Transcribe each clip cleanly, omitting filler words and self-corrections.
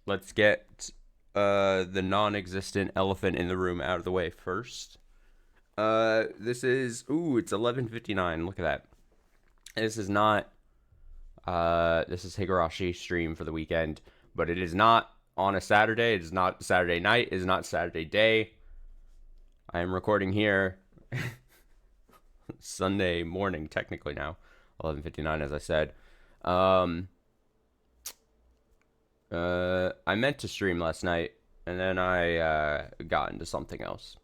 let's get the non-existent elephant in the room out of the way first. This is it's 11:59. Look at that. This is not this is Higurashi stream for the weekend, but it is not on a Saturday. It is not Saturday night. It is not Saturday day. I am recording here Sunday morning, technically now, 11:59, as I said. I meant to stream last night, and then I got into something else.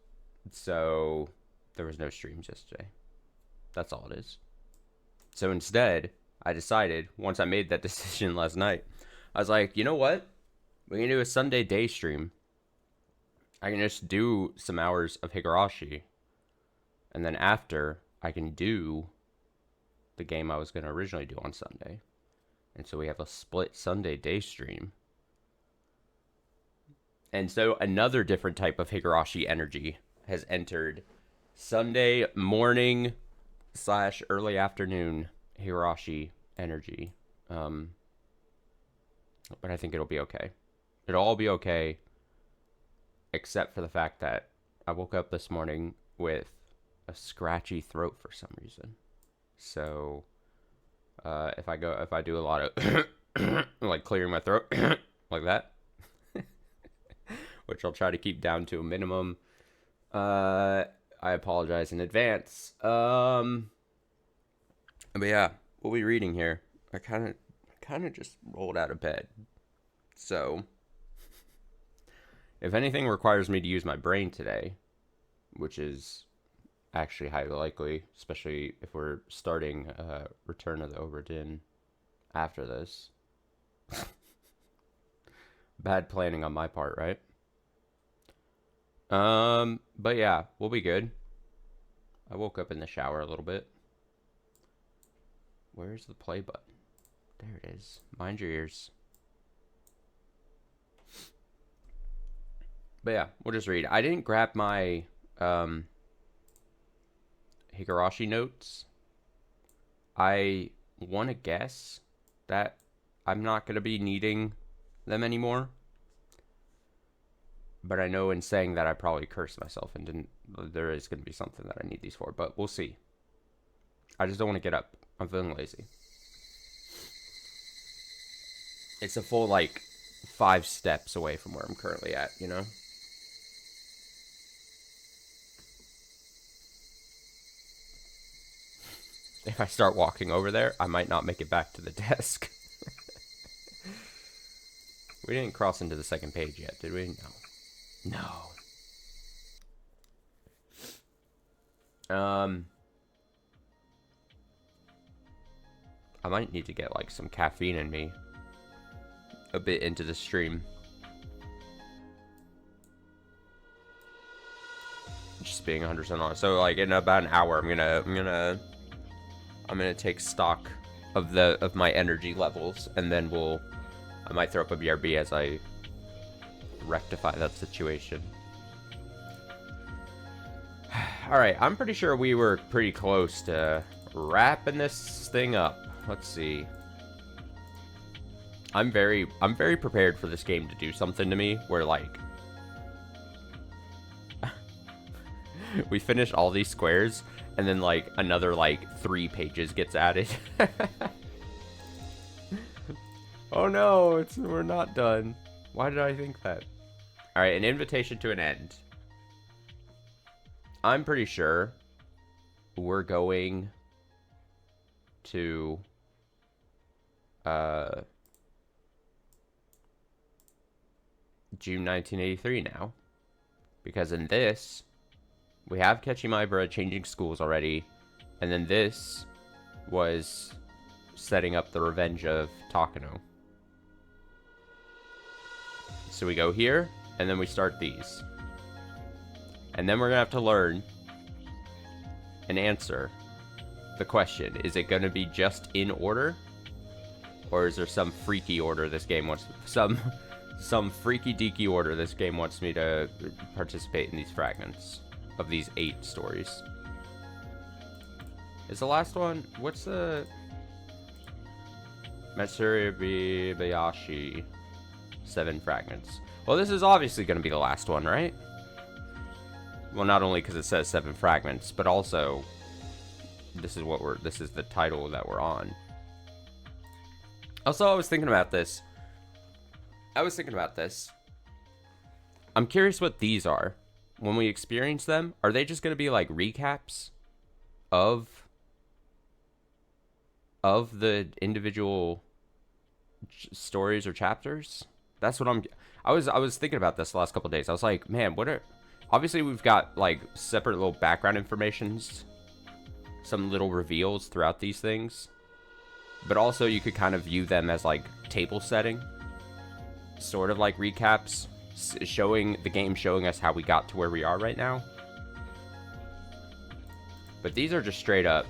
So there was no streams yesterday. That's all it is. So instead, I decided, once I made that decision last night, I was like, you know what? We can do a Sunday day stream. I can just do some hours of Higurashi. And then after, I can do the game I was going to originally do on Sunday. And so we have a split Sunday day stream. And so another different type of Higurashi energy has entered Sunday morning / early afternoon Higurashi energy. But I think it'll be okay. It'll all be okay, except for the fact that I woke up this morning with a scratchy throat for some reason. So if I do a lot of like clearing my throat like that, which I'll try to keep down to a minimum, I apologize in advance. But yeah, we'll be reading here. I kind of just rolled out of bed. So if anything requires me to use my brain today, which is actually highly likely, especially if we're starting Return of the Obra Dinn after this. Bad planning on my part, right? But yeah, we'll be good. I woke up in the shower a little bit. Where's the play button? There it is. Mind your ears. But yeah, we'll just read. I didn't grab my Higurashi notes. I want to guess that I'm not going to be needing them anymore. But I know in saying that I probably cursed myself and didn't. There is going to be something that I need these for, but we'll see. I just don't want to get up. I'm feeling lazy. It's a full, 5 steps away from where I'm currently at, you know? If I start walking over there, I might not make it back to the desk. We didn't cross into the second page yet, did we? No. I might need to get, some caffeine in me a bit into the stream. Just being 100% honest. So, in about an hour, I'm gonna take stock of my energy levels, and then I might throw up a BRB as I rectify that situation. Alright, I'm pretty sure we were pretty close to wrapping this thing up. Let's see. I'm very prepared for this game to do something to me where, we finish all these squares, and then, another, 3 pages gets added. Oh no, we're not done. Why did I think that? Alright, an invitation to an end. I'm pretty sure we're going to June 1983 now. Because in this, we have Kechimaibara changing schools already. And then this was setting up the revenge of Takano. So we go here, and then we start these. And then we're going to have to learn and answer the question. Is it going to be just in order? Or is there some freaky order this game wants... Some freaky deaky order this game wants me to participate in these fragments of these 8 stories. Is the last one... What's the... Matsuri Bayashi 7 fragments. Well, this is obviously going to be the last one, right? Well, not only because it says 7 fragments, but also this is the title that we're on. Also, I was thinking about this. I'm curious what these are. When we experience them, are they just going to be like recaps of the individual stories or chapters? That's what I was thinking about this the last couple of days. I was like, man, obviously we've got like separate little background informations, some little reveals throughout these things, but also you could kind of view them as like table setting, sort of like recaps, showing us how we got to where we are right now. But these are just straight up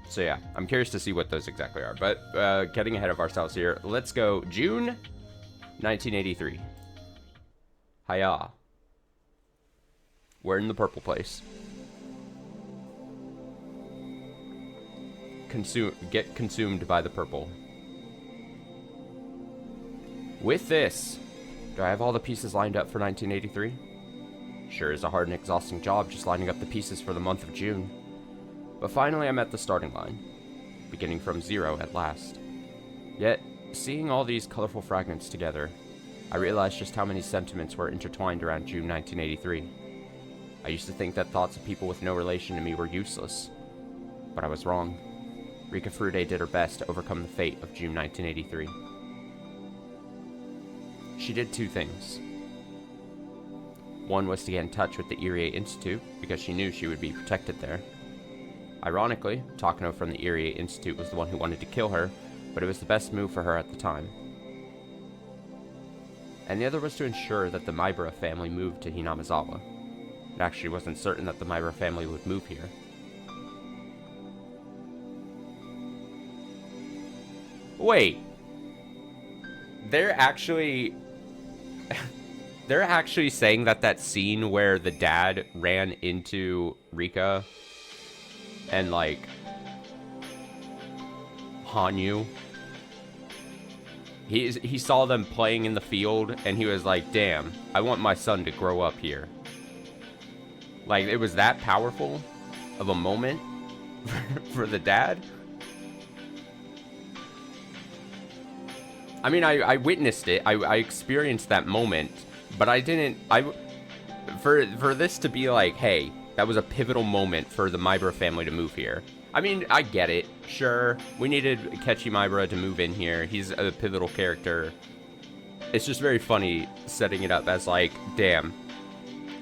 so yeah, I'm curious to see what those exactly are. But getting ahead of ourselves here, let's go June 1983. Hiya. We're in the purple place. Get consumed by the purple. With this, do I have all the pieces lined up for 1983? Sure is a hard and exhausting job just lining up the pieces for the month of June. But finally I'm at the starting line, beginning from 0 at last. Yet, seeing all these colorful fragments together, I realized just how many sentiments were intertwined around June 1983. I used to think that thoughts of people with no relation to me were useless, but I was wrong. Rika Furude did her best to overcome the fate of June 1983. She did 2 things. One was to get in touch with the Irie Institute, because she knew she would be protected there. Ironically, Takano from the Irie Institute was the one who wanted to kill her, but it was the best move for her at the time. And the other was to ensure that the Maibara family moved to Hinamizawa. It actually wasn't certain that the Maibara family would move here. Wait. They're actually saying that scene where the dad ran into Rika and like Hanyu, he saw them playing in the field and he was like, damn, I want my son to grow up here. Like, it was that powerful of a moment for the dad. I mean, I witnessed it. I experienced that moment, but I didn't. For this to be like, hey, that was a pivotal moment for the Maibara family to move here. I mean, I get it. Sure, we needed Kechi Maibara to move in here. He's a pivotal character. It's just very funny setting it up as like, damn,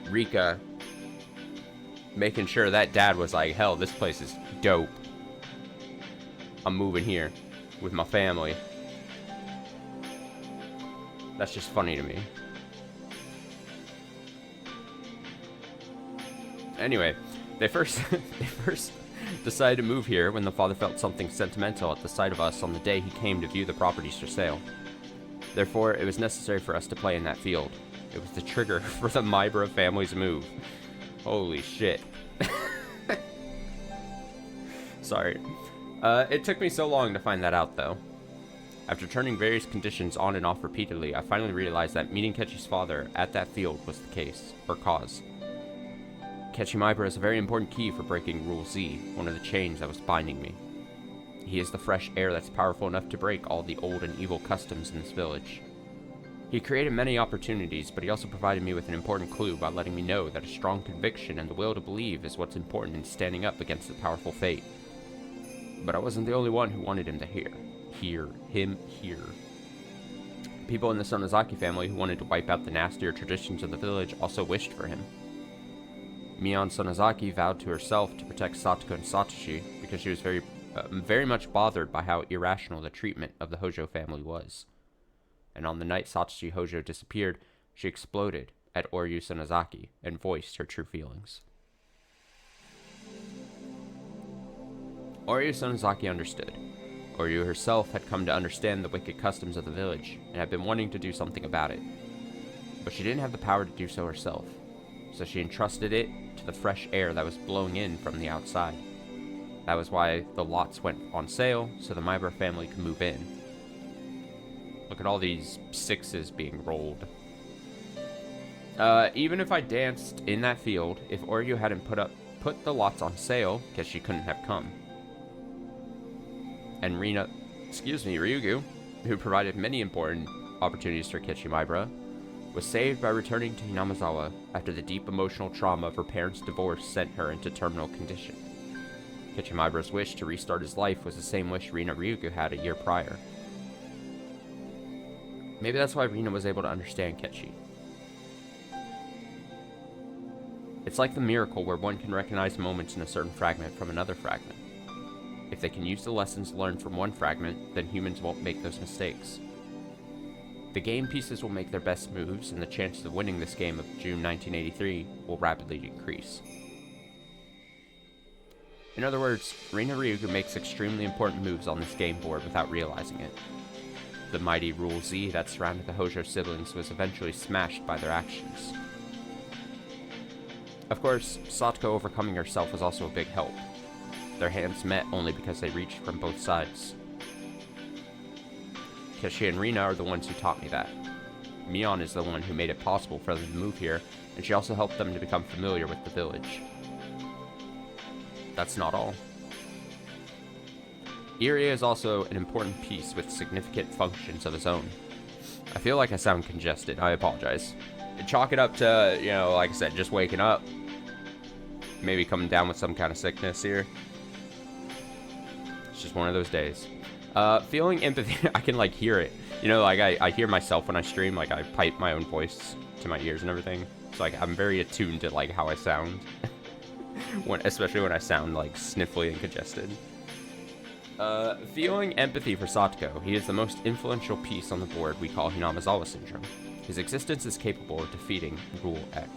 Rika making sure that dad was like, hell, this place is dope. I'm moving here with my family. That's just funny to me. Anyway, they first decided to move here when the father felt something sentimental at the sight of us on the day he came to view the properties for sale. Therefore, it was necessary for us to play in that field. It was the trigger for the Maibara family's move. Holy shit. Sorry. It took me so long to find that out, though. After turning various conditions on and off repeatedly, I finally realized that meeting Kechi's father at that field was the case, or cause. Kechi Maibara is a very important key for breaking Rule Z, one of the chains that was binding me. He is the fresh air that's powerful enough to break all the old and evil customs in this village. He created many opportunities, but he also provided me with an important clue by letting me know that a strong conviction and the will to believe is what's important in standing up against the powerful fate. But I wasn't the only one who wanted him to hear. People in the Sonozaki family who wanted to wipe out the nastier traditions of the village also wished for him. Mion Sonozaki vowed to herself to protect Satoko and Satoshi because she was very much bothered by how irrational the treatment of the Hojo family was. And on the night Satoshi Hojo disappeared, she exploded at Oryu Sonozaki and voiced her true feelings. Oryu Sonozaki understood. Oryu herself had come to understand the wicked customs of the village and had been wanting to do something about it. But she didn't have the power to do so herself, so she entrusted it to the fresh air that was blowing in from the outside. That was why the lots went on sale, so the Mybra family could move in. Look at all these 6s being rolled. Even if I danced in that field, if Oryu hadn't put the lots on sale, guess she couldn't have come. And Ryugu, who provided many important opportunities for Kechi Mybra, was saved by returning to Hinamizawa after the deep emotional trauma of her parents' divorce sent her into terminal condition. Kechi Mybra's wish to restart his life was the same wish Rina Ryugu had a year prior. Maybe that's why Rina was able to understand Kechi. It's like the miracle where one can recognize moments in a certain fragment from another fragment. If they can use the lessons learned from one fragment, then humans won't make those mistakes. The game pieces will make their best moves, and the chances of winning this game of June 1983 will rapidly increase. In other words, Rina Ryugu makes extremely important moves on this game board without realizing it. The mighty Rule Z that surrounded the Hojo siblings was eventually smashed by their actions. Of course, Satoko overcoming herself was also a big help. Their hands met only because they reached from both sides. Kechi and Rina are the ones who taught me that. Mion is the one who made it possible for them to move here, and she also helped them to become familiar with the village. That's not all. Irie is also an important piece with significant functions of his own. I feel like I sound congested, I apologize. Chalk it up to, like I said, just waking up. Maybe coming down with some kind of sickness here. It's just one of those days. Feeling empathy, I can hear it. I hear myself when I stream, I pipe my own voice to my ears and everything. So I'm very attuned to how I sound. Especially when I sound sniffly and congested. Feeling empathy for Satoko. He is the most influential piece on the board we call Hinamizawa Syndrome. His existence is capable of defeating Rule X.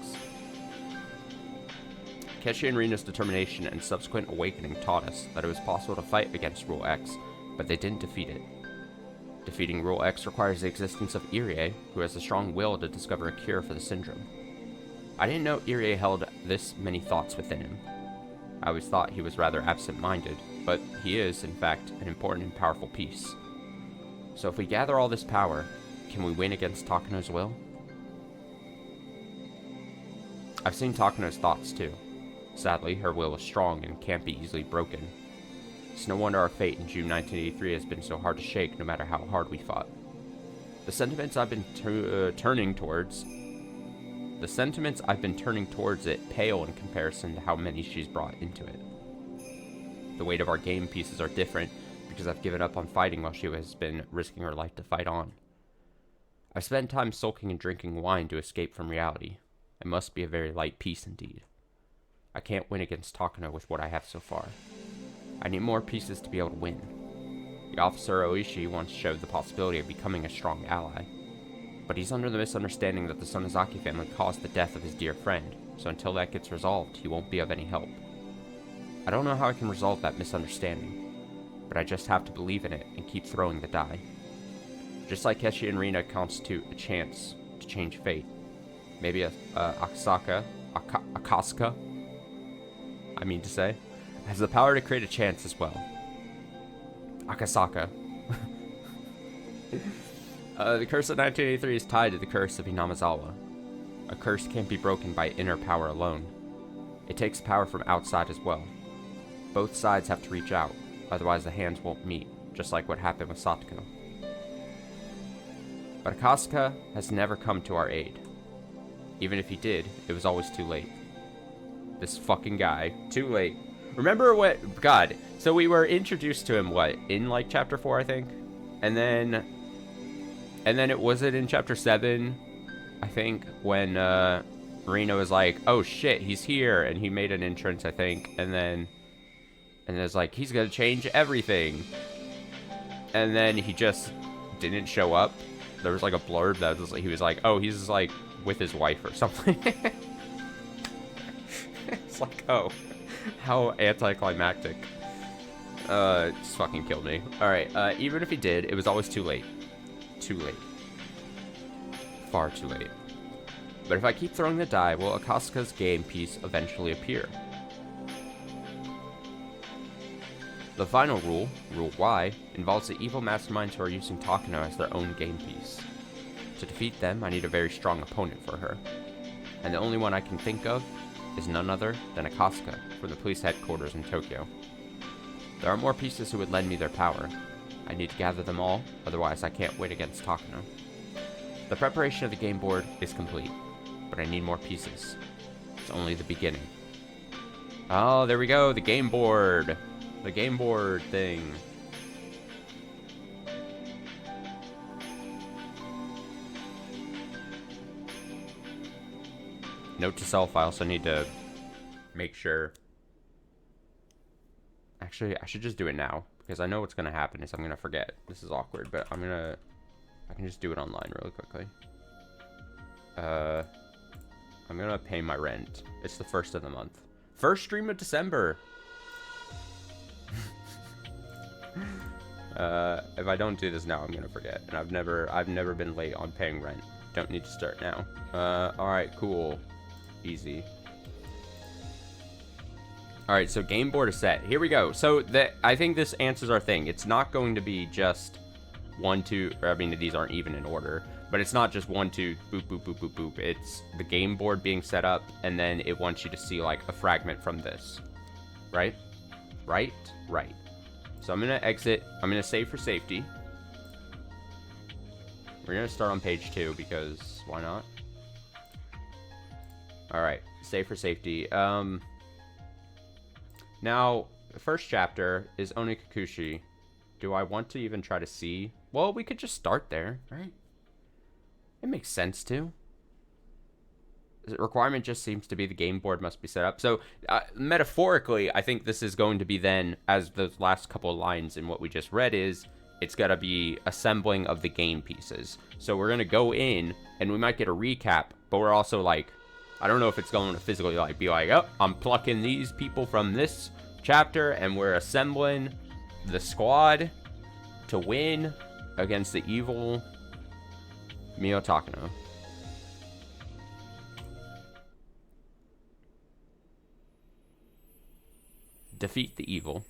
Kechi and Rina's determination and subsequent awakening taught us that it was possible to fight against Rule X, but they didn't defeat it. Defeating Rule X requires the existence of Irie, who has the strong will to discover a cure for the syndrome. I didn't know Irie held this many thoughts within him. I always thought he was rather absent-minded, but he is, in fact, an important and powerful piece. So if we gather all this power, can we win against Takano's will? I've seen Takano's thoughts too. Sadly, her will is strong and can't be easily broken. It's no wonder our fate in June 1983 has been so hard to shake no matter how hard we fought. The sentiments I've been turning towards it pale in comparison to how many she's brought into it. The weight of our game pieces are different because I've given up on fighting while she has been risking her life to fight on. I've spent time sulking and drinking wine to escape from reality. It must be a very light piece indeed. I can't win against Takano with what I have so far. I need more pieces to be able to win. The officer Oishi once showed the possibility of becoming a strong ally. But he's under the misunderstanding that the Sonozaki family caused the death of his dear friend, so until that gets resolved, he won't be of any help. I don't know how I can resolve that misunderstanding, but I just have to believe in it and keep throwing the die. Just like Kechi and Rina constitute a chance to change fate, maybe Akasaka, has the power to create a chance as well. Akasaka. The curse of 1983 is tied to the curse of Hinamizawa. A curse can't be broken by inner power alone. It takes power from outside as well. Both sides have to reach out, otherwise the hands won't meet, just like what happened with Satoko. But Akasaka has never come to our aid. Even if he did, it was always too late. This fucking guy. Too late. Remember what... God. So we were introduced to him, in chapter 4, I think? And then it was in chapter 7, I think, when Rina was like, oh shit, he's here, and he made an entrance, I think, and it's like, he's gonna change everything. And then he just didn't show up. There was a blurb that was he was like, oh, he's with his wife or something. It's oh, how anticlimactic. It just fucking killed me. Alright, even if he did, it was always too late. Too late. Far too late. But if I keep throwing the die, will Akasaka's game piece eventually appear? The final rule, Rule Y, involves the evil masterminds who are using Takano as their own game piece. To defeat them, I need a very strong opponent for her. And the only one I can think of is none other than Akasuka from the police headquarters in Tokyo. There are more pieces who would lend me their power. I need to gather them all, otherwise I can't win against Takano. The preparation of the game board is complete, but I need more pieces. It's only the beginning. Oh, there we go, the game board. The game board thing. Note to self, I also need to make sure. Actually, I should just do it now, because I know what's going to happen is I'm going to forget. This is awkward, but I can just do it online really quickly. I'm going to pay my rent. It's the 1st of the month. First stream of December. If I don't do this now, I'm going to forget. And I've never been late on paying rent. Don't need to start now. Alright, cool. Easy. Alright, so game board is set. Here we go. So I think this answers our thing. It's not going to be just 1, 2, or I mean, these aren't even in order, but it's not just 1, 2, boop, boop, boop, boop, boop. It's the game board being set up, and then it wants you to see like a fragment from this. Right? Right? Right. So I'm going to exit. I'm going to save for safety. We're going to start on page 2 because why not? Alright, save for safety. Now, the first chapter is Onikakushi. Do I want to even try to see? Well, we could just start there, right? It makes sense to. The requirement just seems to be the game board must be set up. So, metaphorically, I think this is going to be then, as the last couple of lines in what we just read is, it's got to be assembling of the game pieces. So we're going to go in, and we might get a recap, but we're also like, I don't know if it's going to physically like be like, oh, I'm plucking these people from this chapter, and we're assembling the squad to win against the evil Mio Takano. Defeat the evil.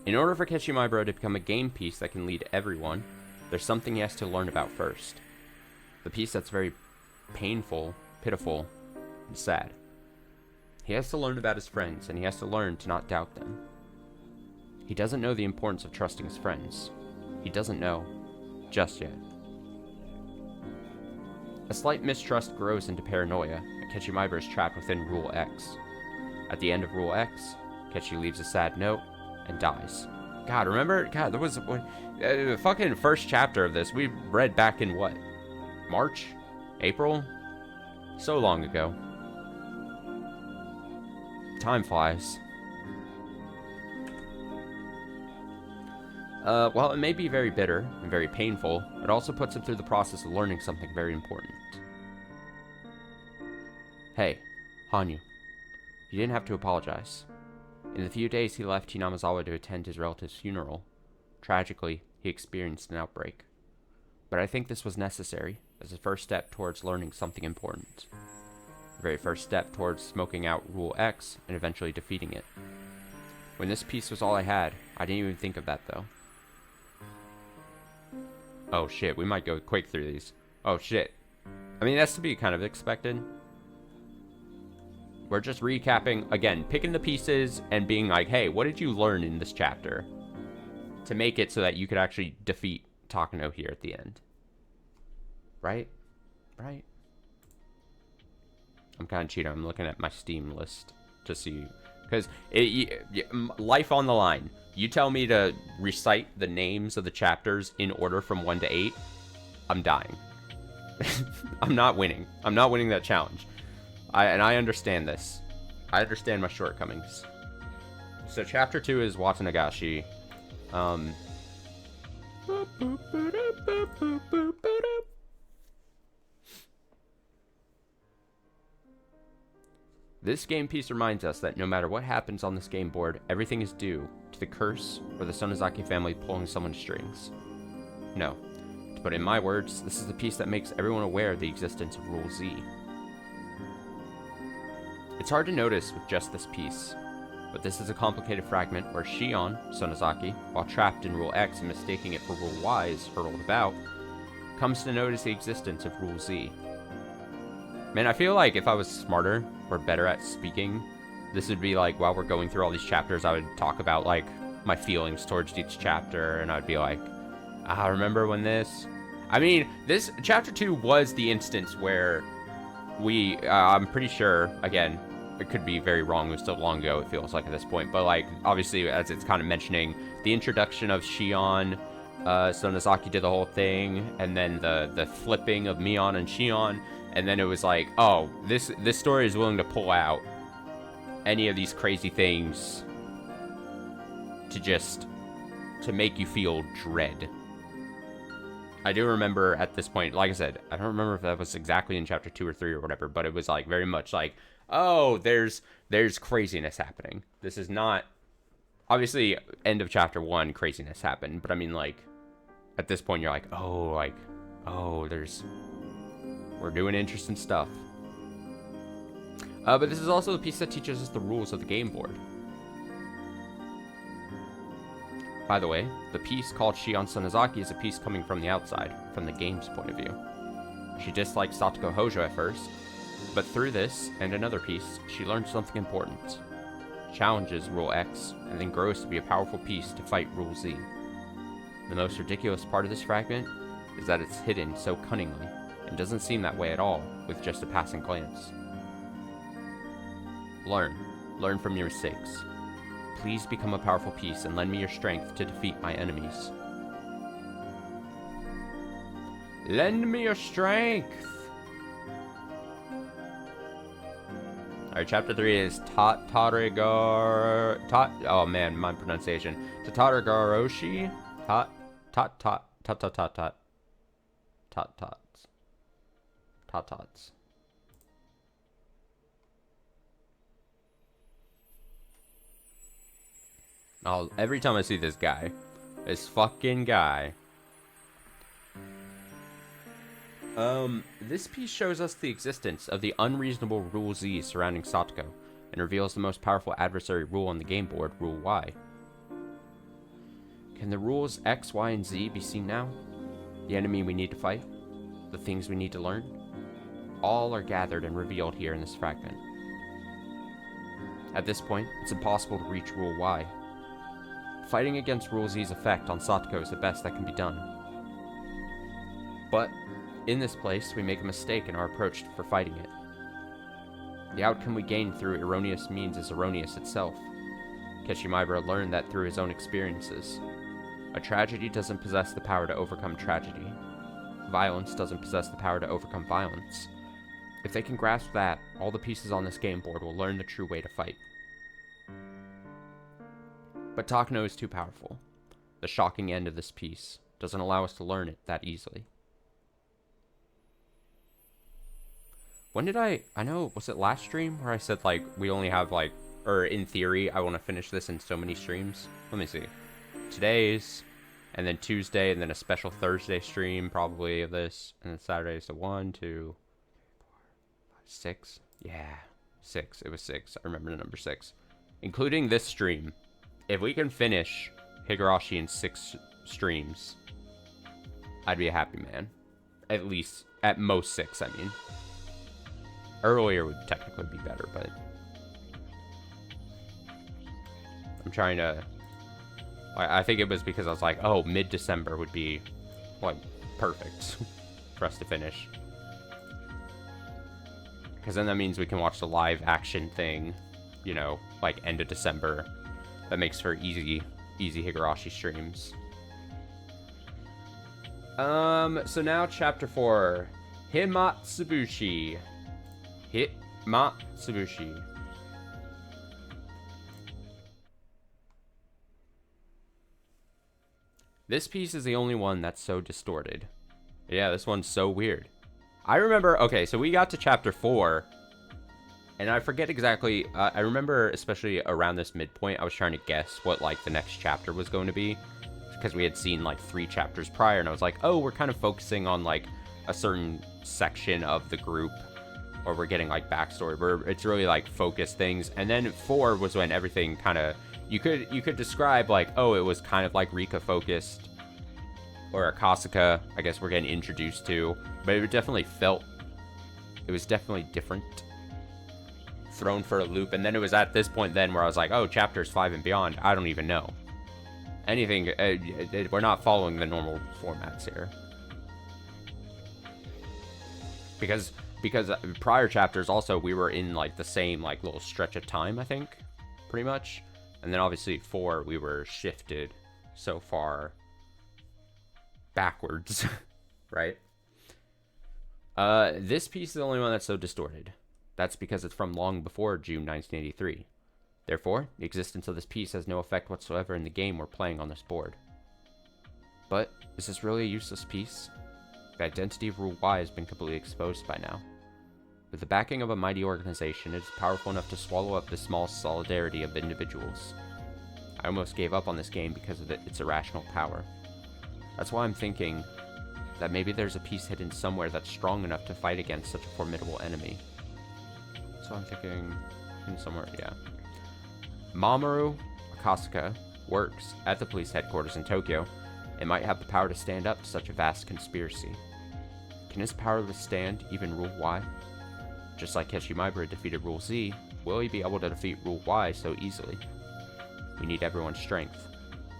In order for Keshimibro to become a game piece that can lead everyone, there's something he has to learn about first. The piece that's very painful, pitiful, and sad. He has to learn about his friends, and he has to learn to not doubt them. He doesn't know the importance of trusting his friends. He doesn't know, just yet. A slight mistrust grows into paranoia, and Keshimibro is trapped within Rule X. At the end of Rule X, Kechi leaves a sad note and dies. God, remember? God, there was the fucking first chapter of this. We read back in what? March? April? So long ago. Time flies. While it may be very bitter and very painful, it also puts him through the process of learning something very important. Hey, Hanyu. You didn't have to apologize. In the few days he left Hinamizawa to attend his relative's funeral, tragically, he experienced an outbreak. But I think this was necessary, as a first step towards learning something important. The very first step towards smoking out Rule X and eventually defeating it. When this piece was all I had, I didn't even think of that though. Oh shit, we might go quick through these. Oh shit. I mean, that's to be kind of expected. We're just recapping, again, picking the pieces and being like, hey, what did you learn in this chapter? To make it so that you could actually defeat Takano here at the end. Right? Right? I'm kind of cheating. I'm looking at my Steam list to see. Because life on the line. You tell me to recite the names of the chapters in order from 1 to 8. I'm dying. I'm not winning. I'm not winning that challenge. I understand this. I understand my shortcomings. So chapter 2 is Watanagashi. This game piece reminds us that no matter what happens on this game board, everything is due to the curse or the Sonozaki family pulling someone's strings. No. To put it in my words, this is the piece that makes everyone aware of the existence of Rule Z. It's hard to notice with just this piece, But this is a complicated fragment where Shion, Sonozaki, while trapped in Rule X and mistaking it for Rule Y is hurled about, comes to notice the existence of Rule Z. Man, I feel like if I was smarter or better at speaking, this would be like, while we're going through all these chapters, I would talk about, like, my feelings towards each chapter, and I'd be like, I remember when this... I mean, this chapter 2 was the instance where we, I'm pretty sure, again, it could be very wrong, it was still long ago, it feels like at this point, but, like, obviously, as it's kind of mentioning, the introduction of Shion, Sonozaki did the whole thing, and then the flipping of Mion and Shion, and then it was like, oh, this story is willing to pull out any of these crazy things to make you feel dread. I do remember at this point, like I said, I don't remember if that was exactly in chapter 2 or 3 or whatever, but it was like very much like, oh, there's craziness happening. This is not, obviously, end of chapter 1, craziness happened, but I mean, like, at this point, you're like, oh, we're doing interesting stuff. But this is also the piece that teaches us the rules of the game board. By the way, the piece called Shion Sonozaki is a piece coming from the outside, from the game's point of view. She disliked Satoko Hojo at first, but through this and another piece, she learned something important. Challenges Rule X, and then grows to be a powerful piece to fight Rule Z. The most ridiculous part of this fragment is that it's hidden so cunningly, and doesn't seem that way at all, with just a passing glance. Learn from your mistakes. Please become a powerful piece and lend me your strength to defeat my enemies. Lend me your strength! Alright, chapter 3 is oh man, my pronunciation. Tataragaroshi? Tots. Oh, every time I see this fucking guy. This piece shows us the existence of the unreasonable Rule Z surrounding Satoko, and reveals the most powerful adversary rule on the game board, Rule Y. Can the rules X, Y, and Z be seen now? The enemy we need to fight? The things we need to learn? All are gathered and revealed here in this fragment. At this point, it's impossible to reach Rule Y. Fighting against Rule Z's effect on Satoko is the best that can be done. But, in this place, we make a mistake in our approach for fighting it. The outcome we gain through erroneous means is erroneous itself. Keshimaibara learned that through his own experiences. A tragedy doesn't possess the power to overcome tragedy. Violence doesn't possess the power to overcome violence. If they can grasp that, all the pieces on this game board will learn the true way to fight. But Takano is too powerful. The shocking end of this piece doesn't allow us to learn it that easily. When did I know, was it last stream where I said, like, we only have, like, or in theory, I want to finish this in so many streams? Let me see. Today's, and then Tuesday, and then a special Thursday stream, probably, of this, and then Saturday, so 1, 2, 6? Yeah, 6. It was 6. I remember the number 6. Including this stream. If we can finish Higurashi in 6 streams, I'd be a happy man. At least, at most 6, I mean. Earlier would technically be better, but I'm trying to, I think it was because I was like, oh, mid-December would be, like, perfect for us to finish. Because then that means we can watch the live action thing, you know, like, end of December. That makes for easy Higurashi streams. So now chapter 4. Himatsubushi. Himatsubushi. This piece is the only one that's so distorted. Yeah, this one's so weird. I remember, okay, so we got to chapter 4, and I forget exactly, I remember especially around this midpoint, I was trying to guess what, like, the next chapter was going to be, because we had seen, like, 3 chapters prior, and I was like, oh, we're kind of focusing on, like, a certain section of the group, or we're getting like backstory. It's really like focused things. And then 4 was when everything kind of, you could describe like, oh, it was kind of like Rika focused, or Akasaka, I guess we're getting introduced to, but it definitely felt, it was definitely different, thrown for a loop. And then it was at this point then where I was like, oh, chapters 5 and beyond, I don't even know anything. We're not following the normal formats here, because prior chapters also, we were in like the same like little stretch of time, I think, pretty much. And then obviously 4, we were shifted so far backwards, right? This piece is the only one that's so distorted. That's because it's from long before June 1983. Therefore, the existence of this piece has no effect whatsoever in the game we're playing on this board. But, is this really a useless piece? The identity of Rule Y has been completely exposed by now. With the backing of a mighty organization, it is powerful enough to swallow up the small solidarity of individuals. I almost gave up on this game because of its irrational power. That's why I'm thinking that maybe there's a piece hidden somewhere that's strong enough to fight against such a formidable enemy. So I'm thinking, somewhere, yeah. Mamoru Akasaka works at the police headquarters in Tokyo and might have the power to stand up to such a vast conspiracy. Can his power withstand even Rule Y? Just like Keshimaibara defeated Rule Z, will he be able to defeat Rule Y so easily? We need everyone's strength,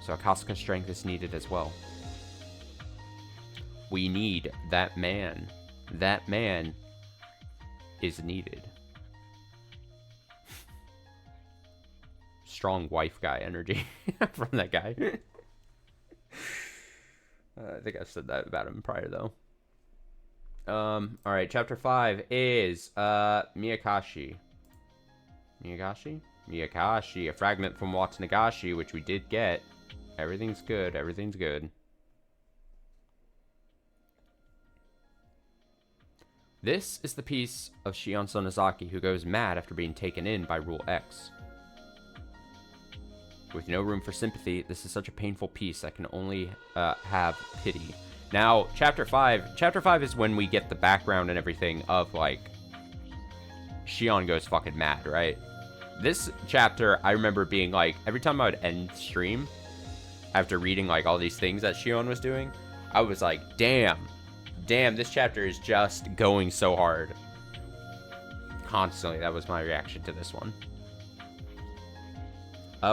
so Akasaka's strength is needed as well. We need that man. That man is needed. Strong wife guy energy from that guy. I think I've said that about him prior, though. Alright, chapter 5 is, Miyakashi. Miyakashi? Miyakashi, a fragment from Watsunagashi, which we did get. Everything's good, everything's good. This is the piece of Shion Sonozaki who goes mad after being taken in by Rule X. With no room for sympathy, this is such a painful piece that can only have pity. Now, chapter 5 is when we get the background and everything of, like, Shion goes fucking mad, right? This chapter, I remember being, like, every time I would end stream, after reading, like, all these things that Shion was doing, I was like, damn, this chapter is just going so hard. Constantly, that was my reaction to this one.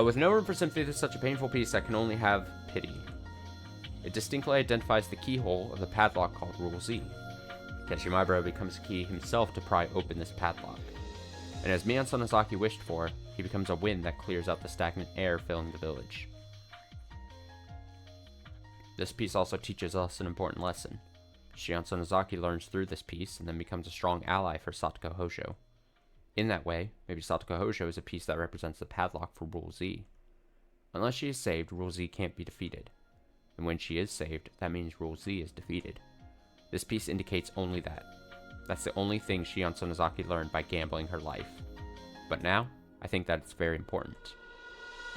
With no room for sympathy, this is such a painful piece that can only have pity. It distinctly identifies the keyhole of the padlock called Rule Z. Keshimaibara becomes the key himself to pry open this padlock. And as Mion Sonozaki wished for, he becomes a wind that clears out the stagnant air filling the village. This piece also teaches us an important lesson. Shion Sonozaki learns through this piece and then becomes a strong ally for Satoko Hojo. In that way, maybe Satoko Hojo is a piece that represents the padlock for Rule Z. Unless she is saved, Rule Z can't be defeated. And when she is saved, that means Rule Z is defeated. This piece indicates only that. That's the only thing Shion Sonozaki learned by gambling her life. But now, I think that it's very important.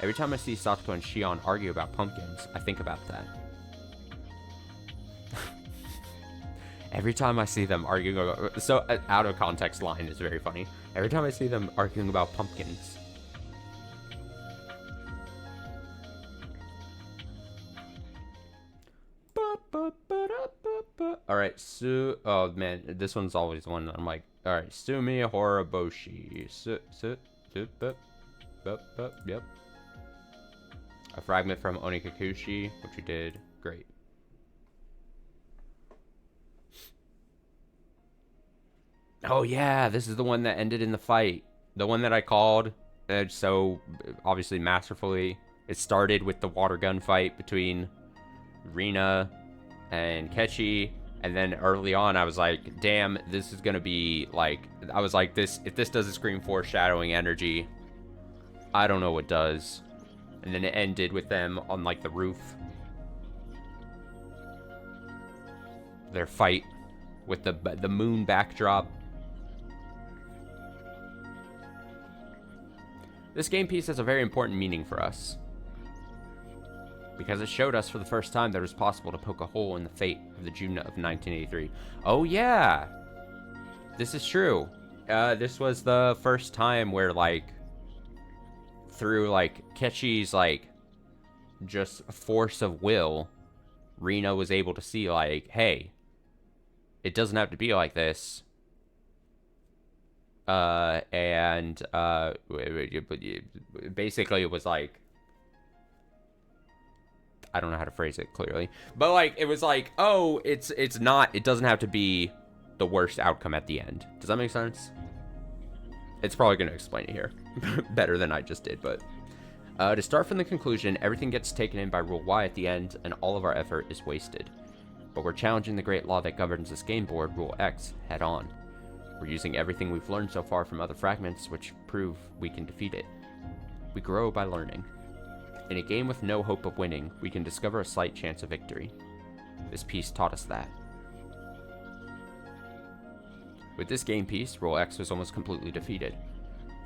Every time I see Satoko and Shion argue about pumpkins, I think about that. Every time I see them arguing about... So, out of context line is very funny. Every time I see them arguing about pumpkins. Alright, oh man, this one's always one that I'm like, alright, Sumi Horoboshi. Yep. A fragment from Onikakushi, which we did great. Oh yeah, this is the one that ended in the fight. The one that I called so obviously masterfully. It started with the water gun fight between Rina and Kechi, and then early on I was like, damn, this is gonna be like, I was like, if this doesn't scream foreshadowing energy, I don't know what does. And then it ended with them on like the roof, their fight with the moon backdrop. This game piece has a very important meaning for us, because it showed us for the first time that it was possible to poke a hole in the fate of the June of 1983. Oh yeah! This is true. This was the first time where, like, through, like, Ketchy's, like, just force of will, Rena was able to see, like, hey, it doesn't have to be like this. Basically it was like, I don't know how to phrase it clearly, but like, it was like, oh, it doesn't have to be the worst outcome at the end. Does that make sense? It's probably going to explain it here better than I just did, but to start from the conclusion, everything gets taken in by Rule Y at the end, and all of our effort is wasted. But we're challenging the great law that governs this game board, Rule X, head on. We're using everything we've learned so far from other fragments, which prove we can defeat it. We grow by learning. In a game with no hope of winning, we can discover a slight chance of victory. This piece taught us that. With this game piece, Rule X was almost completely defeated.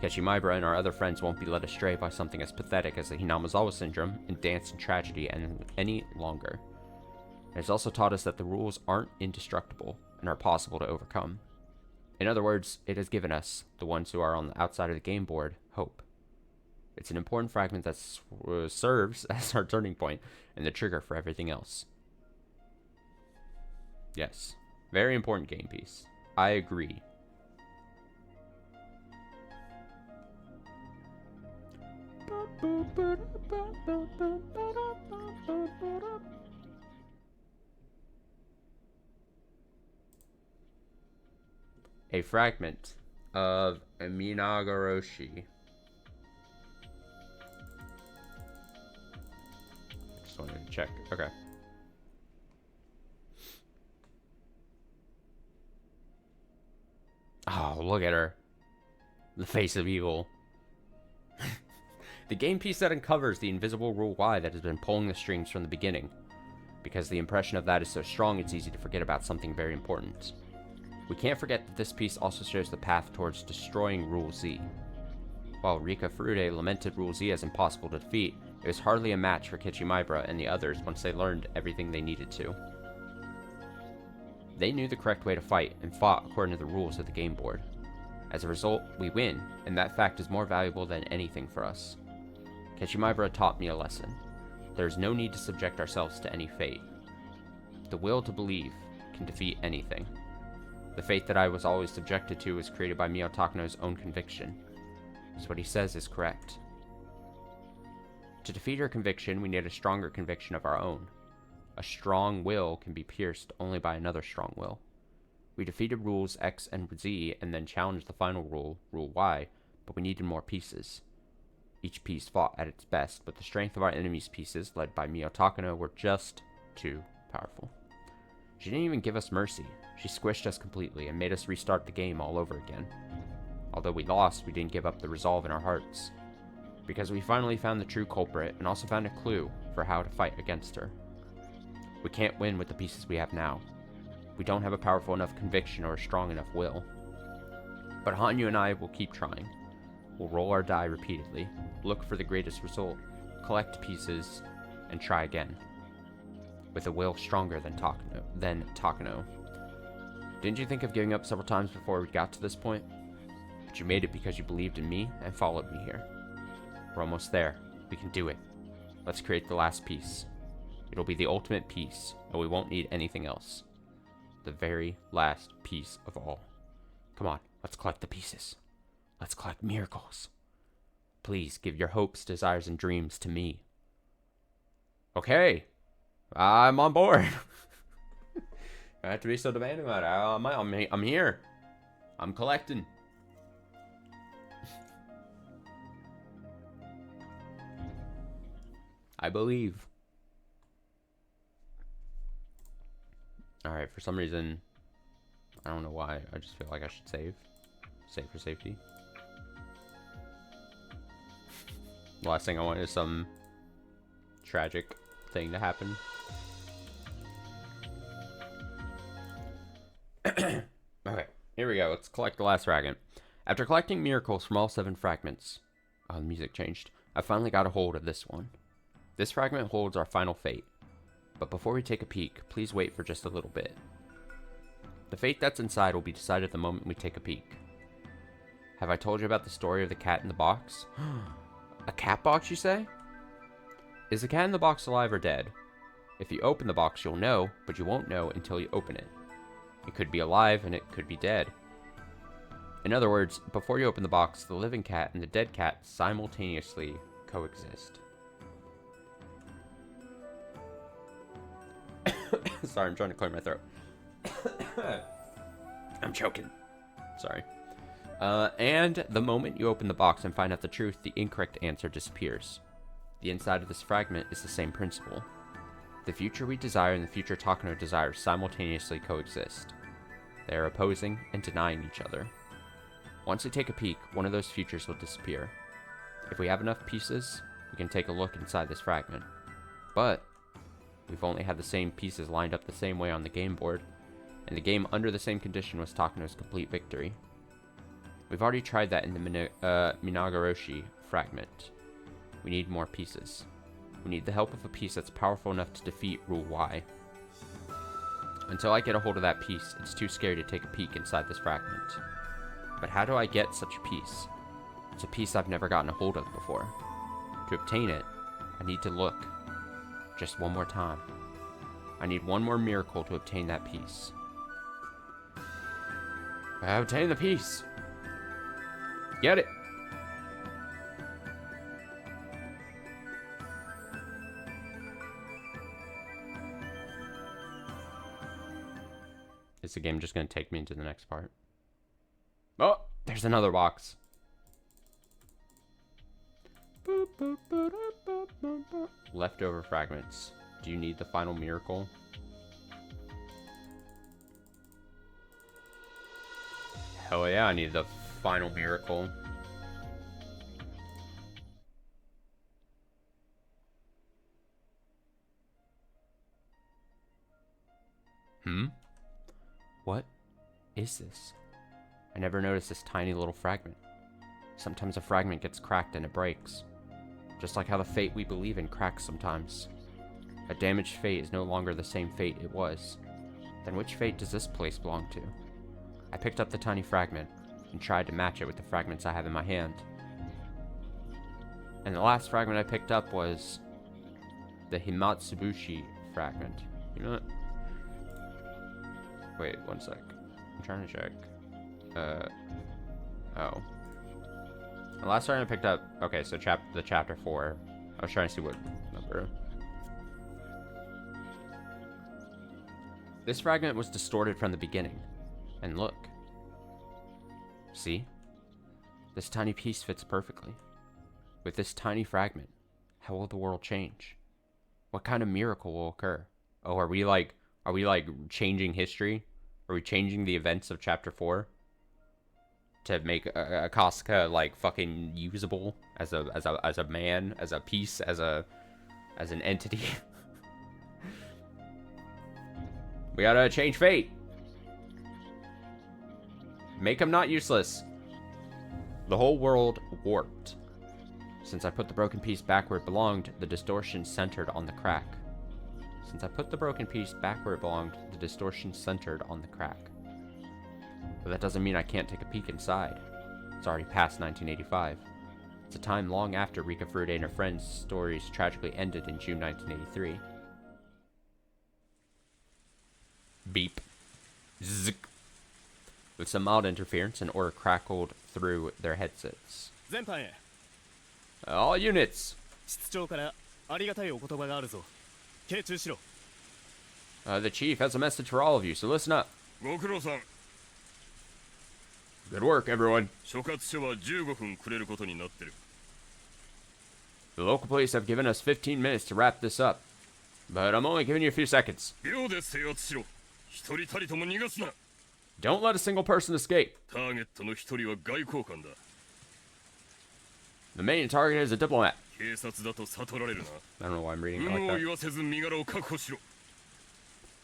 Keshimaibara and our other friends won't be led astray by something as pathetic as the Hinamazawa syndrome and dance and tragedy any longer. It has also taught us that the rules aren't indestructible and are possible to overcome. In other words, it has given us, the ones who are on the outside of the game board, hope. It's an important fragment that serves as our turning point and the trigger for everything else. Yes, very important game piece. I agree. A fragment of Higurashi. Just wanted to check. Okay. Oh, look at her. The face of evil. The game piece that uncovers the invisible Rule Y that has been pulling the strings from the beginning. Because the impression of that is so strong, it's easy to forget about something very important. We can't forget that this piece also shows the path towards destroying Rule Z. While Rika Furude lamented Rule Z as impossible to defeat, it was hardly a match for Keshimaibara and the others once they learned everything they needed to. They knew the correct way to fight and fought according to the rules of the game board. As a result, we win, and that fact is more valuable than anything for us. Keshimaibara taught me a lesson. There is no need to subject ourselves to any fate. The will to believe can defeat anything. The fate that I was always subjected to was created by Mio Takano's own conviction. So what he says is correct. To defeat her conviction, we need a stronger conviction of our own. A strong will can be pierced only by another strong will. We defeated rules X and Z and then challenged the final rule, Rule Y, but we needed more pieces. Each piece fought at its best, but the strength of our enemy's pieces, led by Mio Takano, were just too powerful. She didn't even give us mercy. She squished us completely and made us restart the game all over again. Although we lost, we didn't give up the resolve in our hearts. Because we finally found the true culprit and also found a clue for how to fight against her. We can't win with the pieces we have now. We don't have a powerful enough conviction or a strong enough will. But Hanyu and I will keep trying. We'll roll our die repeatedly, look for the greatest result, collect pieces, and try again. With a will stronger than Takano. Didn't you think of giving up several times before we got to this point? But you made it because you believed in me and followed me here. We're almost there. We can do it. Let's create the last piece. It'll be the ultimate piece, and we won't need anything else. The very last piece of all. Come on, let's collect the pieces. Let's collect miracles. Please give your hopes, desires, and dreams to me. Okay. I'm on board. I have to be so demanding about it. I'm here. I'm collecting. I believe. Alright, for some reason, I don't know why, I just feel like I should save. Save for safety. The last thing I want is some tragic thing to happen. Okay, here we go. Let's collect the last fragment. After collecting miracles from all 7 fragments, the music changed. I finally got a hold of this one. This fragment holds our final fate. But before we take a peek, please wait for just a little bit. The fate that's inside will be decided the moment we take a peek. Have I told you about the story of the cat in the box? A cat box, you say? Is the cat in the box alive or dead? If you open the box, you'll know, but you won't know until you open it. It could be alive and it could be dead. In other words, before you open the box, the living cat and the dead cat simultaneously coexist. Sorry, I'm trying to clear my throat. I'm choking. Sorry. And the moment you open the box and find out the truth, the incorrect answer disappears. The inside of this fragment is the same principle. The future we desire and the future Takano desires simultaneously coexist. They are opposing and denying each other. Once we take a peek, one of those futures will disappear. If we have enough pieces, we can take a look inside this fragment. But we've only had the same pieces lined up the same way on the game board, and the game under the same condition was Takano's complete victory. We've already tried that in the Higurashi fragment. We need more pieces. We need the help of a piece that's powerful enough to defeat Rule Y. Until I get a hold of that piece, it's too scary to take a peek inside this fragment. But how do I get such a piece? It's a piece I've never gotten a hold of before. To obtain it, I need to look. Just one more time. I need one more miracle to obtain that piece. I obtain the piece. Get it. Is the game just going to take me into the next part? Oh, there's another box. Leftover fragments. Do you need the final miracle? Hell yeah, I need the final miracle. What is this? I never noticed this tiny little fragment. Sometimes a fragment gets cracked and it breaks. Just like how the fate we believe in cracks sometimes. A damaged fate is no longer the same fate it was. Then which fate does this place belong to? I picked up the tiny fragment and tried to match it with the fragments I have in my hand. And the last fragment I picked up was the Himatsubushi fragment. You know what? Wait, one sec. I'm trying to check. Oh. The last fragment I picked up... Okay, so the chapter 4. I was trying to see what number. This fragment was distorted from the beginning. And look. See? This tiny piece fits perfectly. With this tiny fragment, how will the world change? What kind of miracle will occur? Oh, are we like changing history? Are we changing the events of chapter 4? To make Akasaka like fucking usable as a man, as a piece, as an entity? We gotta change fate. Make him not useless. The whole world warped. Since I put the broken piece back where it belonged, the distortion centered on the crack. Since I put the broken piece back where it belonged, the distortion centered on the crack. But that doesn't mean I can't take a peek inside. It's already past 1985. It's a time long after Rika Furude and her friends' stories tragically ended in June 1983. Beep. Zzz. With some mild interference, an order crackled through their headsets. All units! The chief has a message for all of you, so listen up. Good work, everyone. The local police have given us 15 minutes to wrap this up, but I'm only giving you a few seconds. Don't let a single person escape. The main target is a diplomat. I don't know why I'm reading it like that.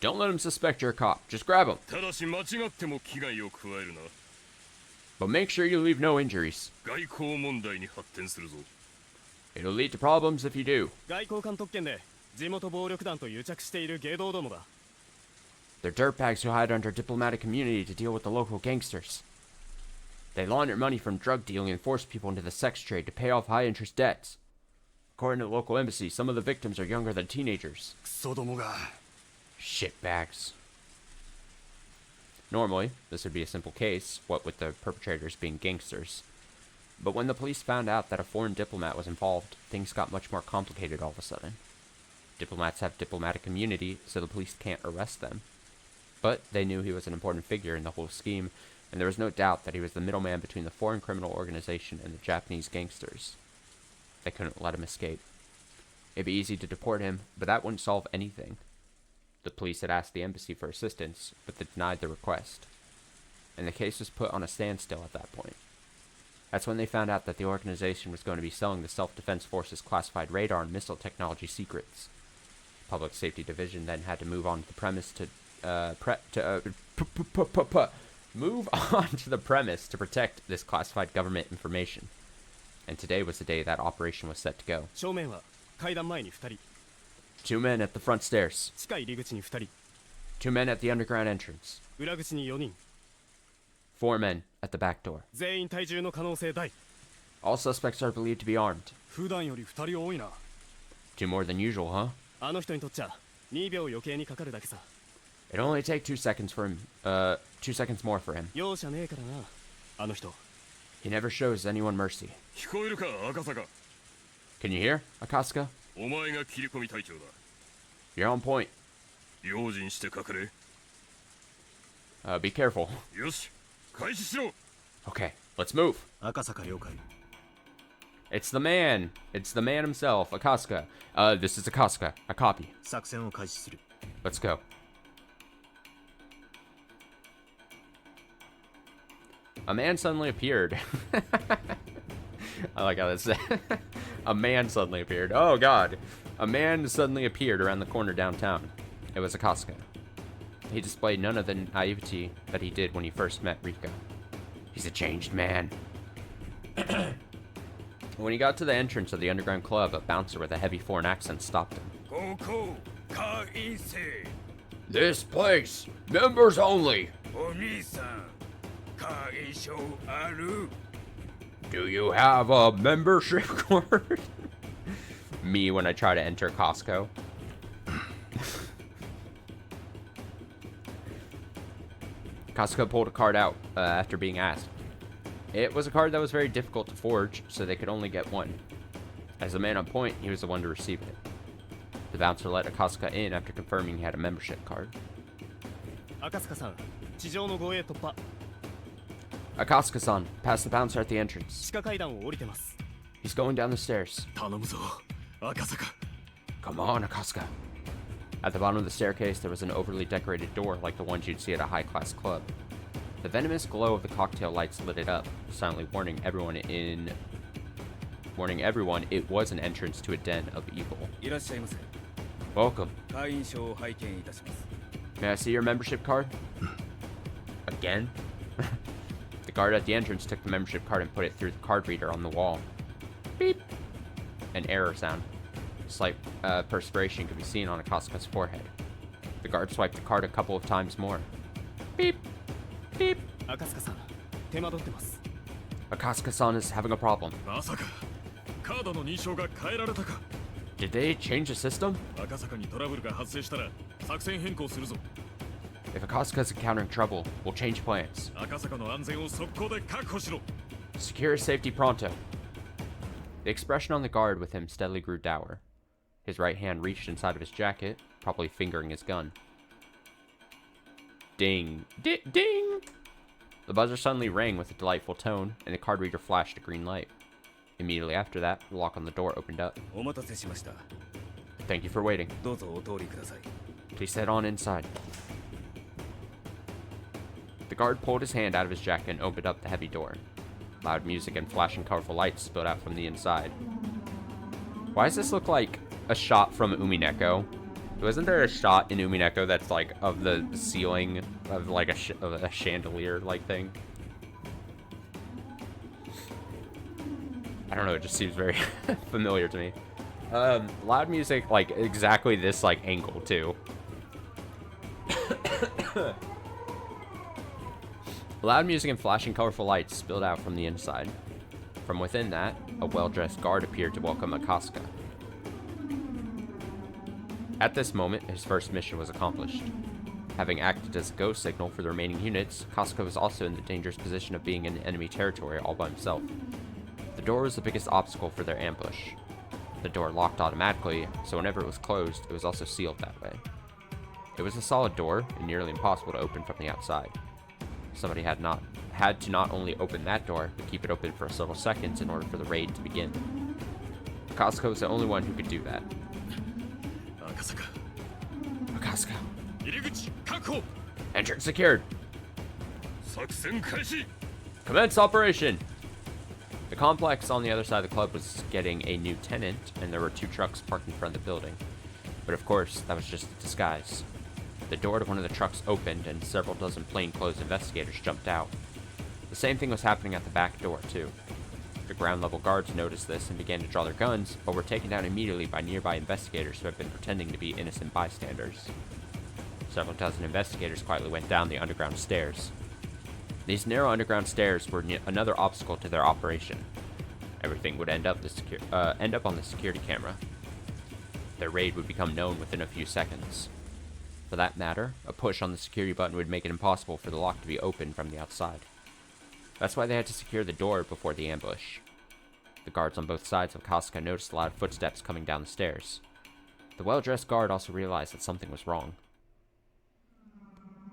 Don't let him suspect you're a cop. Just grab him. But make sure you leave no injuries. It'll lead to problems if you do. They're dirtbags who hide under diplomatic immunity to deal with the local gangsters. They launder money from drug dealing and force people into the sex trade to pay off high-interest debts. According to the local embassy, some of the victims are younger than teenagers. Shitbags. Normally, this would be a simple case, what with the perpetrators being gangsters. But when the police found out that a foreign diplomat was involved, things got much more complicated all of a sudden. Diplomats have diplomatic immunity, so the police can't arrest them. But they knew he was an important figure in the whole scheme, and there was no doubt that he was the middleman between the foreign criminal organization and the Japanese gangsters. They couldn't let him escape. It'd be easy to deport him, but that wouldn't solve anything. The police had asked the embassy for assistance, but they denied the request. And the case was put on a standstill at that point. That's when they found out that the organization was going to be selling the Self-Defense Force's classified radar and missile technology secrets. Public Safety Division then had to move on to the premise to protect this classified government information. And today was the day that operation was set to go. 2 men at the front stairs. 2 men at the underground entrance. 4 men at the back door. All suspects are believed to be armed. 2 more than usual, huh? It'll only take 2 seconds for him. 2 seconds more for him. He never shows anyone mercy. Can you hear, Akasuka? You're on point. Be careful. Okay, let's move. It's the man. It's the man himself, Akasuka. This is Akasuka. I copy. Let's go. A man suddenly appeared. I like how that's a man suddenly appeared. Oh god. A man suddenly appeared around the corner downtown. It was Akasuka. He displayed none of the naivety that he did when he first met Rika. He's a changed man. When he got to the entrance of the underground club, a bouncer with a heavy foreign accent stopped him. This place, members only. Do you have a membership card? Me when I try to enter Costco. Costco pulled a card out after being asked. It was a card that was very difficult to forge, so they could only get one. As a man on point, he was the one to receive it. The bouncer let Akasuka in after confirming he had a membership card. Akasuka-san, past the bouncer at the entrance. He's going down the stairs. Come on, Akasuka. At the bottom of the staircase, there was an overly decorated door like the ones you'd see at a high-class club. The venomous glow of the cocktail lights lit it up, silently warning everyone it was an entrance to a den of evil. Welcome. May I see your membership card? Again? The guard at the entrance took the membership card and put it through the card reader on the wall. Beep! An error sound. Slight perspiration could be seen on Akasuka's forehead. The guard swiped the card a couple of times more. Beep! Beep! Akasuka-san is having a problem. Did they change the system? If Akasuka is encountering trouble, we'll change plans. Secure his safety pronto. The expression on the guard with him steadily grew dour. His right hand reached inside of his jacket, probably fingering his gun. Ding! Ding! The buzzer suddenly rang with a delightful tone, and the card reader flashed a green light. Immediately after that, the lock on the door opened up. Thank you for waiting. Please head on inside. The guard pulled his hand out of his jacket and opened up the heavy door. Loud music and flashing colorful lights spilled out from the inside. Why does this look like a shot from Umineko? Wasn't there a shot in Umineko that's like of the ceiling of like a chandelier like thing? I don't know, it just seems very familiar to me. Loud music, like exactly this like angle too. Loud music and flashing colorful lights spilled out from the inside. From within that, a well-dressed guard appeared to welcome Akaska. At this moment, his first mission was accomplished. Having acted as a go signal for the remaining units, Akaska was also in the dangerous position of being in enemy territory all by himself. The door was the biggest obstacle for their ambush. The door locked automatically, so whenever it was closed, it was also sealed that way. It was a solid door, and nearly impossible to open from the outside. Somebody had to not only open that door, but keep it open for several seconds in order for the raid to begin. Akaska was the only one who could do that. Akaska. Entrance secured. Commence operation. The complex on the other side of the club was getting a new tenant, and there were 2 trucks parked in front of the building. But of course, that was just a disguise. The door to one of the trucks opened, and several dozen plainclothes investigators jumped out. The same thing was happening at the back door, too. The ground-level guards noticed this and began to draw their guns, but were taken down immediately by nearby investigators who had been pretending to be innocent bystanders. Several dozen investigators quietly went down the underground stairs. These narrow underground stairs were another obstacle to their operation. Everything would end up on the security camera. Their raid would become known within a few seconds. For that matter, a push on the security button would make it impossible for the lock to be opened from the outside. That's why they had to secure the door before the ambush. The guards on both sides of Akaska noticed loud footsteps coming down the stairs. The well-dressed guard also realized that something was wrong.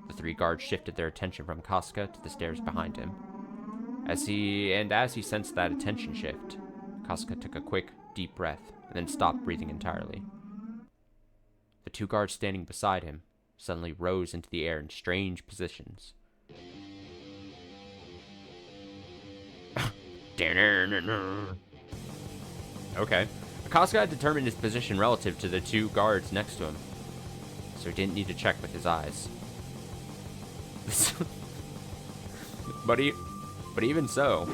The 3 guards shifted their attention from Akaska to the stairs behind him. As he sensed that attention shift, Akaska took a quick, deep breath and then stopped breathing entirely. The 2 guards standing beside him suddenly rose into the air in strange positions. Okay. Akaska had determined his position relative to the 2 guards next to him, so he didn't need to check with his eyes. But even so,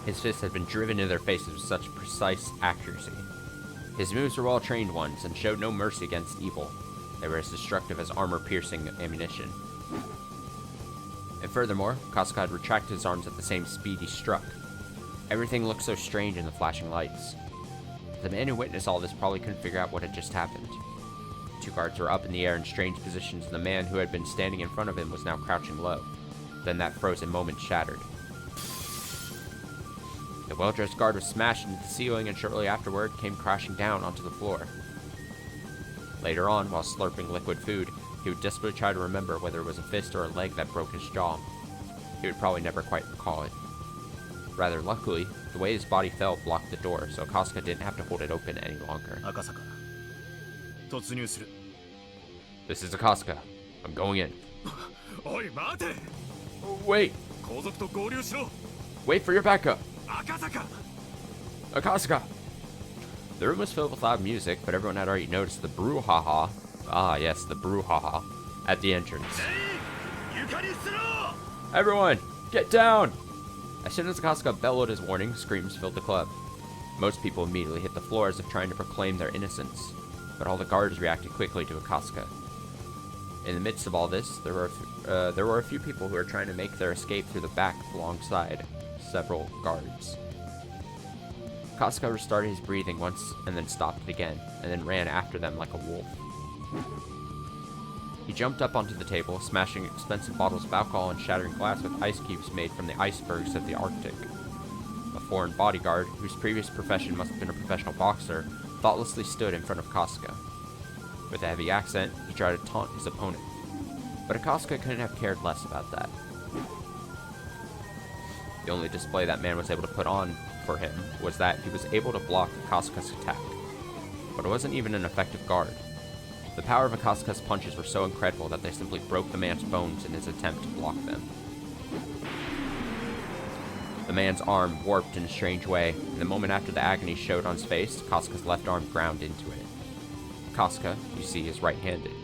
his fists had been driven into their faces with such precise accuracy. His moves were well-trained ones and showed no mercy against evil. They were as destructive as armor-piercing ammunition. And furthermore, Akaska had retracted his arms at the same speed he struck. Everything looked so strange in the flashing lights. The man who witnessed all this probably couldn't figure out what had just happened. 2 guards were up in the air in strange positions, and the man who had been standing in front of him was now crouching low. Then that frozen moment shattered. The well-dressed guard was smashed into the ceiling, and shortly afterward came crashing down onto the floor. Later on, while slurping liquid food, he would desperately try to remember whether it was a fist or a leg that broke his jaw. He would probably never quite recall it. Rather luckily, the way his body fell blocked the door, so Akaska didn't have to hold it open any longer. This is Akaska. I'm going in. Wait! Wait for your backup! Akaska! The room was filled with loud music, but everyone had already noticed the brouhaha. Ah, yes, the brouhaha at the entrance. Everyone, get down! As soon as Akaska bellowed his warning, screams filled the club. Most people immediately hit the floor as if trying to proclaim their innocence, but all the guards reacted quickly to Akaska. In the midst of all this, there were a few people who were trying to make their escape through the back alongside several guards. Akaska restarted his breathing once and then stopped it again, and then ran after them like a wolf. He jumped up onto the table, smashing expensive bottles of alcohol and shattering glass with ice cubes made from the icebergs of the Arctic. A foreign bodyguard, whose previous profession must have been a professional boxer, thoughtlessly stood in front of Akaska. With a heavy accent, he tried to taunt his opponent, but Akaska couldn't have cared less about that. The only display that man was able to put on for him was that he was able to block Akaska's attack, but it wasn't even an effective guard. The power of Akaska's punches were so incredible that they simply broke the man's bones in his attempt to block them. The man's arm warped in a strange way, and the moment after the agony showed on his face, Akaska's left arm ground into it. Akaska, you see, is right-handed.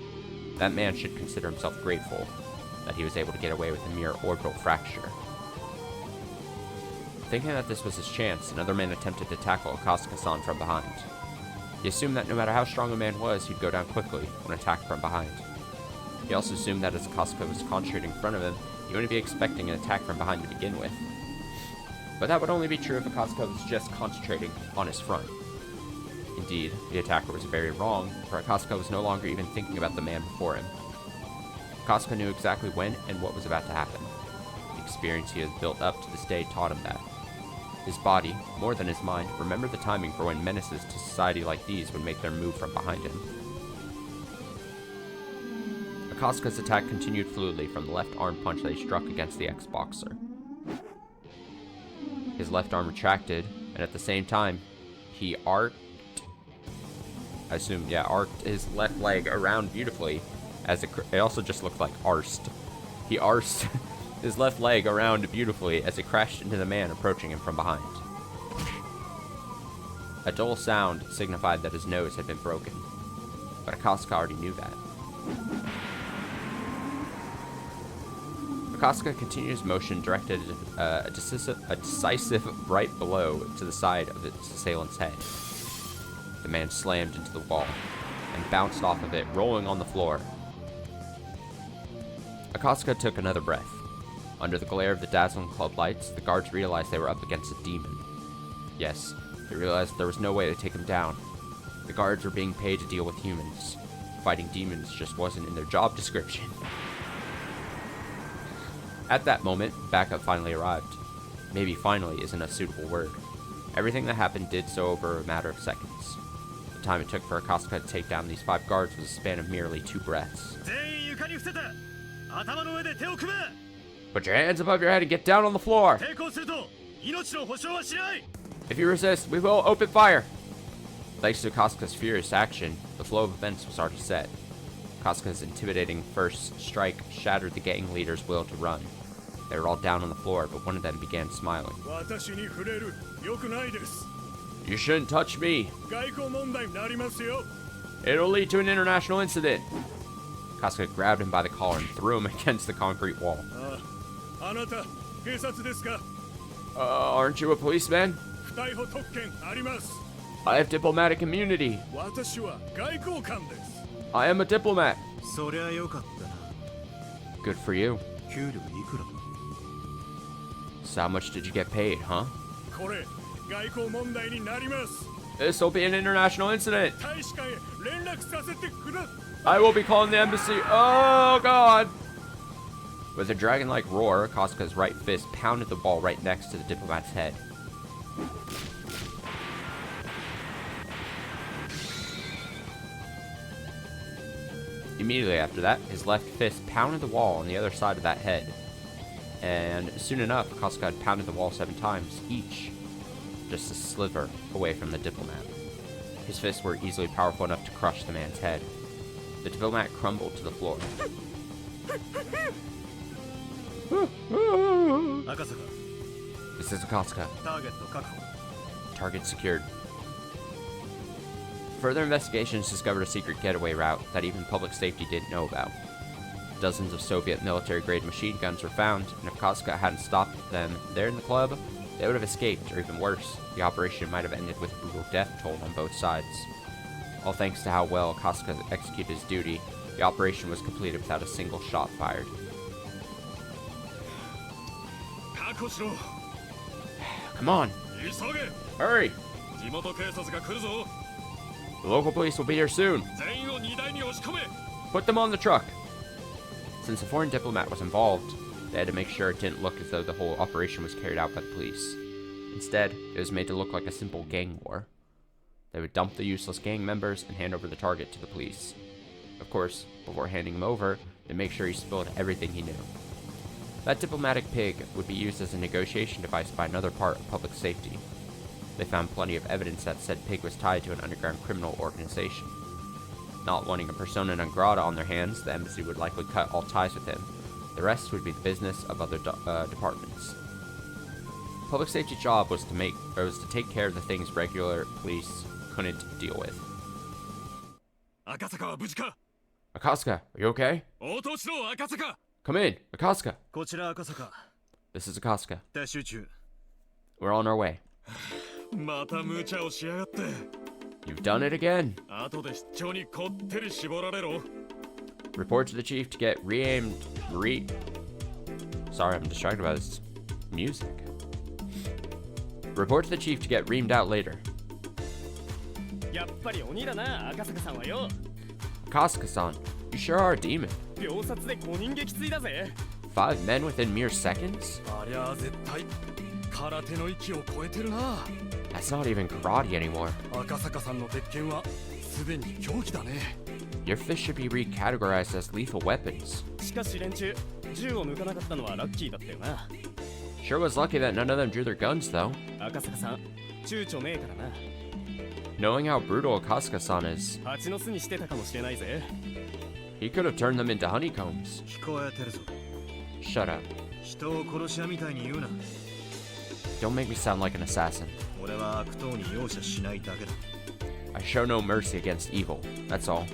That man should consider himself grateful that he was able to get away with a mere orbital fracture. Thinking that this was his chance, another man attempted to tackle Akaska-san from behind. He assumed that no matter how strong a man was, he'd go down quickly when attacked from behind. He also assumed that as Akasaka was concentrating in front of him, he wouldn't be expecting an attack from behind to begin with. But that would only be true if Akasaka was just concentrating on his front. Indeed, the attacker was very wrong, for Akasaka was no longer even thinking about the man before him. Akasaka knew exactly when and what was about to happen. The experience he had built up to this day taught him that. His body, more than his mind, remembered the timing for when menaces to society like these would make their move from behind him. Akasaka's attack continued fluidly from the left arm punch that he struck against the ex-boxer. His left arm retracted, and at the same time, he arced his left leg around beautifully, as it also just looked like arsed. He arsed his left leg around beautifully as it crashed into the man approaching him from behind. A dull sound signified that his nose had been broken, but Akasaka already knew that. Akasaka continued his motion, directed a decisive right blow to the side of its assailant's head. The man slammed into the wall and bounced off of it, rolling on the floor. Akasaka took another breath. Under the glare of the dazzling club lights, the guards realized they were up against a demon. Yes, they realized there was no way to take him down. The guards were being paid to deal with humans. Fighting demons just wasn't in their job description. At that moment, backup finally arrived. Maybe finally isn't a suitable word. Everything that happened did so over a matter of seconds. The time it took for Akasaka to take down these 5 guards was a span of merely 2 breaths. Put your hands above your head and get down on the floor! If you resist, we will open fire! Thanks to Akasaka's furious action, the flow of events was already set. Akasaka's intimidating first strike shattered the gang leader's will to run. They were all down on the floor, but one of them began smiling. You shouldn't touch me. It'll lead to an international incident. Akasaka grabbed him by the collar and threw him against the concrete wall. Aren't you a policeman? I have diplomatic immunity. I am a diplomat. Good for you. So how much did you get paid, huh? This'll be an international incident. I will be calling the embassy. Oh, God. With a dragon-like roar, Akasaka's right fist pounded the wall right next to the diplomat's head. Immediately after that, his left fist pounded the wall on the other side of that head. And soon enough, Akasaka had pounded the wall 7 times, each just a sliver away from the diplomat. His fists were easily powerful enough to crush the man's head. The diplomat crumbled to the floor. This is Akasaka. Target secured. Further investigations discovered a secret getaway route that even public safety didn't know about. Dozens of Soviet military-grade machine guns were found, and if Akasaka hadn't stopped them there in the club, they would have escaped, or even worse, the operation might have ended with a brutal death toll on both sides. All thanks to how well Akasaka executed his duty, the operation was completed without a single shot fired. Come on! Hurry! The local police will be here soon. Put them on the truck. Since a foreign diplomat was involved, they had to make sure it didn't look as though the whole operation was carried out by the police. Instead, it was made to look like a simple gang war. They would dump the useless gang members and hand over the target to the police. Of course, before handing him over, they'd make sure he spilled everything he knew. That diplomatic pig would be used as a negotiation device by another part of public safety. They found plenty of evidence that said pig was tied to an underground criminal organization. Not wanting a persona non grata on their hands, the embassy would likely cut all ties with him. The rest would be the business of other departments. Public safety's job was to take care of the things regular police couldn't deal with. Akasaka, are you okay? Come in, Akasaka. This is Akasaka. We're on our way. You've done it again. Report to the chief to get Sorry, I'm distracted by this music. Report to the chief to get reamed out later. Akasaka-san, you sure are a demon. 5 men within mere seconds? That's not even karate anymore. Your fists should be recategorized as lethal weapons. Sure was lucky that none of them drew their guns, though. Knowing how brutal Akasaka-san is, he could have turned them into honeycombs. Shut up. Don't make me sound like an assassin. I show no mercy against evil, that's all.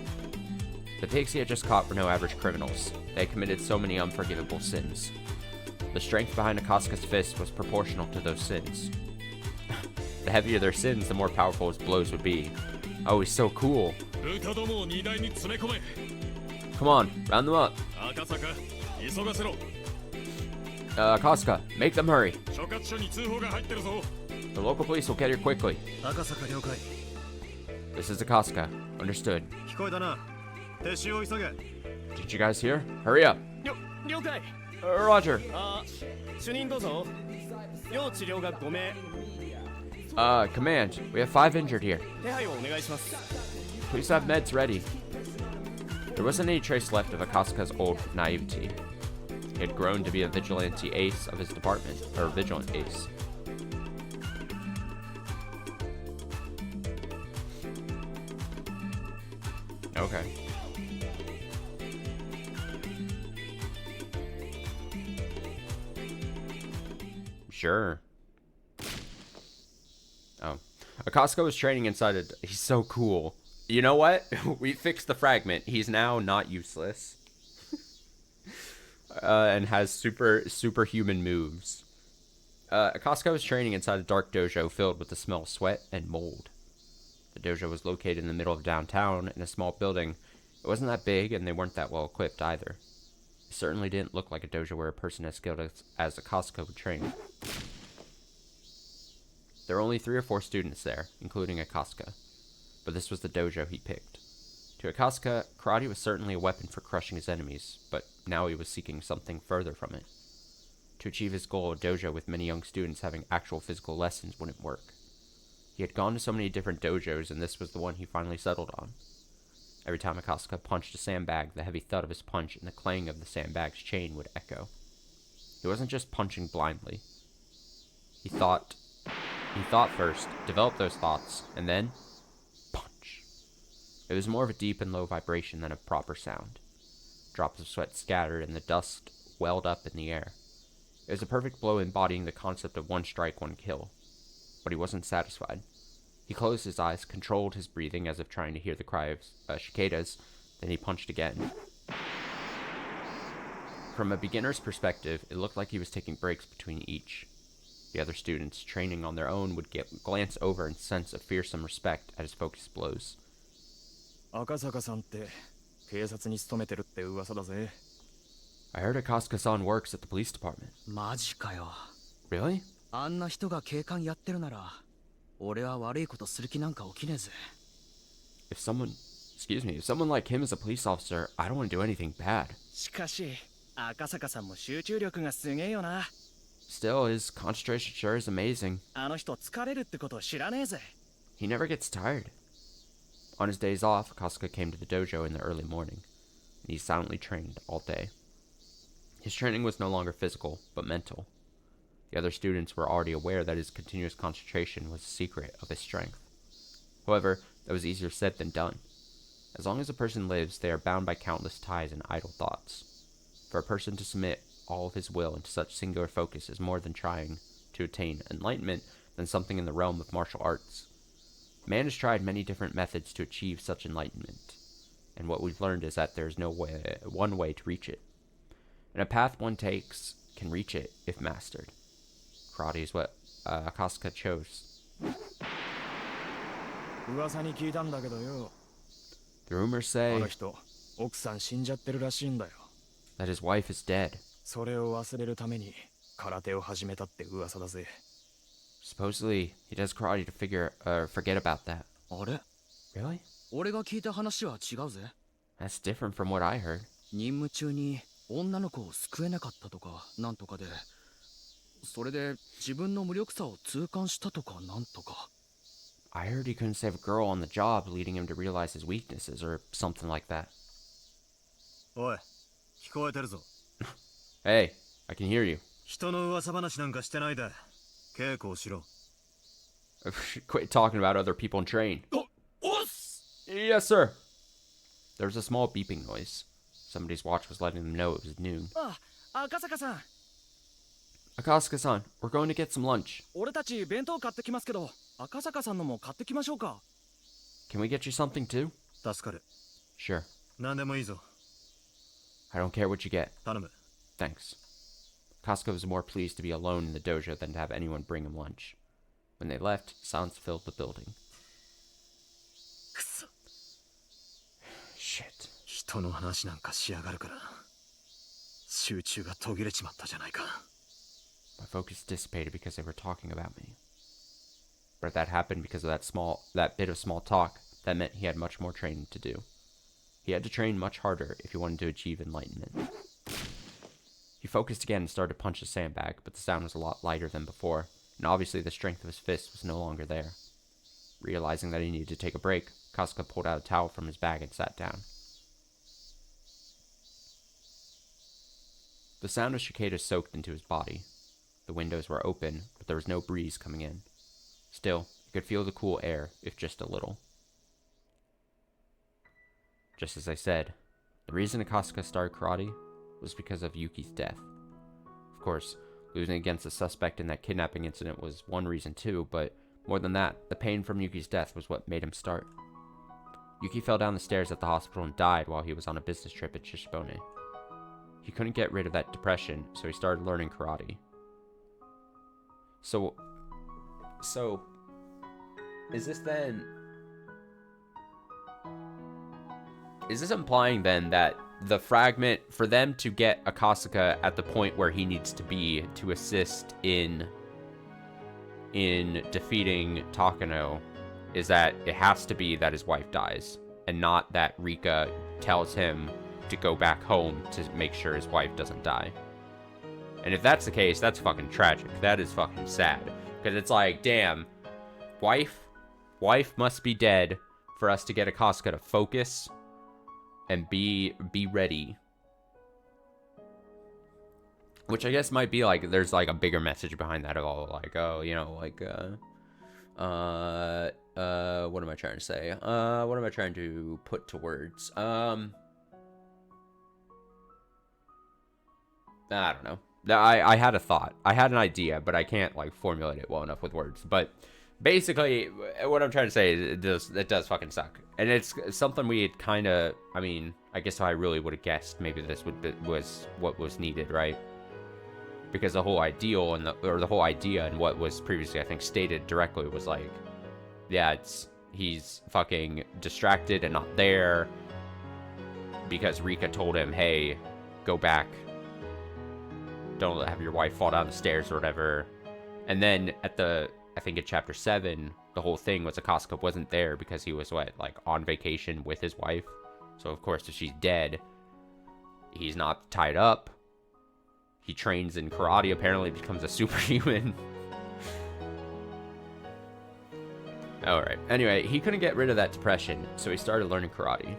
The pigs he had just caught were no average criminals. They had committed so many unforgivable sins. The strength behind Akasaka's fist was proportional to those sins. The heavier their sins, the more powerful his blows would be. Oh, he's so cool. Come on, round them up. Akasaka, make them hurry. The local police will get here quickly. This is Akasaka. Understood. Did you guys hear? Hurry up. Roger. Command, we have 5 injured here. Please have meds ready. There wasn't any trace left of Akasaka's old naivety. He had grown to be a vigilante ace of his department, or vigilant ace. Okay. Sure. Oh. Akasaka was training inside he's so cool. You know what? We fixed the fragment. He's now not useless. And has superhuman moves. Akasaka was training inside a dark dojo filled with the smell of sweat and mold. The dojo was located in the middle of downtown in a small building. It wasn't that big, and they weren't that well equipped either. It certainly didn't look like a dojo where a person as skilled as Akasaka would train. There were only 3 or 4 students there, including Akasaka, but this was the dojo he picked. To Akasaka, karate was certainly a weapon for crushing his enemies, but now he was seeking something further from it. To achieve his goal, a dojo with many young students having actual physical lessons wouldn't work. He had gone to so many different dojos, and this was the one he finally settled on. Every time Akasaka punched a sandbag, the heavy thud of his punch and the clang of the sandbag's chain would echo. He wasn't just punching blindly. He thought first, developed those thoughts, and then punch. It was more of a deep and low vibration than a proper sound. Drops of sweat scattered and the dust welled up in the air. It was a perfect blow embodying the concept of 1 strike, 1 kill. But he wasn't satisfied. He closed his eyes, controlled his breathing as if trying to hear the cry of cicadas, then he punched again. From a beginner's perspective, it looked like he was taking breaks between each. The other students, training on their own, would glance over and sense a fearsome respect at his focused blows. I heard Akasaka-san works at the police department. Really? If someone like him is a police officer, I don't want to do anything bad. Still, his concentration sure is amazing. He never gets tired. On his days off, Akasaka came to the dojo in the early morning, and he silently trained all day. His training was no longer physical, but mental. The other students were already aware that his continuous concentration was the secret of his strength. However, that was easier said than done. As long as a person lives, they are bound by countless ties and idle thoughts. For a person to submit all of his will into such singular focus is more than trying to attain enlightenment than something in the realm of martial arts. Man has tried many different methods to achieve such enlightenment, and what we've learned is that there is no one way to reach it. And a path one takes can reach it if mastered. Karate is what Akasaka chose. The rumors say 奥さん死んじゃってるらしいんだよ。 That his wife is dead. それを忘れるために空手を始めたって噂だぜ。 Supposedly, he does karate to forget about that. あれ、 Really? 俺が聞いた話は違うぜ。 That's different from what I heard. 任務中に女の子を救えなかったとかなんとかで、それで自分の無力さを痛感したとかなんとか。 I heard he couldn't save a girl on the job, leading him to realize his weaknesses or something like that. おい、聞こえてるぞ。 Hey, I can hear you. 人の噂話なんかしてないで稽古をしろ。 Quit talking about other people and train. おっす。 Yes, sir. There was a small beeping noise. Somebody's watch was letting them know it was noon. あ、赤坂さん、 Akasuka-san, we're going to get some lunch. 俺たち弁当買ってきますけど、赤坂さんのも買ってきましょうか。 Can we get you something too? 助かる。 Sure. 何でもいいぞ。 I don't care what you get. 頼む。 Thanks. Kasuka was more pleased to be alone in the dojo than to have anyone bring him lunch. When they left, silence filled the building. くそ。 Shit. 人の話なんかしやがるから集中が途切れちまったじゃないか。 My focus dissipated because they were talking about me. But that happened because of that bit of small talk. That meant he had much more training to do. He had to train much harder if he wanted to achieve enlightenment. He focused again and started to punch the sandbag, but the sound was a lot lighter than before, and obviously the strength of his fist was no longer there. Realizing that he needed to take a break, Kasuka pulled out a towel from his bag and sat down. The sound of cicadas soaked into his body. The windows were open, but there was no breeze coming in. Still, he could feel the cool air, if just a little. Just as I said, the reason Akasuka started karate was because of Yuki's death. Of course, losing against the suspect in that kidnapping incident was one reason too, but more than that, the pain from Yuki's death was what made him start. Yuki fell down the stairs at the hospital and died while he was on a business trip at Shishibone. He couldn't get rid of that depression, so he started learning karate. So, is this implying then that the fragment, for them to get Akasuka at the point where he needs to be to assist in defeating Takano, is that it has to be that his wife dies, and not that Rika tells him to go back home to make sure his wife doesn't die? And if that's the case, that's fucking tragic. That is fucking sad. Because it's like, damn, wife must be dead for us to get Akasuka to focus and be ready. Which I guess might be like, there's like a bigger message behind that of all, like, oh, you know, like, what am I trying to say? What am I trying to put to words? I don't know. I had a thought. I had an idea, but I can't, like, formulate it well enough with words. But basically, what I'm trying to say is it does fucking suck. And it's something we had kind of, I mean, I guess I really would have guessed maybe this was what was needed, right? Because the whole ideal and the whole idea and what was previously, I think, stated directly was like, yeah, he's fucking distracted and not there because Rika told him, hey, go back. Don't have your wife fall down the stairs or whatever. And then I think in chapter 7, the whole thing was Akasuka wasn't there because he was on vacation with his wife. So of course, if she's dead, he's not tied up. He trains in karate, apparently becomes a superhuman. Alright, anyway, he couldn't get rid of that depression, so he started learning karate.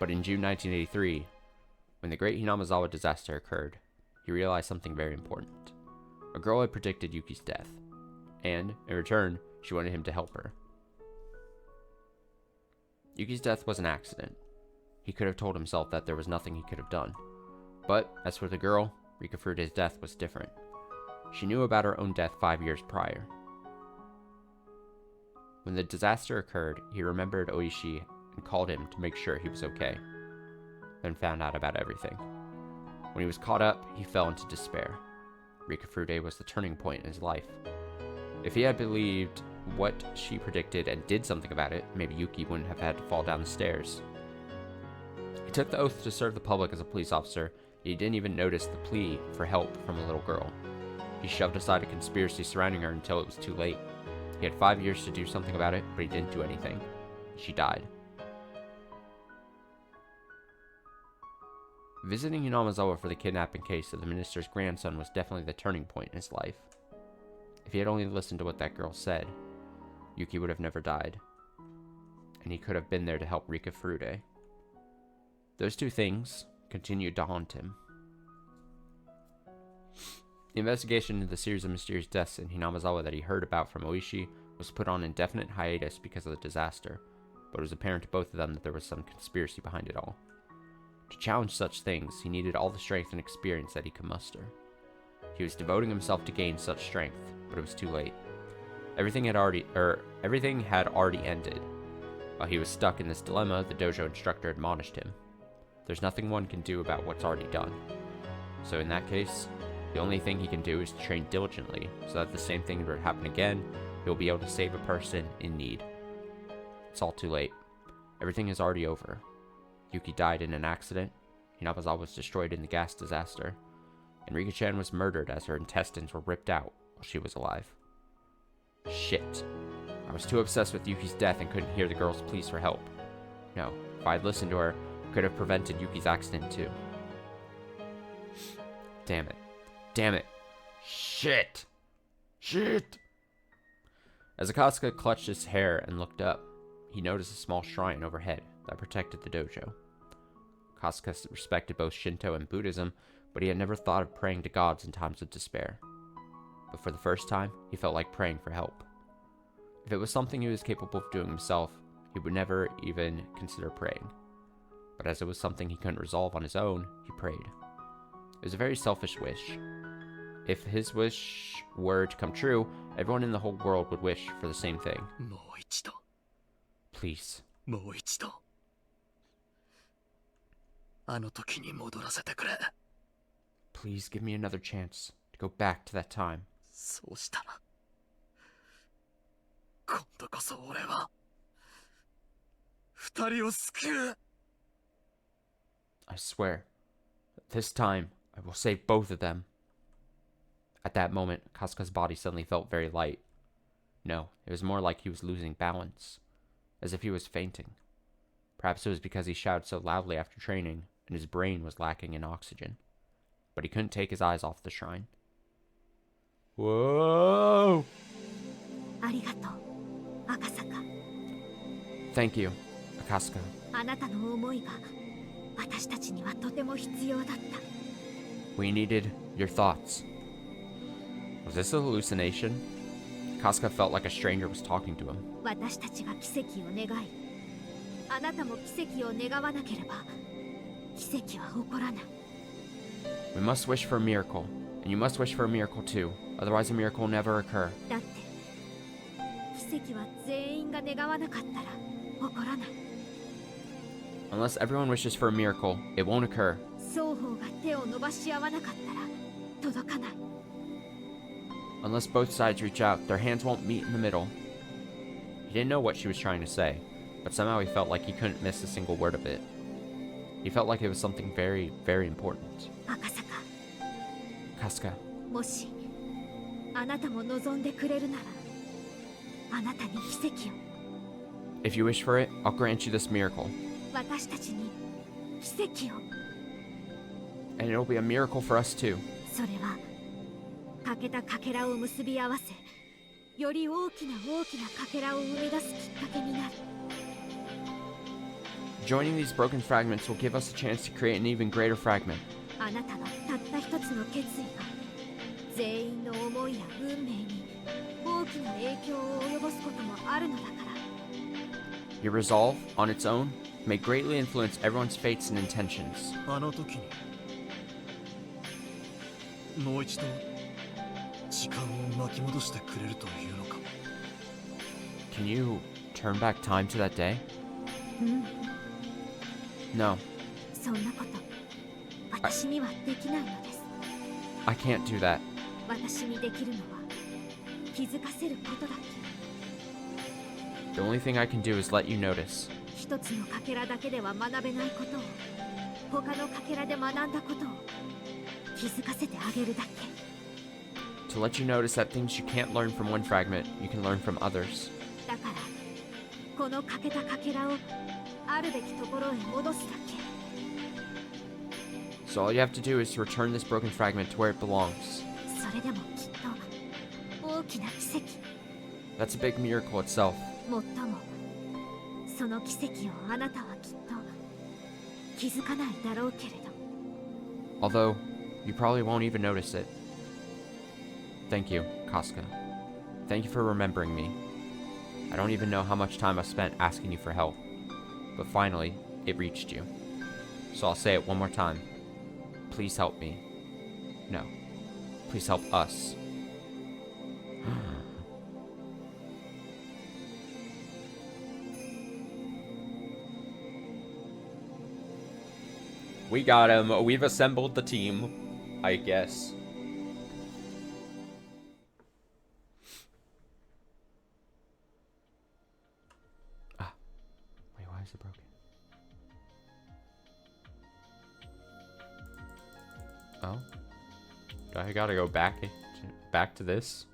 But in June 1983, when the Great Hinamazawa disaster occurred, he realized something very important. A girl had predicted Yuki's death, and, in return, she wanted him to help her. Yuki's death was an accident. He could have told himself that there was nothing he could have done. But, as for the girl, Rika Furude's death was different. She knew about her own death 5 years prior. When the disaster occurred, he remembered Oishi and called him to make sure he was okay, then found out about everything. When he was caught up, he fell into despair. Rika Furude was the turning point in his life. If he had believed what she predicted and did something about it, maybe Yuki wouldn't have had to fall down the stairs. took the oath to serve the public as a police officer, he didn't even notice the plea for help from a little girl. He shoved aside a conspiracy surrounding her until it was too late. He had 5 years to do something about it, but he didn't do anything. She died. Visiting Hinamizawa for the kidnapping case of the minister's grandson was definitely the turning point in his life. If he had only listened to what that girl said, Yuki would have never died, and he could have been there to help Rika Furude. Those two things continued to haunt him. The investigation into the series of mysterious deaths in Hinamizawa that he heard about from Oishi was put on indefinite hiatus because of the disaster, but it was apparent to both of them that there was some conspiracy behind it all. To challenge such things, he needed all the strength and experience that he could muster. He was devoting himself to gain such strength, but it was too late. Everything had already ended. While he was stuck in this dilemma, the dojo instructor admonished him. There's nothing one can do about what's already done. So in that case, the only thing he can do is to train diligently, so that if the same thing were to happen again, he'll be able to save a person in need. It's all too late. Everything is already over. Yuki died in an accident, Hinamizawa was destroyed in the gas disaster, and Rika-chan was murdered as her intestines were ripped out while she was alive. Shit. I was too obsessed with Yuki's death and couldn't hear the girl's pleas for help. No, if I'd listened to her, I could have prevented Yuki's accident too. Damn it. Damn it. Shit. Shit. As Akatsuka clutched his hair and looked up, he noticed a small shrine overhead that protected the dojo. Akatsuka respected both Shinto and Buddhism, but he had never thought of praying to gods in times of despair. But for the first time, he felt like praying for help. If it was something he was capable of doing himself, he would never even consider praying. But as it was something he couldn't resolve on his own, he prayed. It was a very selfish wish. If his wish were to come true, everyone in the whole world would wish for the same thing. もう一度 Please. もう一度あの時に戻らせてくれ Please give me another chance to go back to that time. そうしたら今度こそ俺は二人を救う I swear, this time I will save both of them. At that moment, Kasuka's body suddenly felt very light. No, it was more like he was losing balance, as if he was fainting. Perhaps it was because he shouted so loudly after training, and his brain was lacking in oxygen. But he couldn't take his eyes off the shrine. Whoa! ありがとう、赤坂。 Thank you, Akasuka. あなたの思いが私たちにはとても必要だった。We needed your thoughts. Was this a hallucination? Kasuka felt like a stranger was talking to him. 私たちが奇跡を願い、あなたも奇跡を願わなければ奇跡は起こらない。 We must wish for a miracle, and you must wish for a miracle too. Otherwise, a miracle will never occur. だって奇跡は全員が願わなかったら起こらない。 Unless everyone wishes for a miracle, it won't occur. 双方が手を伸ばし合わなかったら届かない。 Unless both sides reach out, their hands won't meet in the middle. He didn't know what she was trying to say, but somehow he felt like he couldn't miss a single word of it. He felt like it was something very, very important. 赤坂、 Kasuka, もしあなたも望んでくれるならあなたに奇跡を、 if you wish for it, I'll grant you this miracle. 私たちに奇跡を。 And it'll be a miracle for us too. それは欠けたかけらを結び合わせ、より大きな大きなかけらを生み出すきっかけになる。 Joining these broken fragments will give us a chance to create an even greater fragment. あなたのたった一つの決意が全員の思いや運命に大きな影響を及ぼすこともあるのだから。 Your resolve, on its own, may greatly influence everyone's fates and intentions. あの時にもう一度時間を巻き戻してくれるというのか Can you turn back time to that day? うん、 No, そんなこと私にはできないのです。 I can't do that. 私にできるのは気づかせることだけ。 The only thing I can do is let you notice. 一つのかけらだけでは学べないことを他のかけらで学んだことを気づかせてあげるだけ。 To let you notice that things you can't learn from one fragment, you can learn from others. だからこの欠けたかけらをあるべきところへ戻すだけ。 So all you have to do is to return this broken fragment to where it belongs. それでもきっと大きな奇跡。 That's a big miracle itself. もっともその奇跡をあなたはきっと気づかないだろうけれど。 Although, you probably won't even notice it. Thank you, Casca. Thank you for remembering me. I don't even know how much time I spent asking you for help. But finally, it reached you. So I'll say it one more time. Please help me. No. Please help us. We got him. We've assembled the team, I guess. Ah. Wait, why is it broken? Oh. Do I gotta go back to this?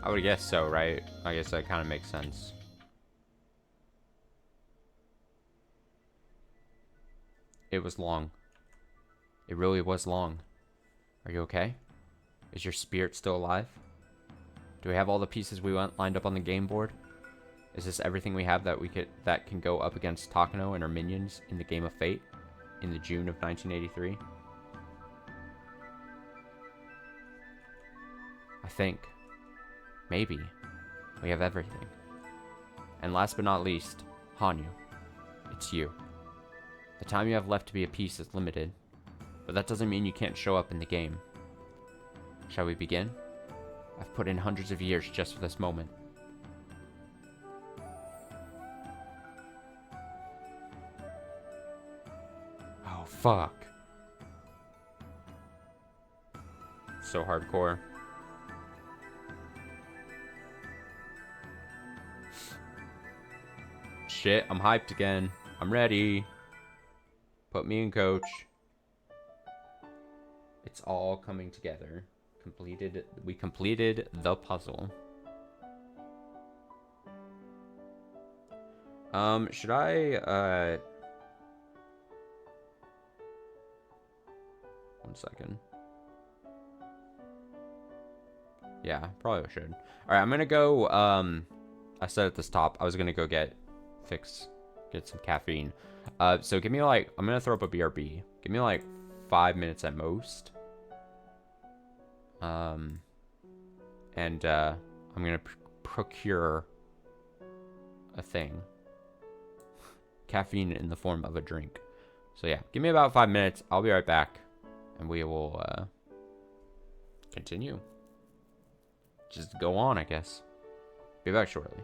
I would guess so, right? I guess that kind of makes sense. It was long. It really was long. Are you okay? Is your spirit still alive? Do we have all the pieces we lined up on the game board? Is this everything we have that can go up against Takano and her minions in the Game of Fate in the June of 1983? I think. Maybe. We have everything. And last but not least, Hanyu. It's you. The time you have left to be a piece is limited, but that doesn't mean you can't show up in the game. Shall we begin? I've put in hundreds of years just for this moment. Oh, fuck. So hardcore. Shit, I'm hyped again. I'm ready. Put me in, coach. It's all coming together. We completed the puzzle. Should I, one second. Yeah, probably should. Alright, I'm gonna go, I said at this top, I was gonna go get some caffeine. So give me like, I'm gonna throw up a BRB. Give me like 5 minutes at most. I'm gonna procure a thing. Caffeine in the form of a drink. So yeah, give me about 5 minutes. I'll be right back. And we will, continue. Just go on, I guess. Be back shortly.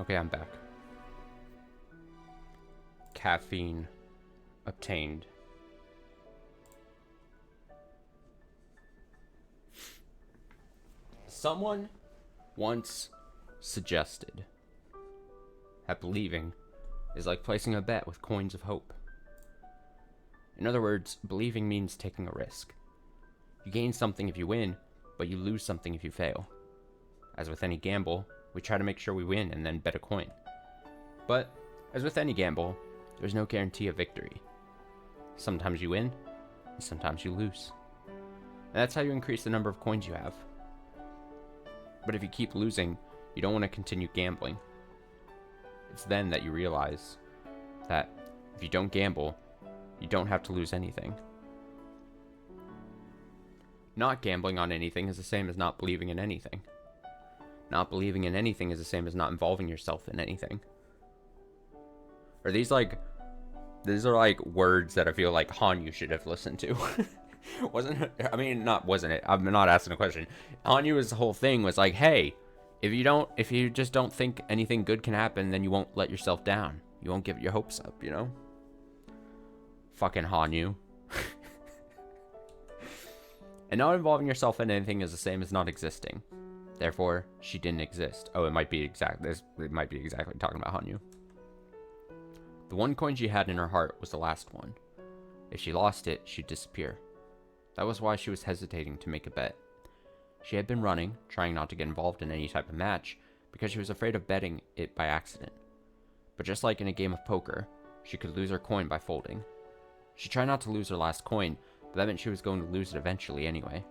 Okay, I'm back. Caffeine obtained. Someone once suggested that believing is like placing a bet with coins of hope. In other words, believing means taking a risk. You gain something if you win, but you lose something if you fail. As with any gamble, we try to make sure we win and then bet a coin. But, as with any gamble, there's no guarantee of victory. Sometimes you win, and sometimes you lose. And that's how you increase the number of coins you have. But if you keep losing, you don't want to continue gambling. It's then that you realize that if you don't gamble, you don't have to lose anything. Not gambling on anything is the same as not believing in anything. Not believing in anything is the same as not involving yourself in anything. Are these like... These are like words that I feel like Hanyu should have listened to. Wasn't it? I mean, wasn't it? I'm not asking a question. Hanyu's whole thing was like, hey, if you just don't think anything good can happen, then you won't let yourself down. You won't give your hopes up, you know? Fucking Hanyu. And not involving yourself in anything is the same as not existing. Therefore, she didn't exist. Oh, it might be exactly talking about Hanyu. The one coin she had in her heart was the last one. If she lost it, she'd disappear. That was why she was hesitating to make a bet. She had been running, trying not to get involved in any type of match, because she was afraid of betting it by accident. But just like in a game of poker, she could lose her coin by folding. She tried not to lose her last coin, but that meant she was going to lose it eventually anyway.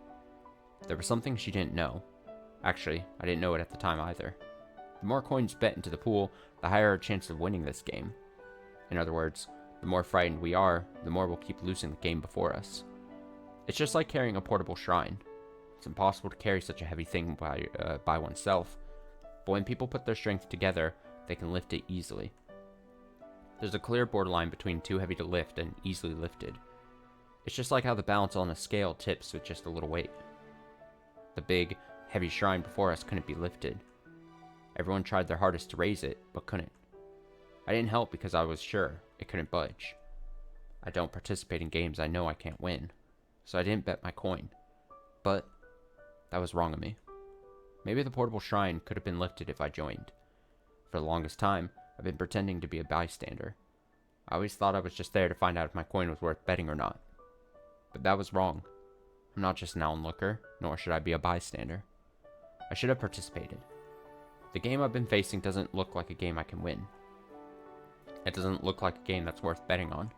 There was something she didn't know. Actually, I didn't know it at the time either. The more coins bet into the pool, the higher our chance of winning this game. In other words, the more frightened we are, the more we'll keep losing the game before us. It's just like carrying a portable shrine. It's impossible to carry such a heavy thing by oneself, but when people put their strength together, they can lift it easily. There's a clear borderline between too heavy to lift and easily lifted. It's just like how the balance on a scale tips with just a little weight. The big, heavy shrine before us couldn't be lifted. Everyone tried their hardest to raise it, but couldn't. I didn't help because I was sure it couldn't budge. I don't participate in games I know I can't win, so I didn't bet my coin. But that was wrong of me. Maybe the portable shrine could have been lifted if I joined. For the longest time, I've been pretending to be a bystander. I always thought I was just there to find out if my coin was worth betting or not. But that was wrong. I'm not just an onlooker, nor should I be a bystander. I should have participated. The game I've been facing doesn't look like a game I can win. It doesn't look like a game that's worth betting on.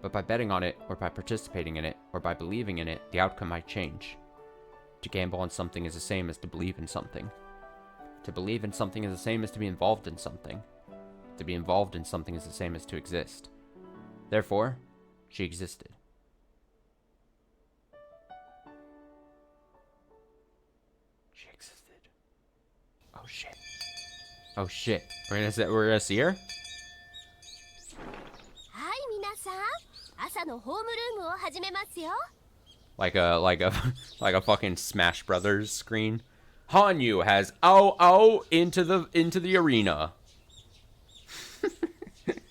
But by betting on it, or by participating in it, or by believing in it, the outcome might change. To gamble on something is the same as to believe in something. To believe in something is the same as to be involved in something. To be involved in something is the same as to exist. Therefore, she existed. She existed. Oh shit. Oh shit. We're gonna see her? はい、皆さん、朝のホームルームを始めますよ。Like a fucking Smash Brothers screen. Hanyu has into the arena.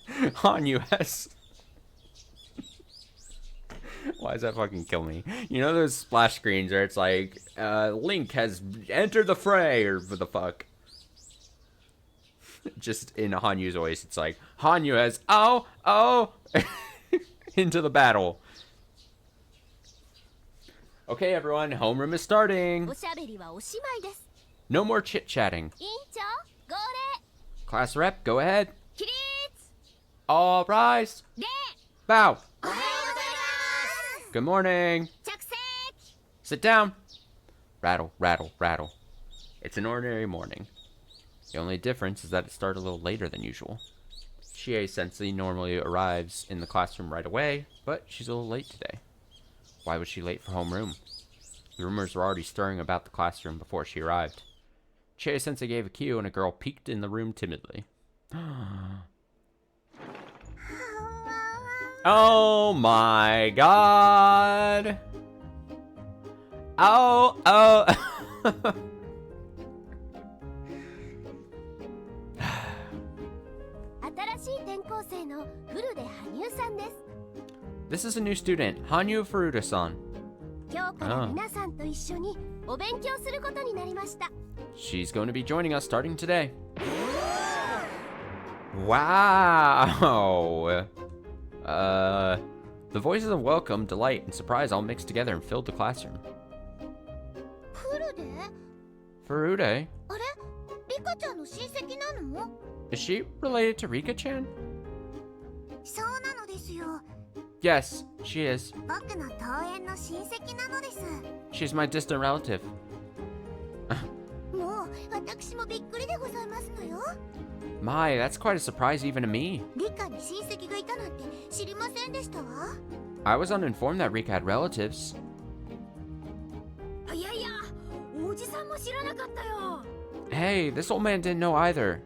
Hanyu has. Why does that fucking kill me? You know those splash screens where it's like, Link has entered the fray, or what the fuck? Just in Hanyu's voice, it's like, Hanyu has, into the battle. Okay, everyone, homeroom is starting. おしゃべりはおしまいです。 No more chit-chatting. 委員長、号令。 Class rep, go ahead. 起立。 All rise. 礼。 Bow. おはようございます。 Good morning. 着席。 Sit down. Rattle, rattle, rattle. It's an ordinary morning. The only difference is that it started a little later than usual. Chie-sensei normally arrives in the classroom right away, but she's a little late today. Why was she late for homeroom? The rumors were already stirring about the classroom before she arrived. Chie-sensei gave a cue and a girl peeked in the room timidly. Oh my god! Oh! しい転校生の古出羽生さんです。 This is a new student, Hanyu Furuta-san. 今日から皆さんと一緒にお勉強することになりました。 She's going to be joining us starting today. Wow! The voices of welcome, delight, and surprise all mixed together and filled the classroom. 古出？ Furude? あれ？リカちゃんの親戚なの？ Is she related to Rika-chan? そうなのですよ。 Yes, she is. 僕の遠縁の親戚なのです。 She's my distant relative. もう私もびっくりでございますのよ。 My, that's quite a surprise even to me. リカに親戚がいたなんて知りませんでしたわ。 I was uninformed that Rika had relatives. いやいや、おじさんも知らなかったよ。 Hey, this old man didn't know either.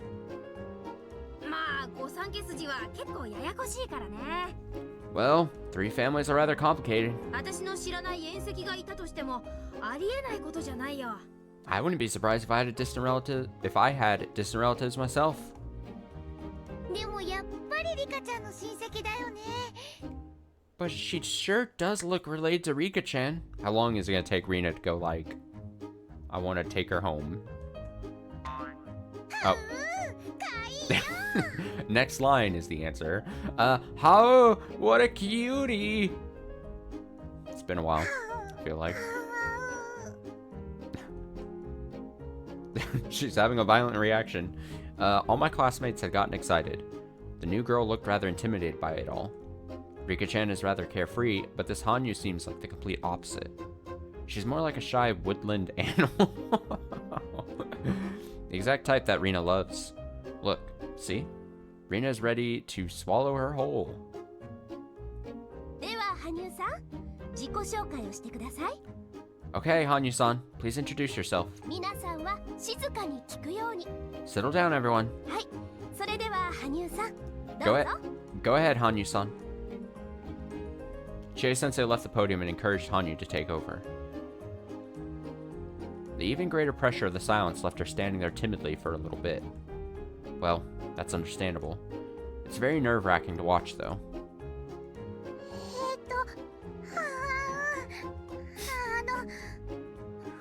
まあ、御三家筋は結構ややこしいからね。 Well, three families are rather complicated. 私の知らない縁戚がいたとしてもありえないことじゃないよ。 I wouldn't be surprised if I had distant relatives myself. でもやっぱりリカちゃんの親戚だよね。 But she sure does look related to Rika-chan. How long is it gonna take Rina to go like, I want to take her home? Oh. Next line is the answer. What a cutie. It's been a while, I feel like. She's having a violent reaction. All my classmates had gotten excited. The new girl looked rather intimidated by it all. Rika-chan is rather carefree, but this Hanyu seems like the complete opposite. She's more like a shy woodland animal. The exact type that Rina loves. Look, see? Rina is ready to swallow her whole. では羽生さん、自己紹介をしてください。 Okay, Hanyu-san, please introduce yourself. 皆さんは静かに聞くように。 Settle down, everyone. はい、それでは羽生さん、 Go どう ahead. ぞ。 Go ahead, Hanyu-san. Chie-sensei left the podium and encouraged Hanyu to take over. The even greater pressure of the silence left her standing there timidly for a little bit. Well, that's understandable. It's very nerve-wracking to watch, though.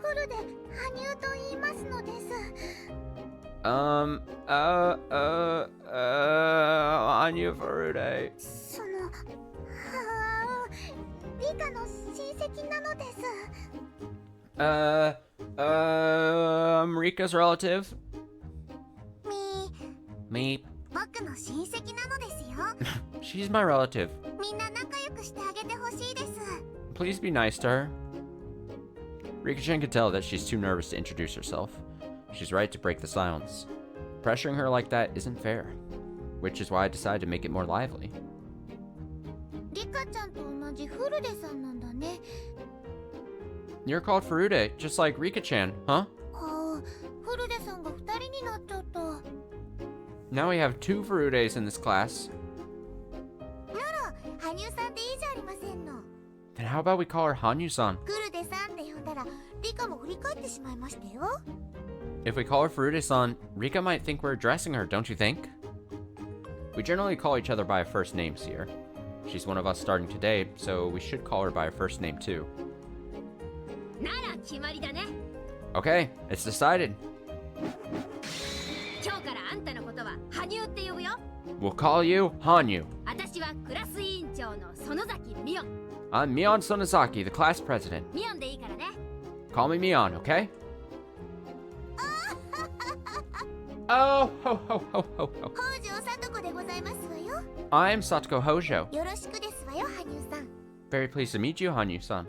古出羽生と言いますのです。 Hanyu Furude. その、リカの親戚なのです。 Rika's relative? み、 Me. 僕の親戚なのですよ。 She's my relative. みんな仲良くしてあげてほしいです。 Please be nice to her. Rika-chan could tell that she's too nervous to introduce herself. She's right to break the silence. Pressuring her like that isn't fair, which is why I decided to make it more lively. リカちゃんと同じ古出さんなんだね。 You're called Furude, just like Rika-chan, huh? 古出さんが2人になっちゃった。 Now we have two Furudes in this class. 羽生さんでいいじゃありませんの。 Then how about we call her Hanyu-san? 古出さんって呼んだらリカも振り返ってしまいましたよ。 If we call her Furude-san, Rika might think we're addressing her, don't you think? We generally call each other by our first names here. She's one of us starting today, so we should call her by her first name too. なら決まりだね。 Okay, it's decided. 今日からあんたのことは羽生って呼ぶよ。 We'll call you Hanyu. 私はクラス委員長の園崎美音。 I'm Mion Sonozaki, the class president. 美音でいいからね。 Call me Mion, okay? Oh, ho, ho, ho, ho, ho. 北条聡子でございますわよ。 I'm Satoko Hojo. よろしくですわよ、羽生さん。 Very pleased to meet you, Hanyu-san.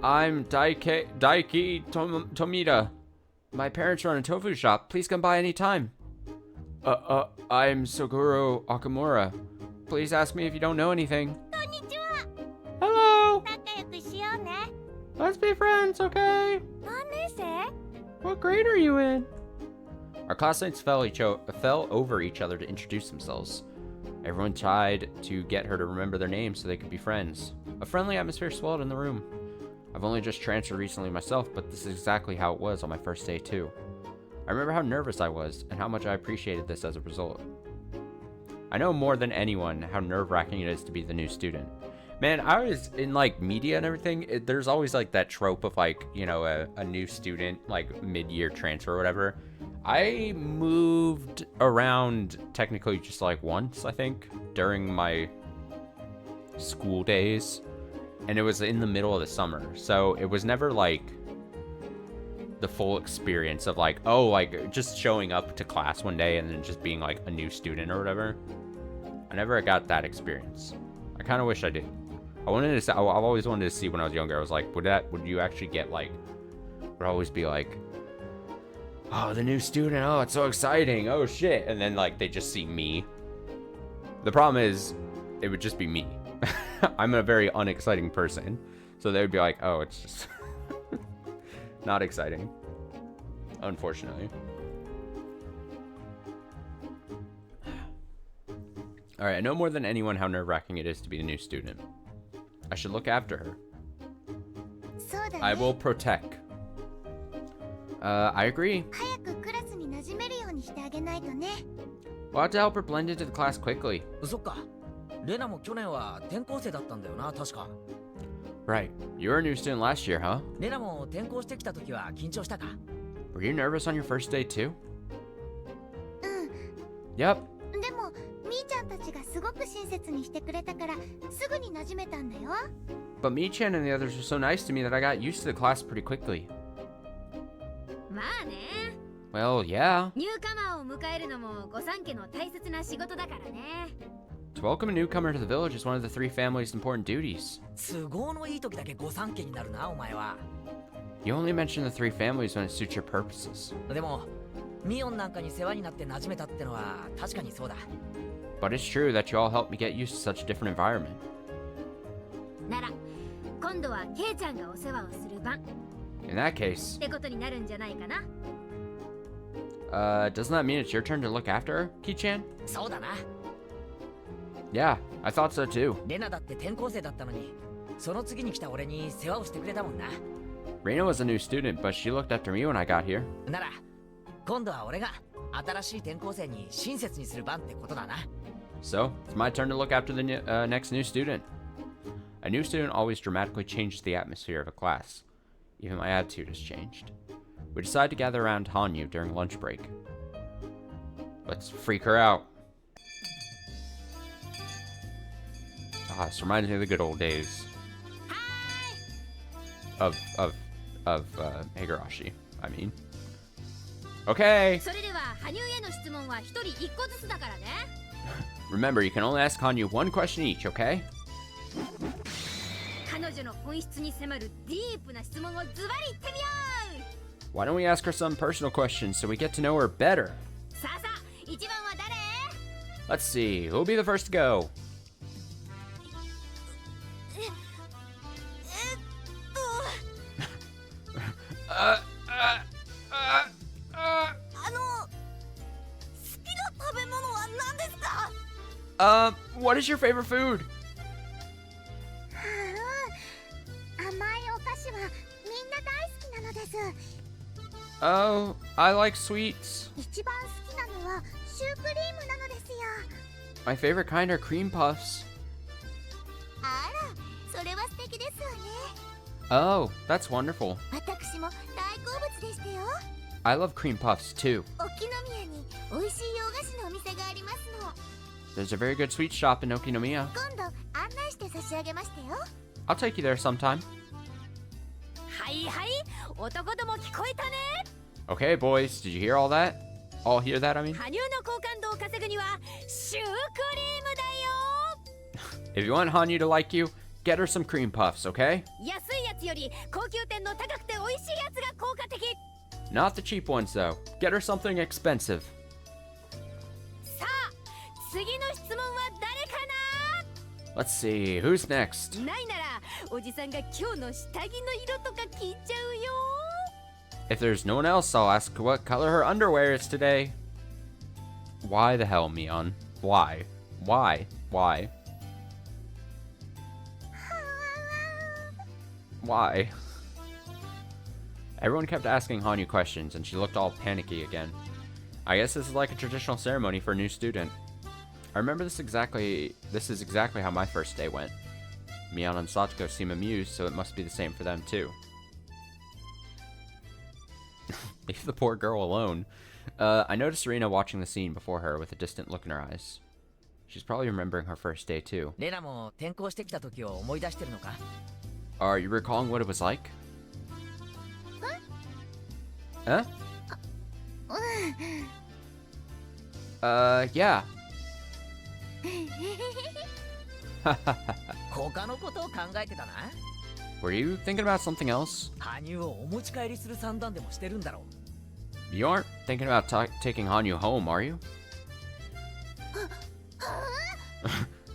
I'm Daiki Tomita. My parents run a tofu shop. Please come by anytime. I'm Suguro Akamura. Please ask me if you don't know anything. こんにちは。 Hello! 仲良くしようね。 Let's be friends, okay? 何年生？ What grade are you in? Our classmates fell over each other to introduce themselves. Everyone tried to get her to remember their names so they could be friends. A friendly atmosphere swelled in the room. I've only just transferred recently myself, but this is exactly how it was on my first day too. I remember how nervous I was and how much I appreciated this as a result. I know more than anyone how nerve-wracking it is to be the new student. Man, I was in like media and everything. There's always like that trope of like, you know, a new student, like mid-year transfer or whatever. I moved around technically just like once, I think, during my school days. And it was in the middle of the summer. So it was never like the full experience of like, oh, like just showing up to class one day and then just being like a new student or whatever. I never got that experience. I kind of wish I did. I've always wanted to see when I was younger. I was like, would you actually get like, would always be like, oh, the new student, oh, it's so exciting, oh shit, and then like they just see me. The problem is, it would just be me. I'm a very unexciting person, so they would be like, oh, it's just not exciting, unfortunately. All right, I know more than anyone how nerve-wracking it is to be the new student. I should look after her. I will protect. I agree. We'll have to help her blend into the class quickly. そっか。レナも去年は転校生だったんだよな、確か。Right. You were a new student last year, huh? レナも転校してきた時は緊張したか？ Were you nervous on your first day too? Yep. でもみーちゃんたちがすごく親切にしてくれたからすぐに馴染めたんだよ。 But Mi-chan and the others were so nice to me that I got used to the class pretty quickly. まあね。 Well, yeah. ニューカマーを迎えるのも御三家の大切な仕事だからね。 To welcome a newcomer to the village is one of the three family's important duties. 都合のいい時だけ御三家になるな、お前は。 You only mention the three families when it suits your purposes. でも、ミオンなんかに世話になって馴染めたってのは確かにそうだ。 But it's true that you all helped me get used to such a different environment. なら、今度はケイちゃんがお世話をする番。 In that case, ってことになるんじゃないかな。 doesn't that mean it's your turn to look after her, Ki-chan? そうだな。 Yeah, I thought so too. レナだって転校生だったのに、その次に来た俺に世話をしてくれたもんな。 Reina was a new student, but she looked after me when I got here. なら、今度は俺が新しい転校生に親切にする番ってことだな。 So, it's my turn to look after the next new student. A new student always dramatically changes the atmosphere of a class. Even my attitude has changed. We decide to gather around Hanyu during lunch break. Let's freak her out. Ah, this reminds me of the good old days. Of Higurashi, I mean. Okay! それでは羽生への質問は一人一個ずつだからね。 Remember, you can only ask Hanyu one question each, okay? 彼女の本質に迫るディープな質問をズバリ言ってみよう。 Why don't we ask her some personal questions so we get to know her better? さあさあ、一番は誰？ Let's see, who'll be the first to go? 食べ物は何ですか？ What is your favorite food? 甘いお菓子はみんな大好きなのです。 Oh, I like sweets. 一番好きなのはシュークリームなのですよ。 My favorite kind are cream puffs. あら、それは素敵ですわね。 Oh, that's wonderful. 私も大好物でしたよ。 I love cream puffs too. 沖宮に美味しい洋菓子のお店がありますの。 There's a very good sweet shop in Okinomiya. 今度案内して差し上げましたよ。 I'll take you there sometime. はいはい、男ども聞こえたね。 Okay, boys, did you hear all that? All hear that, I mean? 羽生の好感度を稼ぐにはシュークリームだよ。 If you want Hanyu to like you, get her some cream puffs, okay? 安いやつより高級店の高くて美味しいやつが効果的。 Not the cheap ones, though. Get her something expensive. さあ、次の質問は誰か Let's see, who's next? な？ないならおじさんが今日の下着の色とか聞いちゃうよ。 If there's no one else, I'll ask what color her underwear is today. Why the hell, Mion? Why? Why? Why? Why? Everyone kept asking Hanyu questions, and she looked all panicky again. I guess this is like a traditional ceremony for a new student. I remember this is exactly how my first day went. Mion and Satoko seem amused, so it must be the same for them too. Leave the poor girl alone. I noticed Serena watching the scene before her with a distant look in her eyes. She's probably remembering her first day too. レナも転校してきた時を思い出してるのか Are you recalling what it was like? Huh? Yeah. 他のことを考えてたな Were you thinking about something else? 羽生をお持ち帰りする算段でもしてるんだろう You aren't thinking about taking Hanyu home, are you?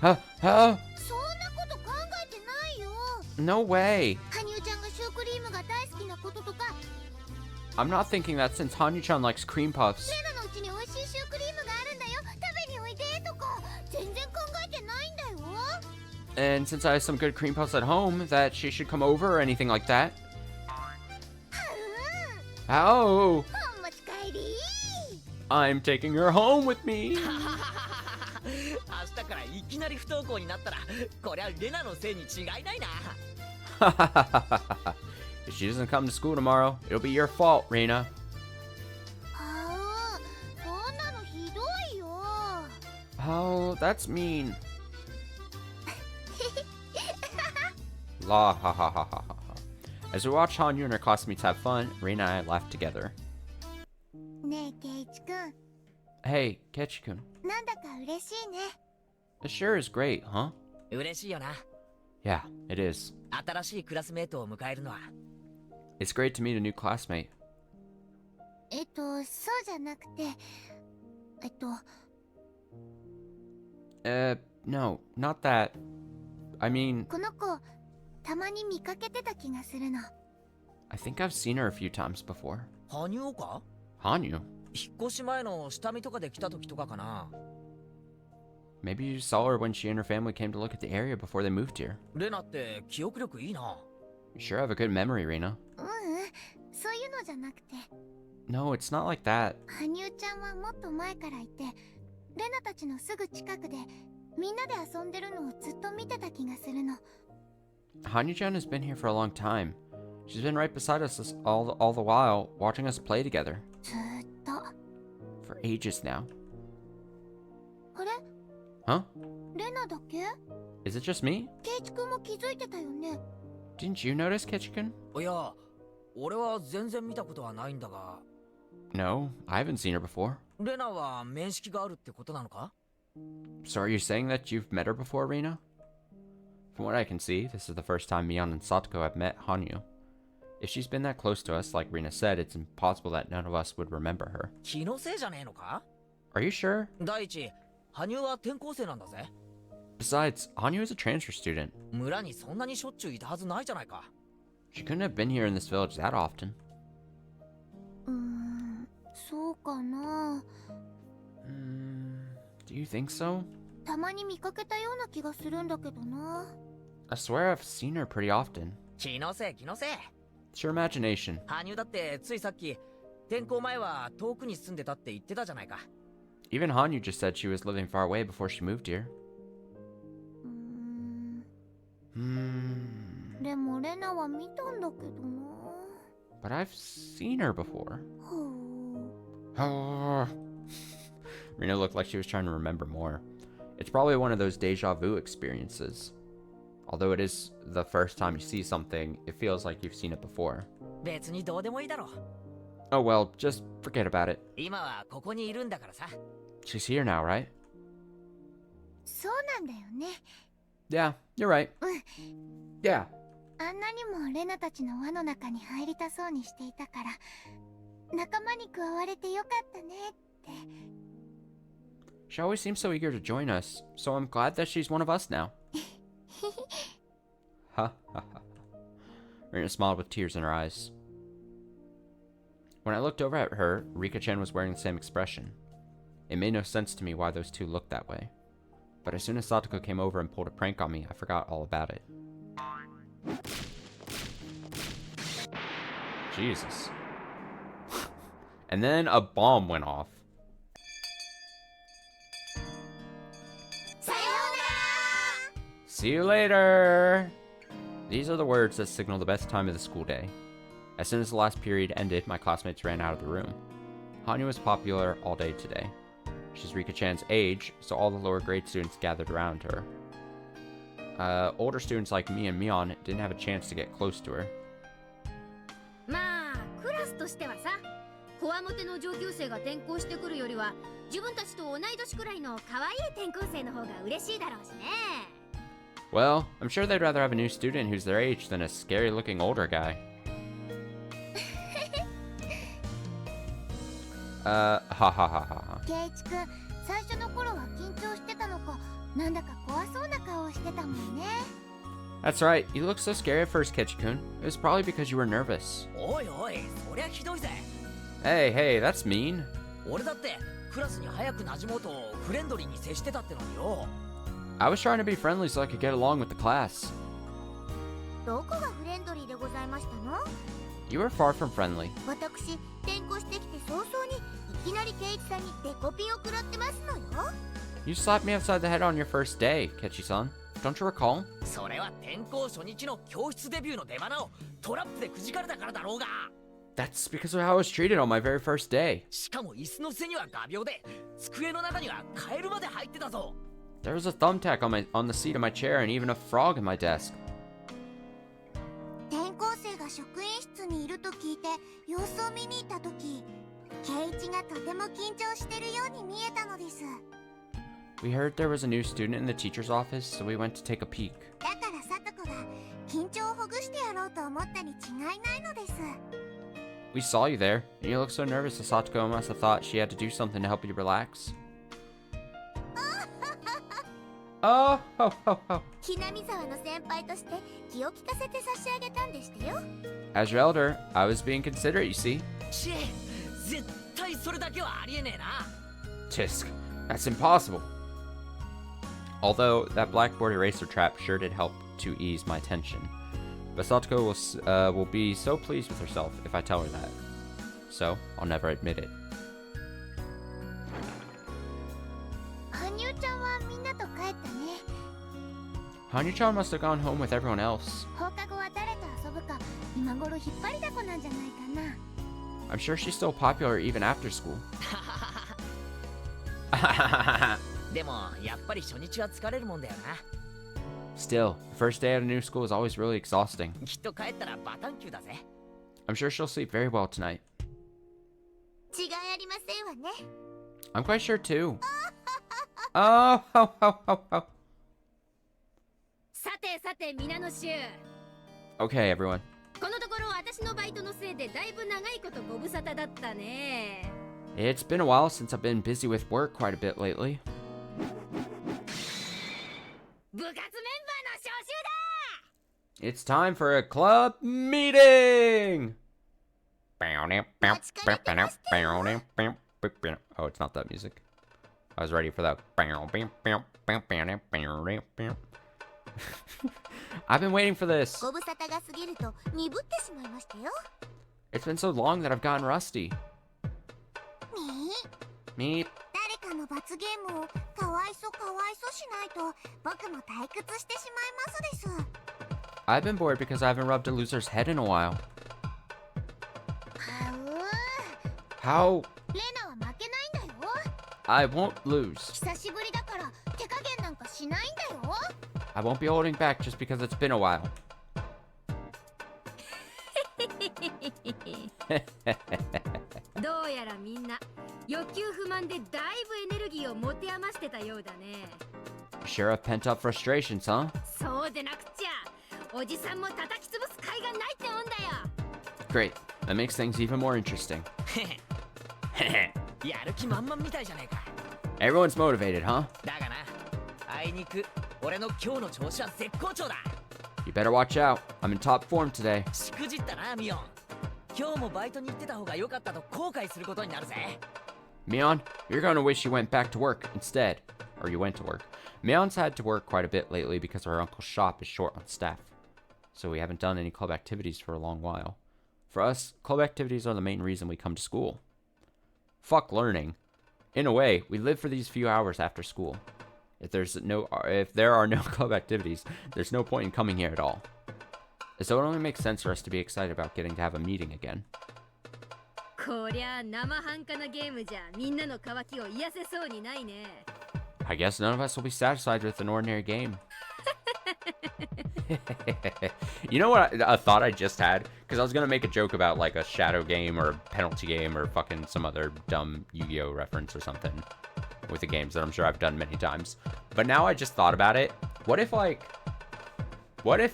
Huh? そんなこと考えてないよ No way. 羽生ちゃんがシュークリームが大好きなこととか I'm not thinking that since Hanyu-chan likes cream puffs. レナのうちに美味しいシュークリームがあるんだよ食べにおいでとか全然考えてないんだよ And since I have some good cream puffs at home, that she should come over or anything like that. Oh, お持ち帰り I'm taking her home with me. 明日からいきなり不登校になったらこりゃレナのせいに違いないな If she doesn't come to school tomorrow, it'll be your fault, Reina. そんなのひどいよ Oh, that's mean. La ha ha ha ha ha ha. As we watch Hanyu and her classmates have fun, Reina and I laugh together. ねえケイチくん Hey, Ketchi-kun. なんだか嬉しいね This sure is great, huh? 嬉しいよな Yeah, it is. 新しいクラスメートを迎えるのは It's great to meet a new classmate. そうじゃなくてNo, not that. I mean, この子たまに見かけてた気がするの I think I've seen her a few times before. 羽生か Hanyu? 引っ越し前の下見とかで来た時とかかな Maybe you saw her when she and her family came to look at the area before they moved here. レナって記憶力いいな You sure have a good memory, Reina. そういうのじゃなくて No, it's not like that. 羽生ちゃんはもっと前からいてレナたちのすぐ近くでみんなで遊んでるのをずっと見てた気がするの Hanyu-chan has been here for a long time. She's been right beside us all the while, watching us play together. ずーっと For ages now. あれ Huh? レナだけ Is it just me? ケイチくんも気づいてたよね Didn't you notice, Ketchi-kun? いや俺は全然見たことはないんだが No, I haven't seen her before. レナは面識があるってことなのか So are you saying that you've met her before, Reina? From what I can see, this is the first time Mion and Satoko have met Hanyu. If she's been that close to us, like Reina said, it's impossible that none of us would remember her. 気のせいじゃねえのか Are you sure? 第一羽生は転校生なんだぜ Besides, Hanyu is a transfer student. 村にそんなにしょっちゅういたはずないじゃないか She couldn't have been here in this village that often. そうかな Do you think so? たまに見かけたような気がするんだけどな I swear I've seen her pretty often. 気のせい気のせい It's your imagination. 羽生だってついさっき転校前は遠くに住んでたって言ってたじゃないか Even Hanyu just said she was living far away before she moved here. でもレナは見たんだけどな But I've seen her before. は Rena looked like she was trying to remember more. It's probably one of those deja vu experiences. Although it is the first time you see something, it feels like you've seen it before. 別にどうでもいいだろ Oh well, just forget about it. 今はここにいるんだからさ She's here now, right? そうなんだよね Yeah, you're right. Yeah. あんなにもレナたちの輪の中に入りたそうにしていたから仲間に加われてよかったねって She always seems so eager to join us, so I'm glad that she's one of us now. Ha ha ha. Rena smiled with tears in her eyes. When I looked over at her, Rika-chan was wearing the same expression. It made no sense to me why those two looked that way. But as soon as Satoko came over and pulled a prank on me, I forgot all about it. Jesus. And then a bomb went off. See you later! These are the words that signal the best time of the school day. As soon as the last period ended, my classmates ran out of the room. Hanya was popular all day today. She's Rika-chan's age, so all the lower grade students gathered around her. Older students like me and Mion didn't have a chance to get close to her. まあクラスとしてはさ、こわもての上級生が転校してくるよりは自分たちと同い年くらいの可愛い転校生の方が嬉しいだろうしね。 Well, I'm sure they'd rather have a new student who's their age than a scary-looking older guy. Ha ha ha ha ha. ケイチ君、最初の頃は緊張してたのか、なんだか怖そうな顔をしてたもんね。 That's right, you looked so scary at first, Ketchikun. It was probably because you were nervous. おいおい、そりゃひどいぜ。 Hey, hey, that's mean. 俺だってクラスに早く馴染もうとフレンドリーに接してたってのによ。 I was trying to be friendly so I could get along with the class. どこがフレンドリーでございましたの？ You were far from friendly. 私、転校してきて早々にいきなりケイチさんにデコピンを食らってますのよ。 You slapped me upside the head on your first day, Ketchi-san. Don't you recall? それは転校初日の教室デビューの出花をトラップでくじかれたからだろうが。 That's because of how I was treated on my very first day. しかも椅子の背には画鋲で、机の中にはカエルまで入ってたぞ。 There was a thumbtack on the seat of my chair and even a frog in my desk. 転校生が職員室にいると聞いて様子を見に行った時、ケイチがとても緊張してるように見えたのです。 We heard there was a new student in the teacher's office, so we went to take a peek. だからサトコが緊張をほぐしてやろうと思ったに違いないのです。 We saw you there, and you looked so nervous that Satoko must have thought she had to do something to help you relax. Oh, ho, ho, ho. ひなみ沢の先輩として気を利かせて差し上げたんでしたよ。 As your elder, I was being considerate, you see. ちえ、絶対それだけはありえねえな。 Tisk, that's impossible. Although that blackboard eraser trap sure did help to ease my tension. But Satoko will be so pleased with herself if I tell her that. So, I'll never admit it. 羽生ちゃんはみんなと帰ったね。 Hanya-chan must have gone home with everyone else. 放課後は誰と遊ぶか今頃引っ張りだこなんじゃないかな。 I'm sure she's still popular even after school. でもやっぱり初日は疲れるもんだよな。 Still, the first day at a new school is always really exhausting. きっと帰ったらバタンキューだぜ。 I'm sure she'll sleep very well tonight. 違いありませんわね。 I'm quite sure too. Oh, ho, ho, ho, ho. さてさて皆の衆、 Okay, everyone. このところ私のバイトのせいでだいぶ長いことご無沙汰だったね。 It's been a while since I've been busy with work quite a bit lately. 部活メンバーの招集だ。 It's time for a club meeting! Oh, it's not that music. I was ready for that. I've been waiting for this. ご無沙汰が過ぎると鈍ってしまいましたよ。 It's been so long that I've gotten rusty. み Meep. 誰かの罰ゲームをかわいそしないと僕も退屈してしまいますです。 I've been bored because I haven't rubbed a loser's head in a while. はう How? レナは負けないんだよ。 I won't lose. 久しぶりだから手加減なんかしないんだよ。 I won't be holding back just because it's been a while. どうやらみんな欲求不満でだいぶエネルギーを持て余してたようだね。 Sure have pent up frustrations, huh? そうでなくちゃおじさんも叩き潰す甲斐がないってもんだよ。 Great. That makes things even more interesting. やる気満々みたいじゃねえか。 Everyone's motivated, huh? だがな、あいにく俺の今日の調子は絶好調だ。 You better watch out. I'm in top form today. しくじったなミオン。今日もバイトに行ってた方が良かったと後悔することになるぜ。 Mion, you're gonna wish you went back to work instead. Or you went to work. Mion's had to work quite a bit lately because her uncle's shop is short on staff. So we haven't done any club activities for a long while. For us, club activities are the main reason we come to school. Fuck learning. In a way, we live for these few hours after school. If there are no club activities, there's no point in coming here at all. So it only makes sense for us to be excited about getting to have a meeting again. こりゃ生半可なゲームじゃみんなの渇きを癒せそうにないね。 I guess none of us will be satisfied with an ordinary game. You know what a thought I just had? Because I was going to make a joke about like a shadow game or a penalty game or fucking some other dumb Yu-Gi-Oh reference or something with the games that I'm sure I've done many times. But now I just thought about it. What if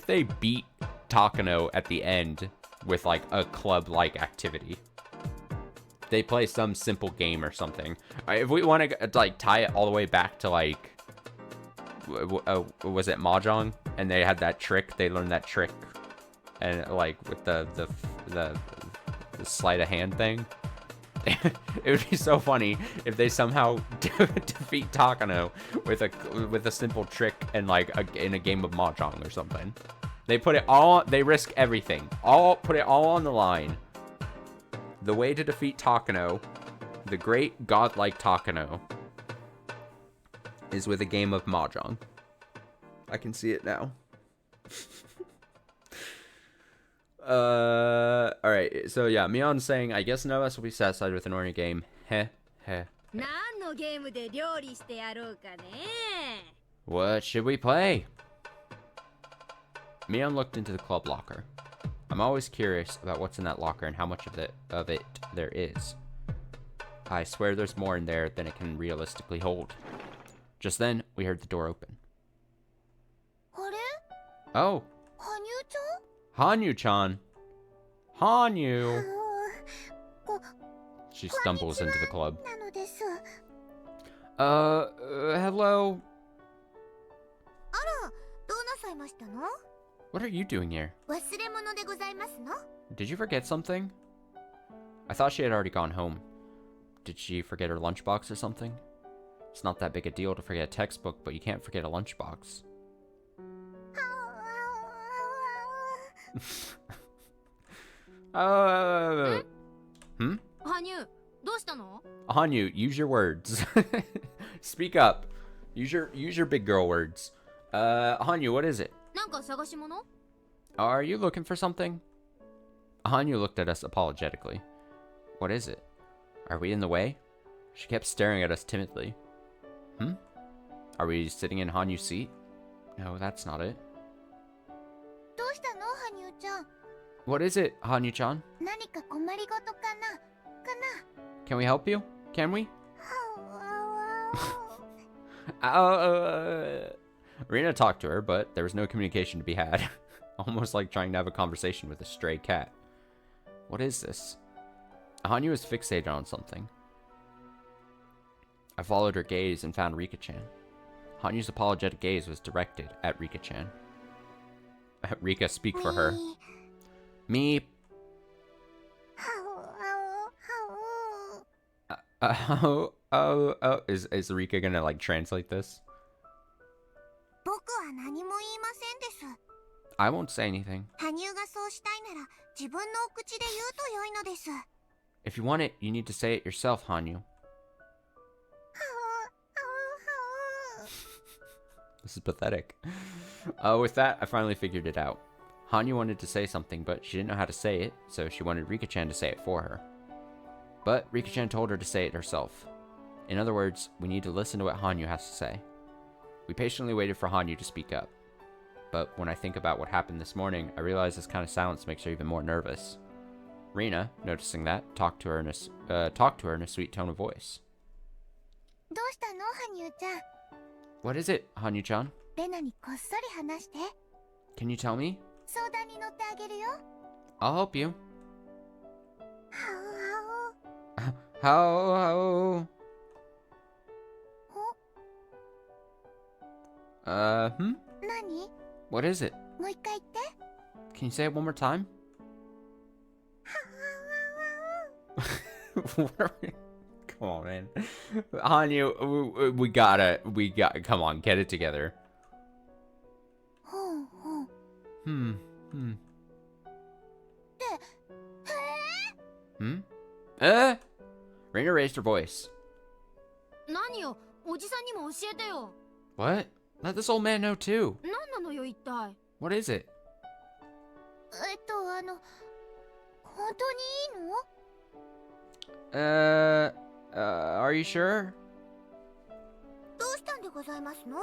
they beat Takano at the end with like a club-like activity? They play some simple game or something. If we want to like tie it all the way back to like, was it Mahjong? And they had that trick. They learned that trick, and like with the sleight of hand thing. It would be so funny if they somehow defeat Takano with a simple trick and like in a game of Mahjong or something. They put it all. They risk everything. Put it all on the line. The way to defeat Takano, the great godlike Takano, is with a game of Mahjong. I can see it now. Alright, so yeah, Mion's saying, I guess none of us will be satisfied with an ordinary game. Heh, heh. 何のゲームで料理してやろうかね。 What should we play? Mion looked into the club locker. I'm always curious about what's in that locker and how much of it there is. I swear there's more in there than it can realistically hold. Just then, we heard the door open. あれ Oh, 羽生ちゃん Hanyu-chan. Hanyu. こ She stumbles into the club. なのです Hello. あらどうなさいましたの What are you doing here? 忘れ物でございますの Did you forget something? I thought she had already gone home. Did she forget her lunchbox or something? It's not that big a deal to forget a textbook, but you can't forget a lunchbox. Hmm? 羽生どうしたの Hanyu, use your words. Speak up. Use your big girl words. Hanyu, what is it? なんか探し物 Are you looking for something? Hanyu looked at us apologetically. What is it? Are we in the way? She kept staring at us timidly. Hmm? Are we sitting in Hanyu's seat? No, that's not it. どうしたの羽生ちゃん What is it, Hanyu-chan? 何か困りごとかな Can we help you? Can we? かな Rina talked to her, but there was no communication to be had. Almost like trying to have a conversation with a stray cat. What is this? Hanyu was fixated on something. I followed her gaze and found Rika-chan. Hanyu's apologetic gaze was directed at Rika-chan. Rika, speak for her. Me. Is Rika gonna like translate this? 僕は何も言いませんです I won't say anything. 羽生がそうしたいなら自分のお口で言うと良いのです If you want it, you need to say it yourself, Hanyu. This is pathetic. With that, I finally figured it out. Hanyu wanted to say something, but she didn't know how to say it, so she wanted Rika-chan to say it for her. But Rika-chan told her to say it herself. In other words, we need to listen to what Hanyu has to say. We patiently waited for Hanyu to speak up. But when I think about what happened this morning, I realize this kind of silence makes her even more nervous. Rina, noticing that, talked to her in a sweet tone of voice. どうしたの羽生ちゃん What is it, Hanyu-chan? レナにこっそり話して Can you tell me? 相談に乗ってあげるよ I'll help you. は How? お Hmm? 何 What is it? もう一回言って Can you say it one more time? Come on, man. Hanyu, we gotta, come on, get it together. ほうほう Hmm. へ Hmm? Raina raised her voice. 何よ、おじさんにも教えてよ。 What? Let this old man know too. 何なのよ一体。 What is it? 本当にいいの？ Are you sure? どうしたんでございますの？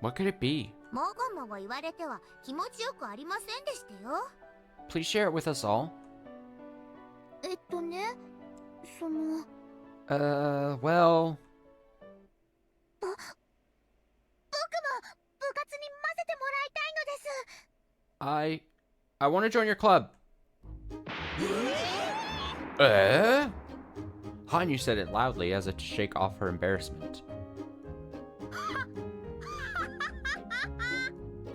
What could it be? もごもご言われては気持ちよくありませんでしたよ。 Please share it with us all. ね、その Well... 僕も部活に混ぜてもらいたいのです。 I want to join your club. Hanyu said it loudly as if to shake off her embarrassment.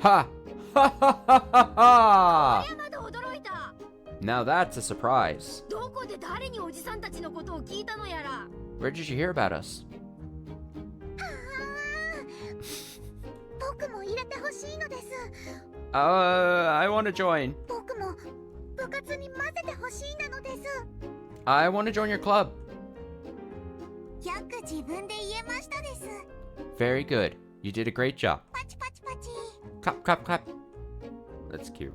Ha! Ha ha ha ha ha! まだ驚いた。 Now that's a surprise. どこで誰におじさんたちのことを聞いたのやら。 Where did you hear about us? 僕も入れてほしいのです。 I want to join. 僕も部活に混ぜてほしいなのです。 I want to join your club. よく自分で言えましたです。 Very good. You did a great job. パチパチパチ。 Clap, clap, clap. That's cute.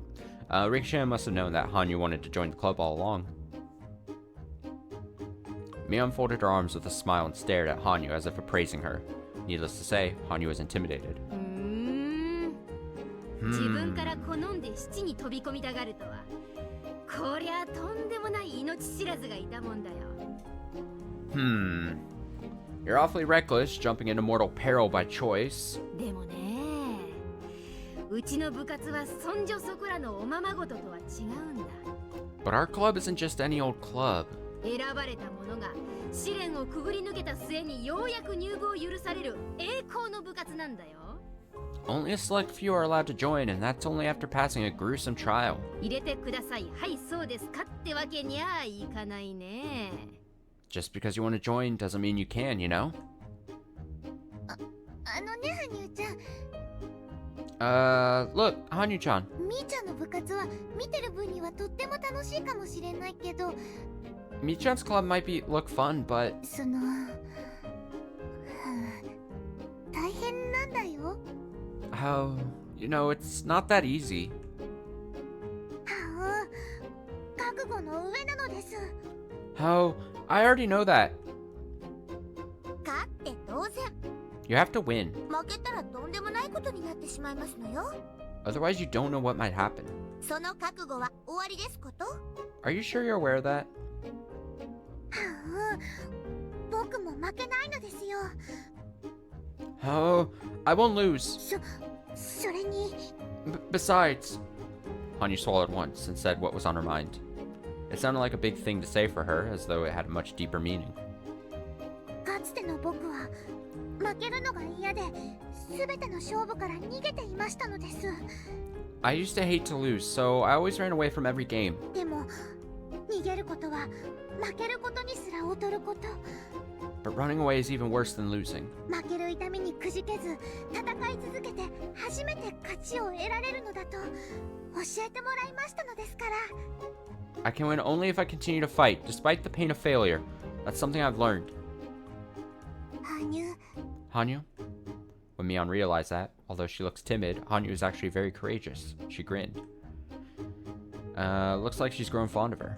Rikishan must have known that Hanyu wanted to join the club all along. Mion folded her arms with a smile and stared at Hanyu as if appraising her. Needless to say, Hanyu was intimidated. 自分から好んで七に飛び込みたがるとは。こりゃとんでもない命知らずがいたもんだよ。 You're awfully reckless, jumping into mortal peril by choice. でもね、うちの部活はそんじょそこらのおままごととは違うんだ。 But our club isn't just any old club. 選ばれた者が試練をくぐり抜けた末にようやく入部を許される栄光の部活なんだよ。 Only a select few are allowed to join, and that's only after passing a gruesome trial. 入れてください。はい、そうですかってわけにはいかないね。 Just because you want to join doesn't mean you can, you know? あのね、羽生ちゃん。 Look, Hanyu-chan. みーちゃんの部活は見てる分にはとっても楽しいかもしれないけど、 Mi-chan's club might look fun, but... その、大変なんだよ。 How... You know, it's not that easy. はあ、覚悟の上なのです。 How... I already know that. 勝って当然。 You have to win. 負けたらとんでもないことになってしまいますのよ。 Otherwise, you don't know what might happen. その覚悟は終わりですこと？ Are you sure you're aware of that? はあ、僕も負けないのですよ。 Oh, I won't lose. それに、 Besides... Hanyu swallowed once and said what was on her mind. It sounded like a big thing to say for her, as though it had a much deeper meaning. かつての僕は負けるのが嫌で、すべての勝負から逃げていましたのです。 I used to hate to lose, so I always ran away from every game. でも、逃げることは負けることにすら劣ること。 But running away is even worse than losing. 負ける痛みにくじけず、戦い続けて初めて勝ちを得られるのだと教えてもらいましたのですから。 I can win only if I continue to fight, despite the pain of failure. That's something I've learned. 羽生、 Hanyu? When Mion realized that, although she looks timid, Hanyu is actually very courageous. She grinned. Looks like she's grown fond of her.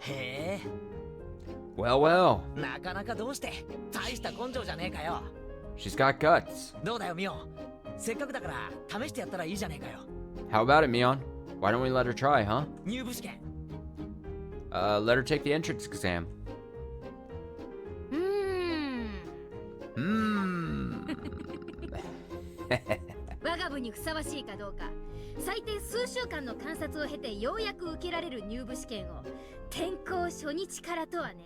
へえ、 Well, well. なかなかどうして大した根性じゃねえかよ。 She's got guts. どうだよミオ、せっかくだから試してやったらいいじゃねえかよ。 How about it, Mion? Why don't we let her try, huh? 入部試験。 Let her take the entrance exam. 我が部にふさわしいかどうか、最低数週間の観察を経てようやく受けられる入部試験を転校初日からとはね。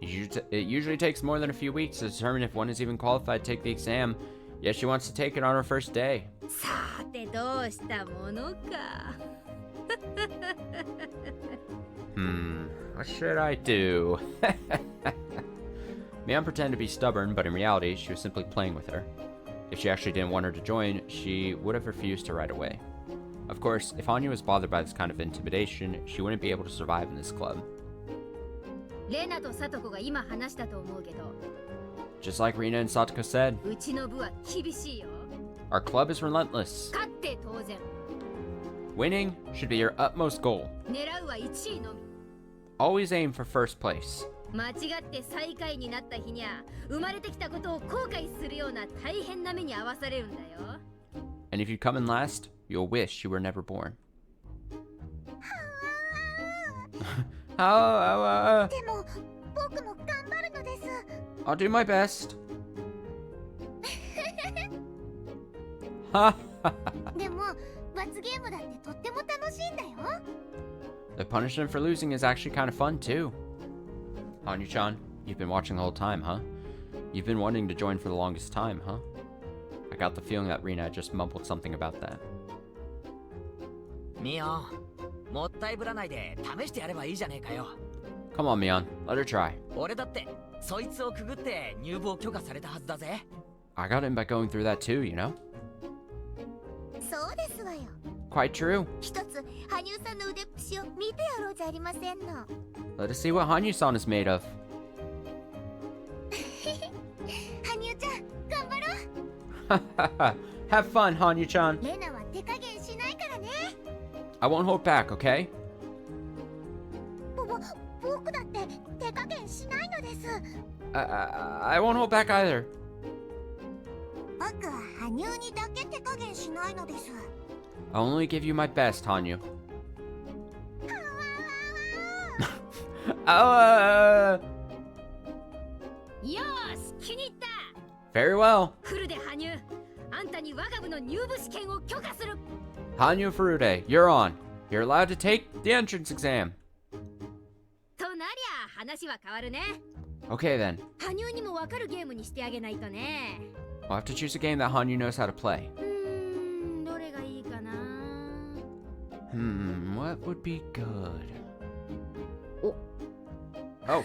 It usually takes more than a few weeks to determine if one is even qualified to take the exam, yet she wants to take it on her first day. さてどうしたものか。What should I do? Mion pretended to be stubborn, but in reality, she was simply playing with her. If she actually didn't want her to join, she would have refused to right away. Of course, if Hanyu was bothered by this kind of intimidation, she wouldn't be able to survive in this club. レナとサトコが今話したと思うけど、 Just like Rina and Satoko said, うちの部は厳しいよ。 our club is relentless. 勝って当然。 Winning should be your utmost goal. 狙うは1位のみ。 Always aim for first place. 間違って最下位になった日にゃ、生まれてきたことを後悔するような大変な目に遭わされるんだよ。 And if you come in last, you'll wish you were never born. でも、僕も頑張るのです。 I'll do my best. でも、罰ゲームだってとっても楽しいんだよ。 The punishment for losing is actually kind of fun too. Hanyu-chan, you've been watching the whole time, huh? You've been wanting to join for the longest time, huh? I got the feeling that Rina just mumbled something about that. ミオン、もったいぶらないで試してやればいいじゃねえかよ。 Come on, Mion, let her try. 俺だってそいつをくぐって入部を許可されたはずだぜ。 I got in by going through that too, you know? そうですわよ。 Quite true. 一つ、羽生さんの腕っぷしを見てやろうじゃありませんの。 Let us see what Hanyu-san is made of. 羽生ちゃん、頑張ろう。 Have fun, Hanyu-chan. レナは手加減しないからね。 I won't hold back, okay? 僕だって手加減しないのです。 I won't hold back either. 僕は羽生にだけ手加減しないのです。 I'll only give you my best, Hanyu. Oh, よーし、気に入った。 very well. フルで羽生、あんたに我が部の入部試験を許可する。 Hanyu Furude, you're on. You're allowed to take the entrance exam. となりゃ話は変わるね。 Okay then. 羽生にもわかるゲームにしてあげないとね。 I'll have to choose a game that Hanyu knows how to play. どれがいいかな。 What would be good? Oh. Oh.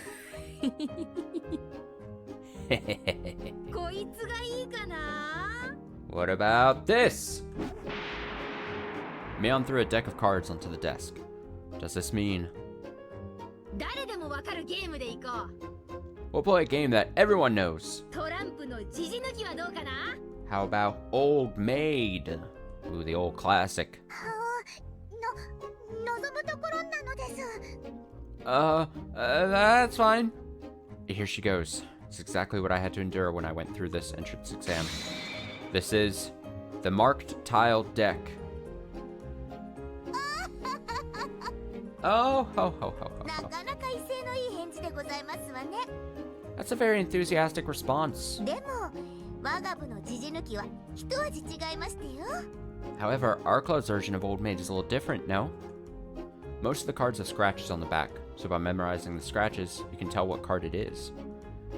こいつがいいかな。 What about this? Mion threw a deck of cards onto the desk. Does this mean 誰でもわかるゲームでいこう。 we'll play a game that everyone knows? トランプのじじ抜きはどうかな。 How about Old Maid? Ooh, the old classic. 望むところなのです。 That's fine. Here she goes. It's exactly what I had to endure when I went through this entrance exam. This is the marked tile deck. Oh, ho, ho, ho, ho, な ho. かなか威勢のいい返事でございますわね。 That's a very enthusiastic response. でも、我が部のじじ抜きは一味違いましてよ。 However, our club's version of Old Maid is a little different, no? Most of the cards have scratches on the back, so by memorizing the scratches, you can tell what card it is.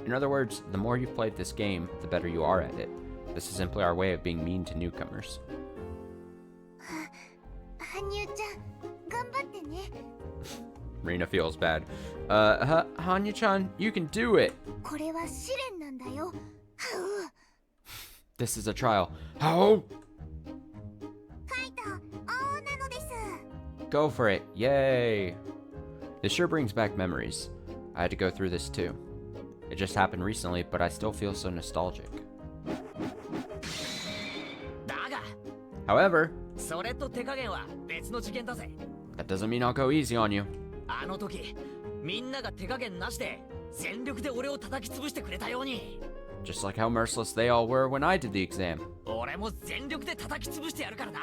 In other words, the more you've played this game, the better you are at it. This is simply our way of being mean to newcomers. 羽生ちゃん、頑張ってね。 Rina feels bad. Hanyu-chan, you can do it! これは試練なんだよ。はう。 This is a trial. How? カイト、青なのです。 Go for it. Yay! This sure brings back memories. I had to go through this too. It just happened recently, but I still feel so nostalgic. だが However, それと手加減は別の事件だぜ。 that doesn't mean I'll go easy on you. あの時みんなが手加減なしで全力で俺を叩き潰してくれたように、 Just like how merciless they all were when I did the exam. 俺も全力で叩き潰してやるからな。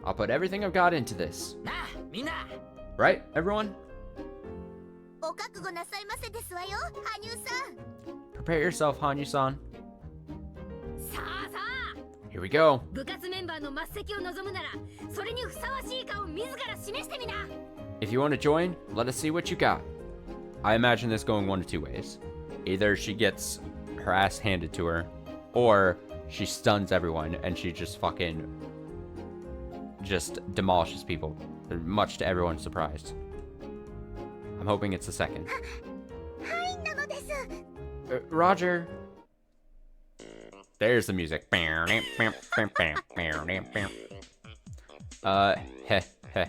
I'll put everything I've got into this. なあみんな。 Right, everyone? お覚悟なさいませですわよ、羽生さん。 Prepare yourself, Hanyu-san. さあさあ、 Here we go. 部活メンバーの末席を望むなら、それにふさわしいかを自ら示してみな。 If you want to join, let us see what you got. I imagine this going one of two ways. Either she gets her ass handed to her, or she stuns everyone and she just fucking just demolishes people, much to everyone's surprise. I'm hoping it's the second. はいなのです。 Roger. There's the music. Heh, heh, heh.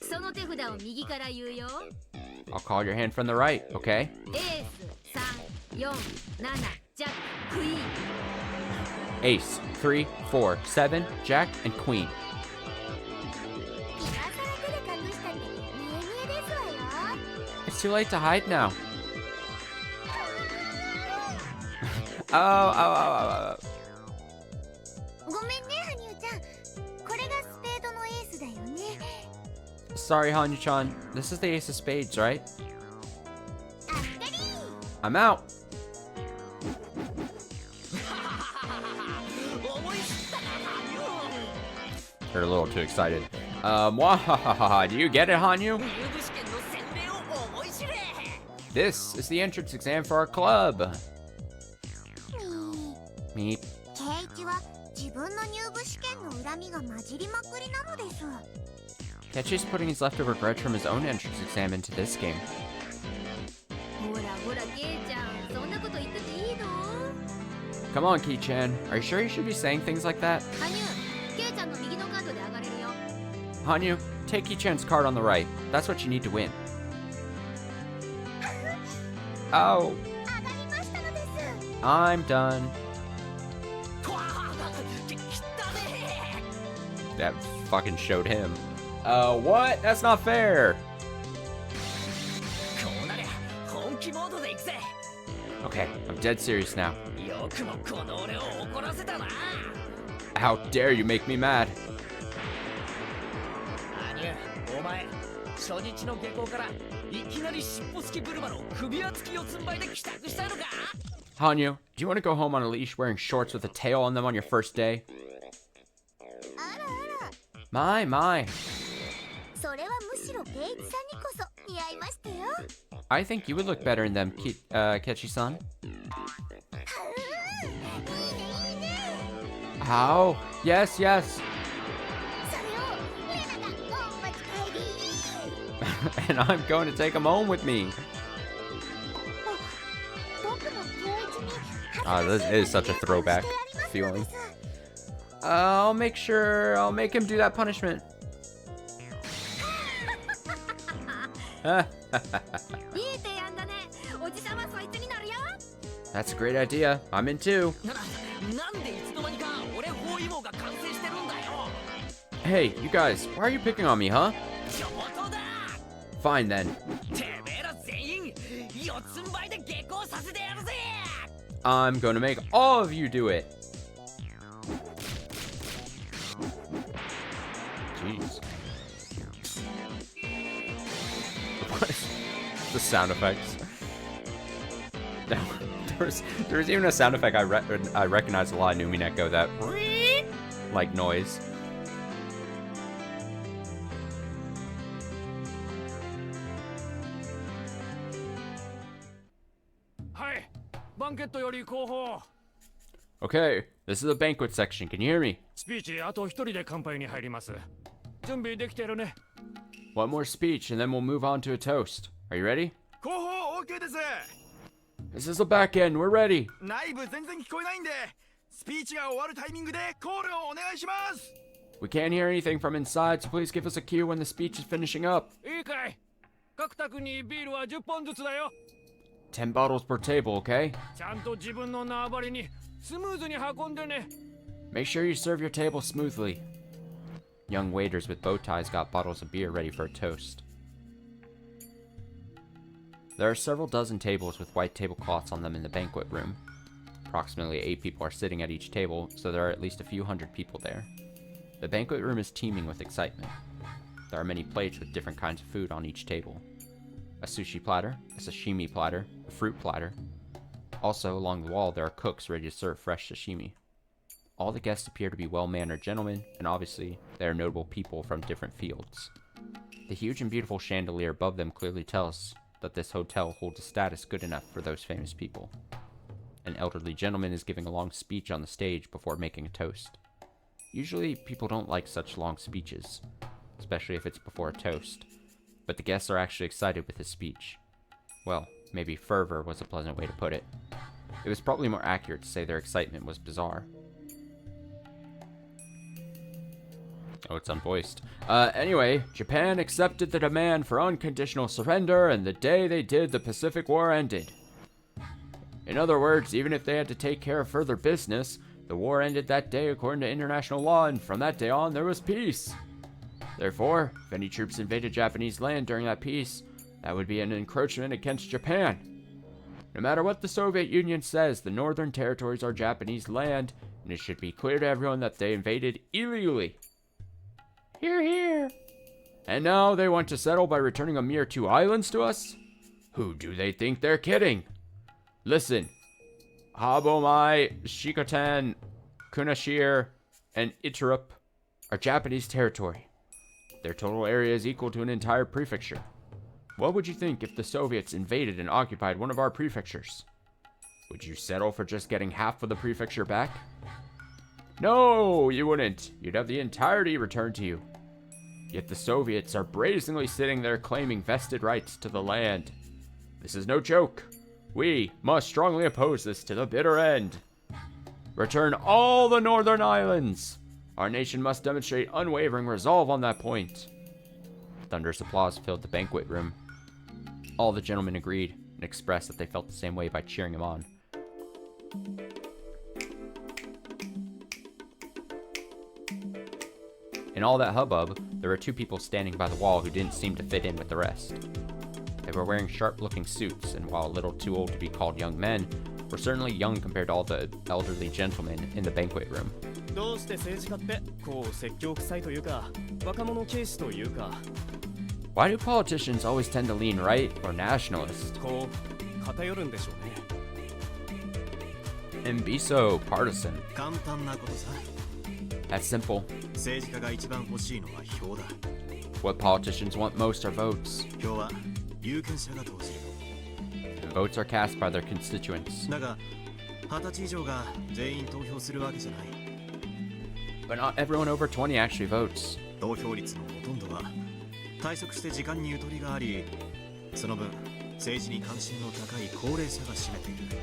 その手札を右から言うよ。 I'll call your hand from the right, okay? エース3、4、7、ジャック、クイーン。 Ace, 3, 4, 7, Jack, and Queen. 今さら手で隠したって見え見えですわよ。 It's too late to hide now. Oh. ごめんね、羽生ちゃん。これがスペードのエースだよね。 Sorry, Hanyu-chan. This is the Ace of Spades, right? あったりー。 I'm out. 思い知ったな、They're a little too excited. Wahahaha. Do you get it, Hanyu? 入部試験の洗礼を思い知れ。 This is the entrance exam for our club. みー。 Meep. 圭一は自分の入部試験の恨みが混じりまくりなのです。 Kechi's putting his leftover grudge from his own entrance exam into this game. ほらほら、ケイちゃん、そんなこと言ってていいの？ Come on, Ki-chan. Are you sure you should be saying things like that? 羽生、ケイちゃんの右のカードで上がれるよ。 Hanyu, take Ki-chan's card on the right. That's what you need to win. Oh, 上がりましたのです。 I'm done. とわー、きったね。 That fucking showed him. What? That's not fair. こうなりゃ本気モードで行くぜ。 Okay, I'm dead serious now. よくもこの俺を怒らせたな。 How dare you make me mad? アニュ、お前初日の下校からいきなり尻尾付きブルマの首輪付き四つん這いで帰宅したのか。 Hanyu, do you want to go home on a leash wearing shorts with a tail on them on your first day? あらあら。 My. それはむしろケイチさんにこそ似合いましたよ。 I think you would look better in them, Kechi-san. いいねいいね。 How? Yes. それをレナがお待ち帰り。 And I'm going to take them home with me. 僕もケイチに This is such a throwback feeling. I'll make him do that punishment. いい提案だね。おじさんはそいつになるよ。 That's a great idea. I'm in too. なんでいつの間にか俺包囲網が完成してるんだよ。 Hey, you guys, why are you picking on me, huh? 上等だ。 Fine then. てめえら全員四つん這いで下校させてやるぜ。 I'm going to make all of you do it. Jeez. What is the sound effects? There was even a sound effect I recognize a lot in Umineko, that like noise. はい、バンケットより後方。 Okay, this is the banquet section. Can you hear me? スピーチあと一人で乾杯に入ります。準備できてるね。 One more speech and then we'll move on to a toast. Are you ready? 後方 OK です。 This is the back end. We're ready. 内部全然聞こえないんで、スピーチが終わるタイミングでコールをお願いします。 We can't hear anything from inside, so please give us a cue when the speech is finishing up. いいかい。各宅にビールは10本ずつだよ。 10 bottles per table, okay? ちゃんと自分の縄張りにスムーズに運んでね。 Make sure you serve your table smoothly. Young waiters with bow ties got bottles of beer ready for a toast. There are several dozen tables with white tablecloths on them in the banquet room. Approximately 8 people are sitting at each table, so there are at least a few hundred people there. The banquet room is teeming with excitement. There are many plates with different kinds of food on each table. A sushi platter, a sashimi platter, a fruit platter. Also, along the wall, there are cooks ready to serve fresh sashimi. All the guests appear to be well-mannered gentlemen, and obviously, they are notable people from different fields. The huge and beautiful chandelier above them clearly tells that this hotel holds a status good enough for those famous people. An elderly gentleman is giving a long speech on the stage before making a toast. Usually, people don't like such long speeches, especially if it's before a toast, but the guests are actually excited with his speech. Well, maybe fervor was a pleasant way to put it. It was probably more accurate to say their excitement was bizarre. Oh, it's unvoiced. Anyway, Japan accepted the demand for unconditional surrender, and the day they did, the Pacific War ended. In other words, even if they had to take care of further business, the war ended that day according to international law, and from that day on, there was peace. Therefore, if any troops invaded Japanese land during that peace, that would be an encroachment against Japan. No matter what the Soviet Union says, the northern territories are Japanese land, and it should be clear to everyone that they invaded illegally. Hear, hear. And now they want to settle by returning a mere 2 islands to us? Who do they think they're kidding? Listen, Habomai, Shikotan, Kunashir, and Iturup are Japanese territory. Their total area is equal to an entire prefecture. What would you think if the Soviets invaded and occupied one of our prefectures? Would you settle for just getting half of the prefecture back? No, you wouldn't. You'd have the entirety returned to you. Yet the Soviets are brazenly sitting there claiming vested rights to the land. This is no joke. We must strongly oppose this to the bitter end. Return all the northern islands. Our nation must demonstrate unwavering resolve on that point. Thunderous applause filled the banquet room. All the gentlemen agreed and expressed that they felt the same way by cheering him on. In all that hubbub, there were 2 people standing by the wall who didn't seem to fit in with the rest. They were wearing sharp-looking suits, and while a little too old to be called young men, were certainly young compared to all the elderly gentlemen in the banquet room. どうして政治家ってこう説教臭いというか若者軽視というか Why do politicians always tend to lean right or nationalist? こう偏るんでしょうね And be so partisan? 簡単なことさ That's simple. 政治家が一番欲しいのは票だ What politicians want most are votes. 票は有権者が投じる And votes are cast by their constituents. だが20歳以上が全員投票するわけじゃない But not everyone over 20 actually votes. 投票率のほとんどは退職して時間にゆとりがありその分政治に関心の高い高齢者が占めている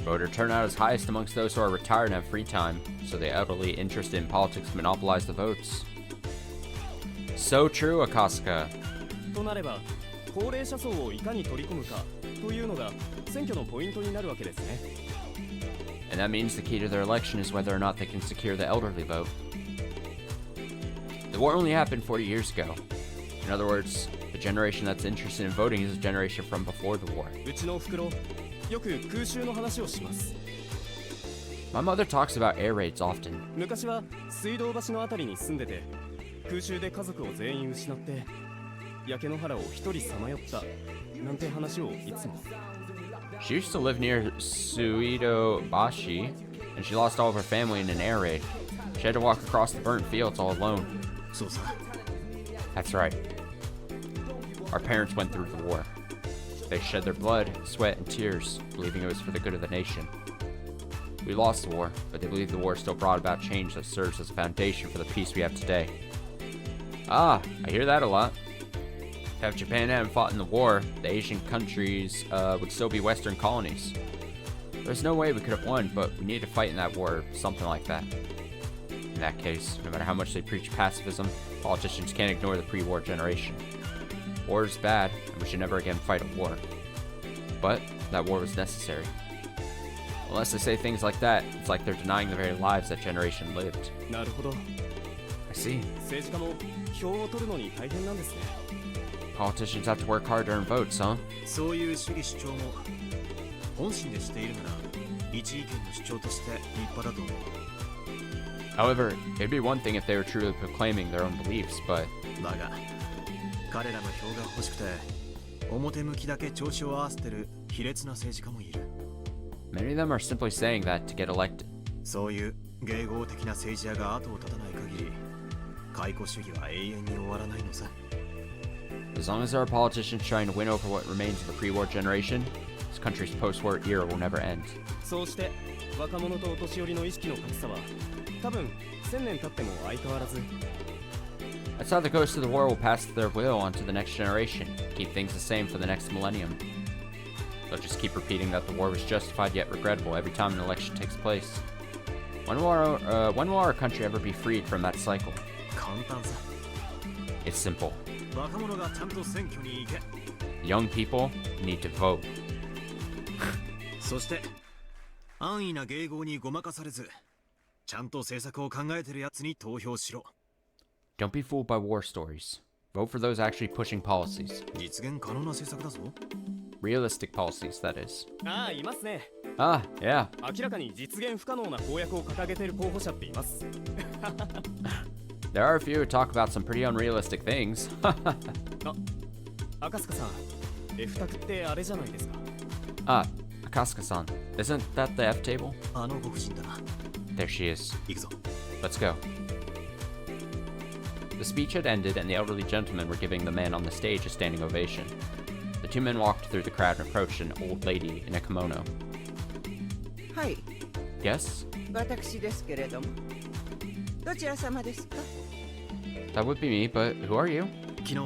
Voter turnout is highest amongst those who are retired and have free time, so the elderly interested in politics monopolize the votes. So true, Akasaka. となれば高齢者層をいかに取り込むかというのが選挙のポイントになるわけですね And that means the key to their election is whether or not they can secure the elderly vote. The war only happened 40 years ago. In other words, the generation that's interested in voting is a generation from before the war. うちのおふくろよく空襲の話をします My mother talks about air raids often. 昔は水道橋のあたりに住んでて空襲で家族を全員失って焼け野原を一人さまよったなんて話をいつも She used to live near Suido Bashi, and she lost all of her family in an air raid. She had to walk across the burnt fields all alone. そうさ That's right. Our parents went through the war. They shed their blood, sweat, and tears, believing it was for the good of the nation. We lost the war, but they believe the war still brought about change that serves as a foundation for the peace we have today. Ah, I hear that a lot. If Japan hadn't fought in the war, the Asian countries would still be Western colonies. There's no way we could have won, but we needed to fight in that war, something like that. In that case, no matter how much they preach pacifism, politicians can't ignore the pre-war generation. War is bad, and we should never again fight a war. But that war was necessary. Unless they say things like that, it's like they're denying the very lives that generation lived. なるほど I see. 政治家も票を取るのに大変なんですね Politicians have to work hard to earn votes, huh? そういう主義主張も本心でしているなら一意見の主張として立派だと思う However, it'd be one thing if they were truly proclaiming their own beliefs, but だが彼らの票が欲しくて表向きだけ調子を合わせてる卑劣な政治家もいる many of them are simply saying that to get elected. そういう迎合的な政治家が後を絶たない限り解雇主義は永遠に終わらないのさ As long as there are politicians trying to win over what remains of the pre-war generation, this country's post-war era will never end. そうして若者とお年寄りの意識の格差は多分1000年経っても相変わらず That's how the ghosts of the war will pass their will on to the next generation, keep things the same for the next millennium. They'll just keep repeating that the war was justified yet regrettable every time an election takes place. When will our country ever be freed from that cycle? 簡単さ。 It's simple. 若者がちゃんと選挙に行け。 Young people need to vote. そして安易な迎合にごまかされず、ちゃんと政策を考えてるやつに投票しろ。 Don't be fooled by war stories. Vote for those actually pushing policies. 実現可能な政策だぞ。 Realistic policies, that is. ああ、いますね。 Ah, yeah. 明らかに実現不可能な公約を掲げてる候補者っています。 There are a few who talk about some pretty unrealistic things. 赤塚さん、F 択ってあれじゃないですか。 Ah, Akaska-san. Isn't that the F table? あのご婦人だな。 There she is. 行くぞ。 Let's go. The speech had ended, and the elderly gentlemen were giving the man on the stage a standing ovation. The two men walked through the crowd and approached an old lady in a kimono. はい、 Yes? 私ですけれども。どちら様ですか？ That would be me, but who are you? 昨日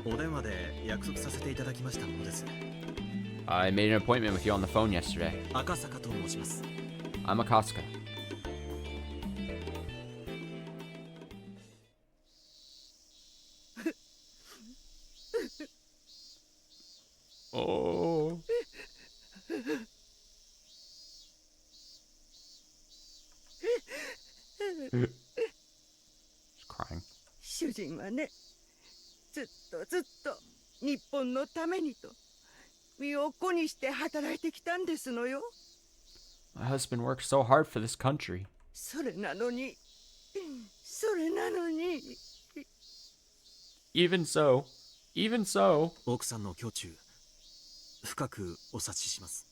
お電話で約束させていただきましたものです。 I made an appointment with you on the phone yesterday. 赤坂と申します。 I'm Akaska. Oh. She's crying. 主人はね、ずっと日本のためにと身を粉にして働いてきたんですのよ。 My husband worked so hard for this country. それなのに。 Even so, 奥さんの胸中深くお察しします。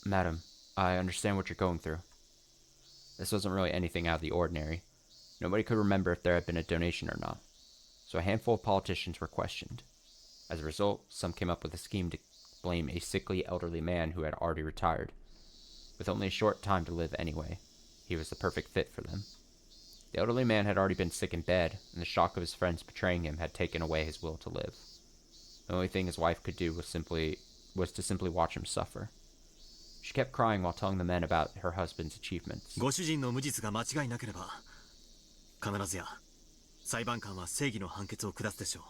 Madam, I understand what you're going through. This wasn't really anything out of the ordinary. Nobody could remember if there had been a donation or not. So a handful of politicians were questioned. As a result, some came up with a scheme to blame a sickly elderly man who had already retired. With only a short time to live anyway, he was the perfect fit for them. The elderly man had already been sick in bed, and the shock of his friends betraying him had taken away his will to live. The only thing his wife could do was to simply watch him suffer. She kept crying while telling the men about her husband's achievements. ご主人の無実が間違いなければ、必ずや裁判官は正義の判決を下すでしょ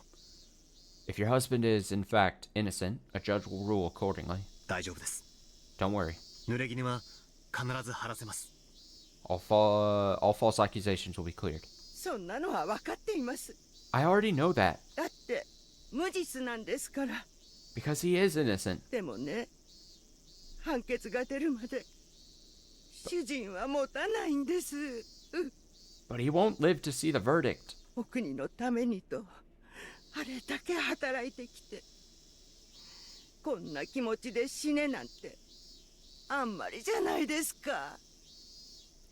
う。 If your husband is, in fact, innocent, a judge will rule accordingly. 大丈夫です。 Don't worry. 濡れ衣は必ず晴らせます。 All false accusations will be cleared. そんなのは分かっています。 I already know that. だって無実なんですから。 Because he is innocent. でもね、判決が出るまで主人は持たないんです。 But he won't live to see the verdict. お国のためにとあれだけ働いてきて、こんな気持ちで死ねなんてあんまりじゃないですか。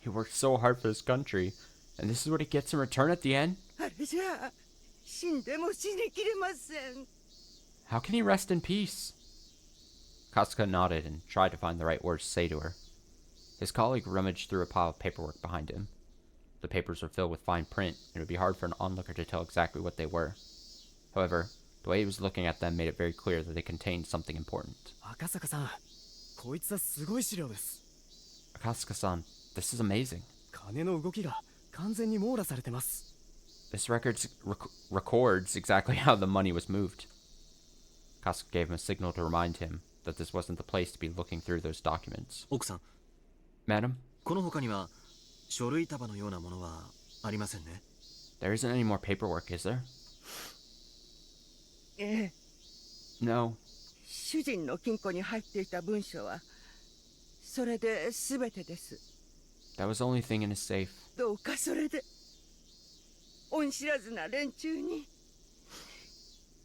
He worked so hard for this country, and this is what he gets in return at the end? あれじゃあ死んでも死にきれません。 How can he rest in peace? Kasuka nodded and tried to find the right words to say to her. His colleague rummaged through a pile of paperwork behind him. The papers were filled with fine print, and it would be hard for an onlooker to tell exactly what they were. However, the way he was looking at them made it very clear that they contained something important. 赤坂さん、こいつはすごい資料です。 Akasuka-san, this is amazing. 金の動きが完全に網羅されてます。 This records exactly how the money was moved. Kasuka gave him a signal to remind him that this wasn't the place to be looking through those documents. 奥さん、 Madam, この他には書類束のようなものはありませんね。 there isn't any more paperwork, is there? ええ、 No. 主人の金庫に入っていた文書はそれで全てです。 That was the only thing in his safe. どうかそれで恩知らずな連中に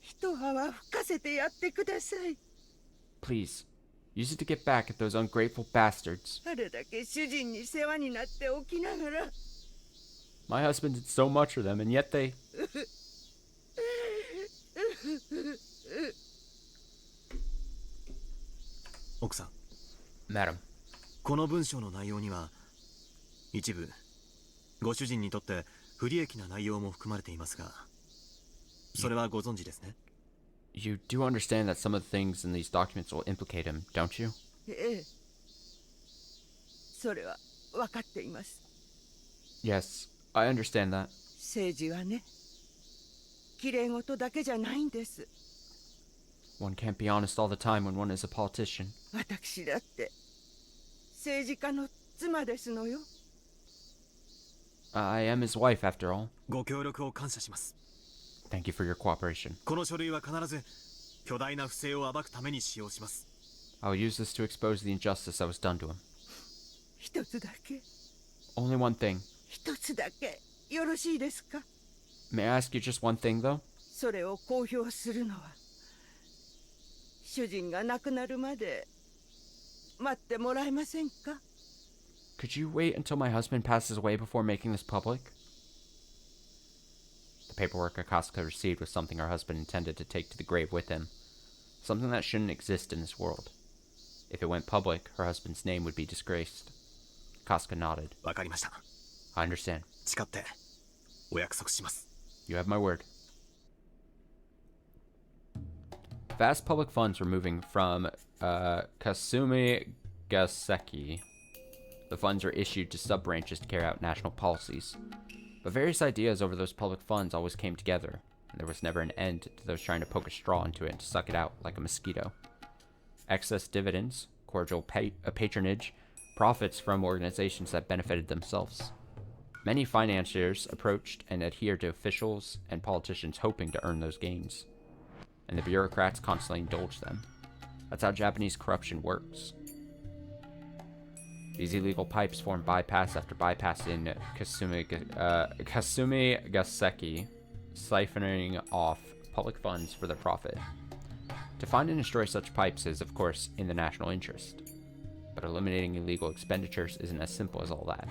一泡吹かせてやってください。 Please, use it to get back at those ungrateful bastards. あれだけ主人に世話になっておきながら。 My husband did so much for them, and yet they... 奥さん、 Madam, この文章の内容には一部ご主人にとって不利益な内容も含まれていますが、それはご存知ですね。 you do understand that some of the things in these documents will implicate him, don't you? ええ、それは分かっています。 Yes, I understand that. 政治はね、綺麗事だけじゃないんです。One can't be honest all the time when one is a politician. 私だって政治家の妻ですのよ。I am his wife, after all. ご協力を感謝します。 Thank you for your cooperation. この書類は必ず巨大な不正を暴くために使用します。 I will use this to expose the injustice that was done to him. 一つだけ、 Only one thing. 一つだけよろしいですか？ May I ask you just one thing, though? それを公表するのは主人が亡くなるまで待ってもらえませんか？ Could you wait until my husband passes away before making this public? The paperwork Akasaka received was something her husband intended to take to the grave with him. Something that shouldn't exist in this world. If it went public, her husband's name would be disgraced. Akasaka nodded. わかりました。 I understand. 誓ってお約束します。 You have my word. Vast public funds were moving from Kasumi Gaseki. The funds are issued to sub-branches to carry out national policies. But various ideas over those public funds always came together, and there was never an end to those trying to poke a straw into it and to suck it out like a mosquito. Excess dividends, cordial patronage, profits from organizations that benefited themselves. Many financiers approached and adhered to officials and politicians hoping to earn those gains. And the bureaucrats constantly indulged them. That's how Japanese corruption works. These illegal pipes form bypass after bypass in Kasumi Gaseki, siphoning off public funds for their profit. To find and destroy such pipes is, of course, in the national interest. But eliminating illegal expenditures isn't as simple as all that.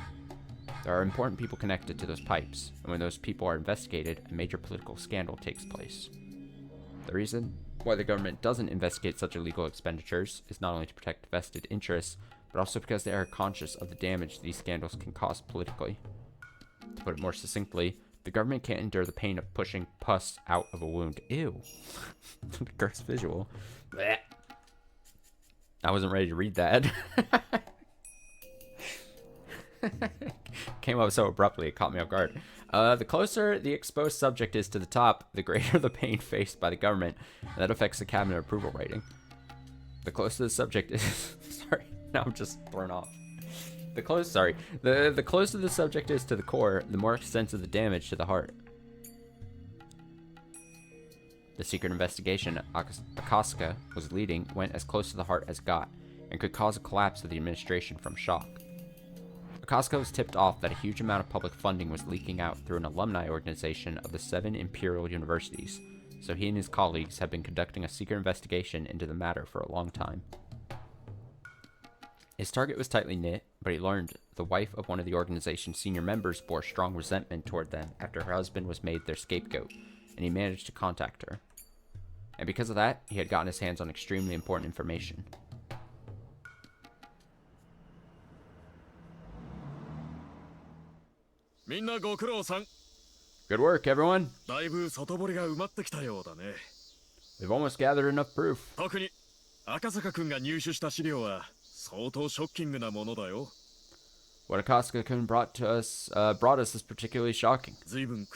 There are important people connected to those pipes, and when those people are investigated, a major political scandal takes place. The reason why the government doesn't investigate such illegal expenditures is not only to protect vested interests, but also because they are conscious of the damage these scandals can cause politically. To put it more succinctly, the government can't endure the pain of pushing pus out of a wound. Ew. Gross visual. Blech. I wasn't ready to read that. Came up so abruptly, it caught me off guard. The closer the exposed subject is to the top, the greater the pain faced by the government, and that affects the cabinet approval rating. The closer the subject is... Sorry, now I'm just thrown off. The closer the subject is to the core, the more extensive the damage to the heart. The secret investigation Akasaka was leading went as close to the heart as got, and could cause a collapse of the administration from shock. Akasaka was tipped off that a huge amount of public funding was leaking out through an alumni organization of the 7 imperial universities, so he and his colleagues have been conducting a secret investigation into the matter for a long time. His target was tightly knit, but he learned the wife of one of the organization's senior members bore strong resentment toward them after her husband was made their scapegoat, and he managed to contact her. And because of that, he had gotten his hands on extremely important information. Good work, everyone. We've almost gathered enough proof. What Akasaka-kun brought us is particularly shocking. You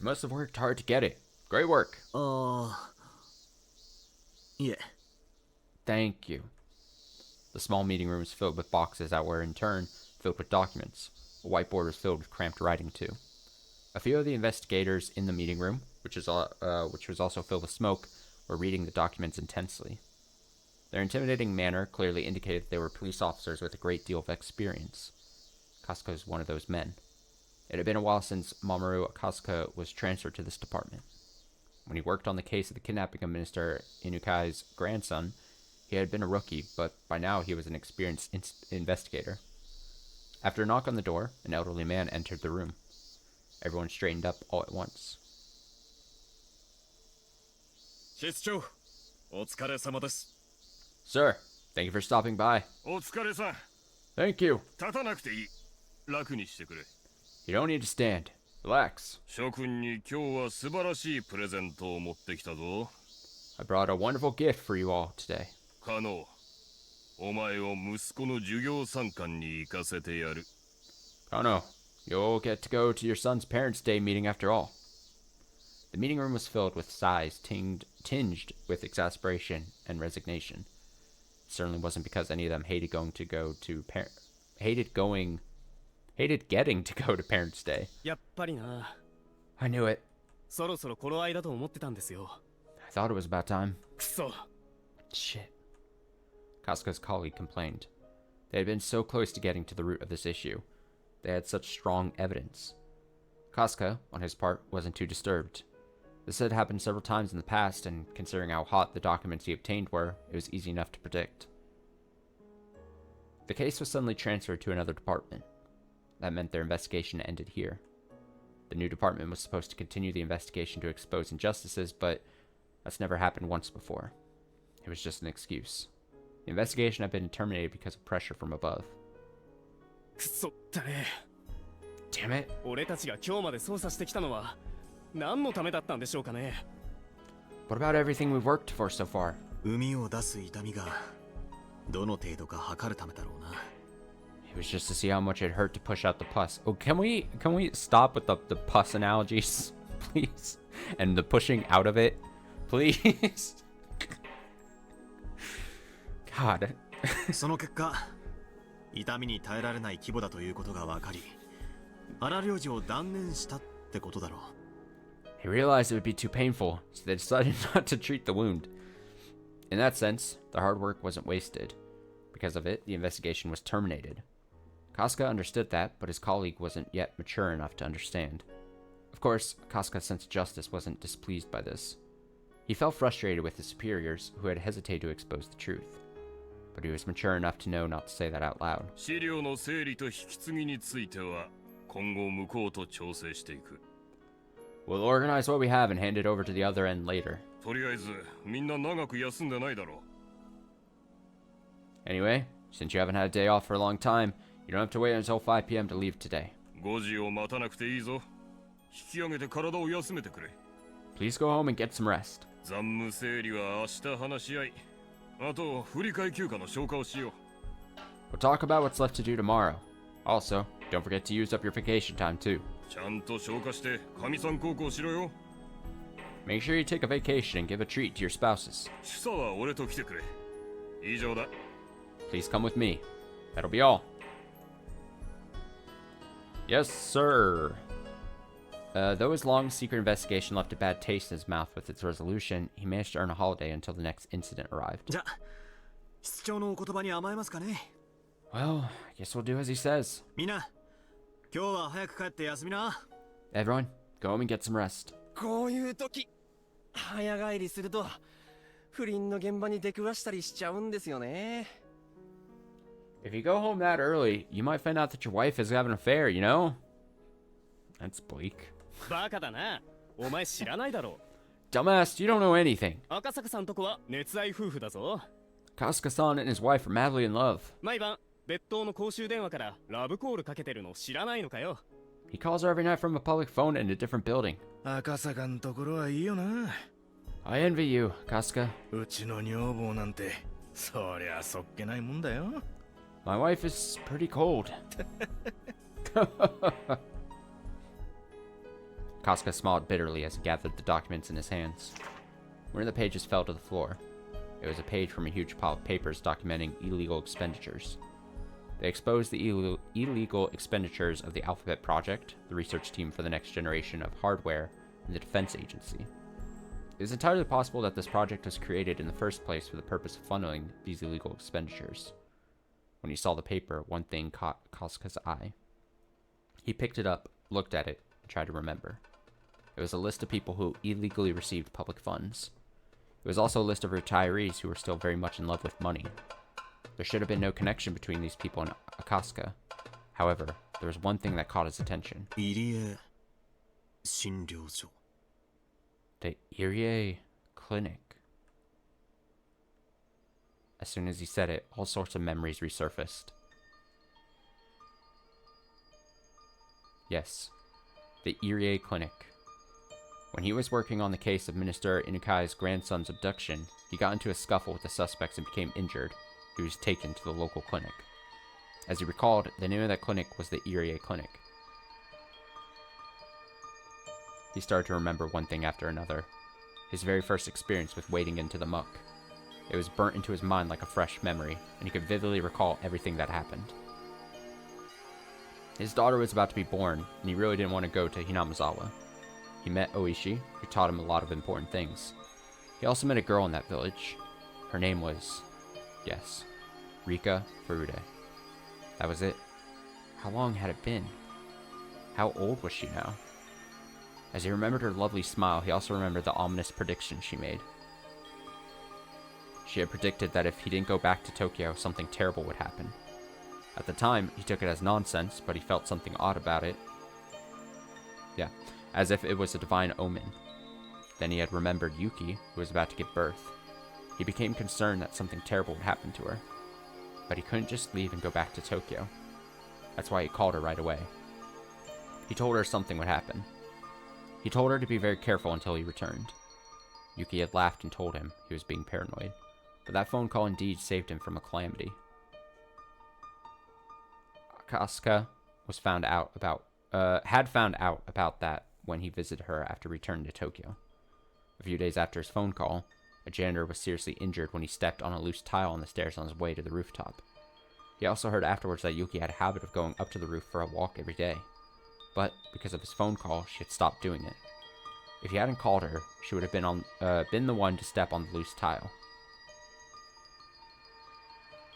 must have worked hard to get it. Great work. Yeah. Thank you. The small meeting room was filled with boxes that were, in turn, filled with documents. A whiteboard was filled with cramped writing, too. A few of the investigators in the meeting room, which was also filled with smoke, were reading the documents intensely. Their intimidating manner clearly indicated that they were police officers with a great deal of experience. Akasaka was one of those men. It had been a while since Mamoru Akasaka was transferred to this department. When he worked on the case of the kidnapping of Minister Inukai's grandson, he had been a rookie, but by now he was an experienced investigator. After a knock on the door, an elderly man entered the room. Everyone straightened up all at once. Sir, thank you for stopping by. Thank you. You don't need to stand. Relax. I brought a wonderful gift for you all today. Oh no, you'll get to go to your son's parents' day meeting after all. The meeting room was filled with sighs tinged with exasperation and resignation. It certainly wasn't because any of them hated getting to go to Parents' Day. やっぱりな。 I knew it. そろそろ頃合いだと思ってたんですよ。 I thought it was about time. くそ。 Shit. Casca's colleague complained. They had been so close to getting to the root of this issue. They had such strong evidence. Casca, on his part, wasn't too disturbed. This had happened several times in the past, and considering how hot the documents he obtained were, it was easy enough to predict. The case was suddenly transferred to another department. That meant their investigation ended here. The new department was supposed to continue the investigation to expose injustices, but that's never happened once before. It was just an excuse. The investigation had been terminated because of pressure from above. くそったね。 Damn it. 俺たちが今日まで捜査してきたのは何のためだったんでしょうかね。 What about everything we've worked for so far? 海を出す痛みがどの程度か測るためだろうな。 It was just to see how much it hurt to push out the pus. Oh, can we stop with the pus analogies, please? And the pushing out of it, please? God. その結果、痛みに耐えられない規模だということが分かり、荒療治を断念したってことだろう。 They realized it would be too painful, so they decided not to treat the wound. In that sense, the hard work wasn't wasted. Because of it, the investigation was terminated. Casca understood that, but his colleague wasn't yet mature enough to understand. Of course, Casca's sense of justice wasn't displeased by this. He felt frustrated with his superiors, who had hesitated to expose the truth. But he was mature enough to know not to say that out loud. 資料の整理と引き継ぎについては今後向こうと調整していく。 We'll organize what we have and hand it over to the other end later. とりあえずみんな長く休んでないだろう。 Anyway, since you haven't had a day off for a long time, you don't have to wait until 5 p.m. to leave today. 5時を待たなくていいぞ。引き上げて体を休めてくれ。 Please go home and get some rest. 残務整理は明日話し合い。あと振り替え休暇の消化をしよう。 We'll talk about what's left to do tomorrow. Also, don't forget to use up your vacation time too. ちゃんと消化して神さん孝行しろよ。 Make sure you take a vacation and give a treat to your spouses. 主査は俺と来てくれ。以上だ。 Please come with me. That'll be all. Yes, sir. Though his long secret investigation left a bad taste in his mouth with its resolution, he managed to earn a holiday until the next incident arrived. じゃあ、室長のお言葉に甘えますかね。 Well, I guess we'll do as he says. みんな、今日は早く帰って休みな。 Everyone, go home and get some rest. こういう時早帰りすると不倫の現場に出くわしたりしちゃうんですよね。 If you go home that early, you might find out that your wife is having an affair, you know? That's bleak. バカだな。お前知らないだろ。 Dumbass, you don't know anything. 赤坂さんとこは熱愛夫婦だぞ。 Casca-san and his wife are madly in love. 毎晩別当の公衆電話からラブコールかけてるの知らないのかよ。 He calls her every night from a public phone in a different building. 赤坂んところはいいよな。 I envy you, Casca. うちの女房なんてそりゃそっけないもんだよ。 My wife is pretty cold. Casca smiled bitterly as he gathered the documents in his hands. One of the pages fell to the floor. It was a page from a huge pile of papers documenting illegal expenditures. They exposed the illegal expenditures of the Alphabet Project, the research team for the next generation of hardware, and the Defense Agency. It is entirely possible that this project was created in the first place for the purpose of funneling these illegal expenditures. When he saw the paper, one thing caught Casca's eye. He picked it up, looked at it, and tried to remember. It was a list of people who illegally received public funds. It was also a list of retirees who were still very much in love with money. There should have been no connection between these people and Casca. However, there was one thing that caught his attention. 入江診療所。 The Irie Clinic. As soon as he said it, all sorts of memories resurfaced. Yes, the Irie Clinic. When he was working on the case of Minister Inukai's grandson's abduction, he got into a scuffle with the suspects and became injured. He was taken to the local clinic. As he recalled, the name of that clinic was the Irie Clinic. He started to remember one thing after another. His very first experience with wading into the muck. It was burnt into his mind like a fresh memory, and he could vividly recall everything that happened. His daughter was about to be born, and he really didn't want to go to Hinamazawa. He met Oishi, who taught him a lot of important things. He also met a girl in that village. Her name was, yes, Rika Furude. That was it. How long had it been? How old was she now? As he remembered her lovely smile, he also remembered the ominous prediction she made. She had predicted that if he didn't go back to Tokyo, something terrible would happen. At the time, he took it as nonsense, but he felt something odd about it. Yeah, as if it was a divine omen. Then he had remembered Yuki, who was about to give birth. He became concerned that something terrible would happen to her. But he couldn't just leave and go back to Tokyo. That's why he called her right away. He told her something would happen. He told her to be very careful until he returned. Yuki had laughed and told him he was being paranoid, but that phone call indeed saved him from a calamity. Kasuga was had found out about that when he visited her after returning to Tokyo. A few days after his phone call, a janitor was seriously injured when he stepped on a loose tile on the stairs on his way to the rooftop. He also heard afterwards that Yuki had a habit of going up to the roof for a walk every day, but because of his phone call, she had stopped doing it. If he hadn't called her, she would have been the one to step on the loose tile.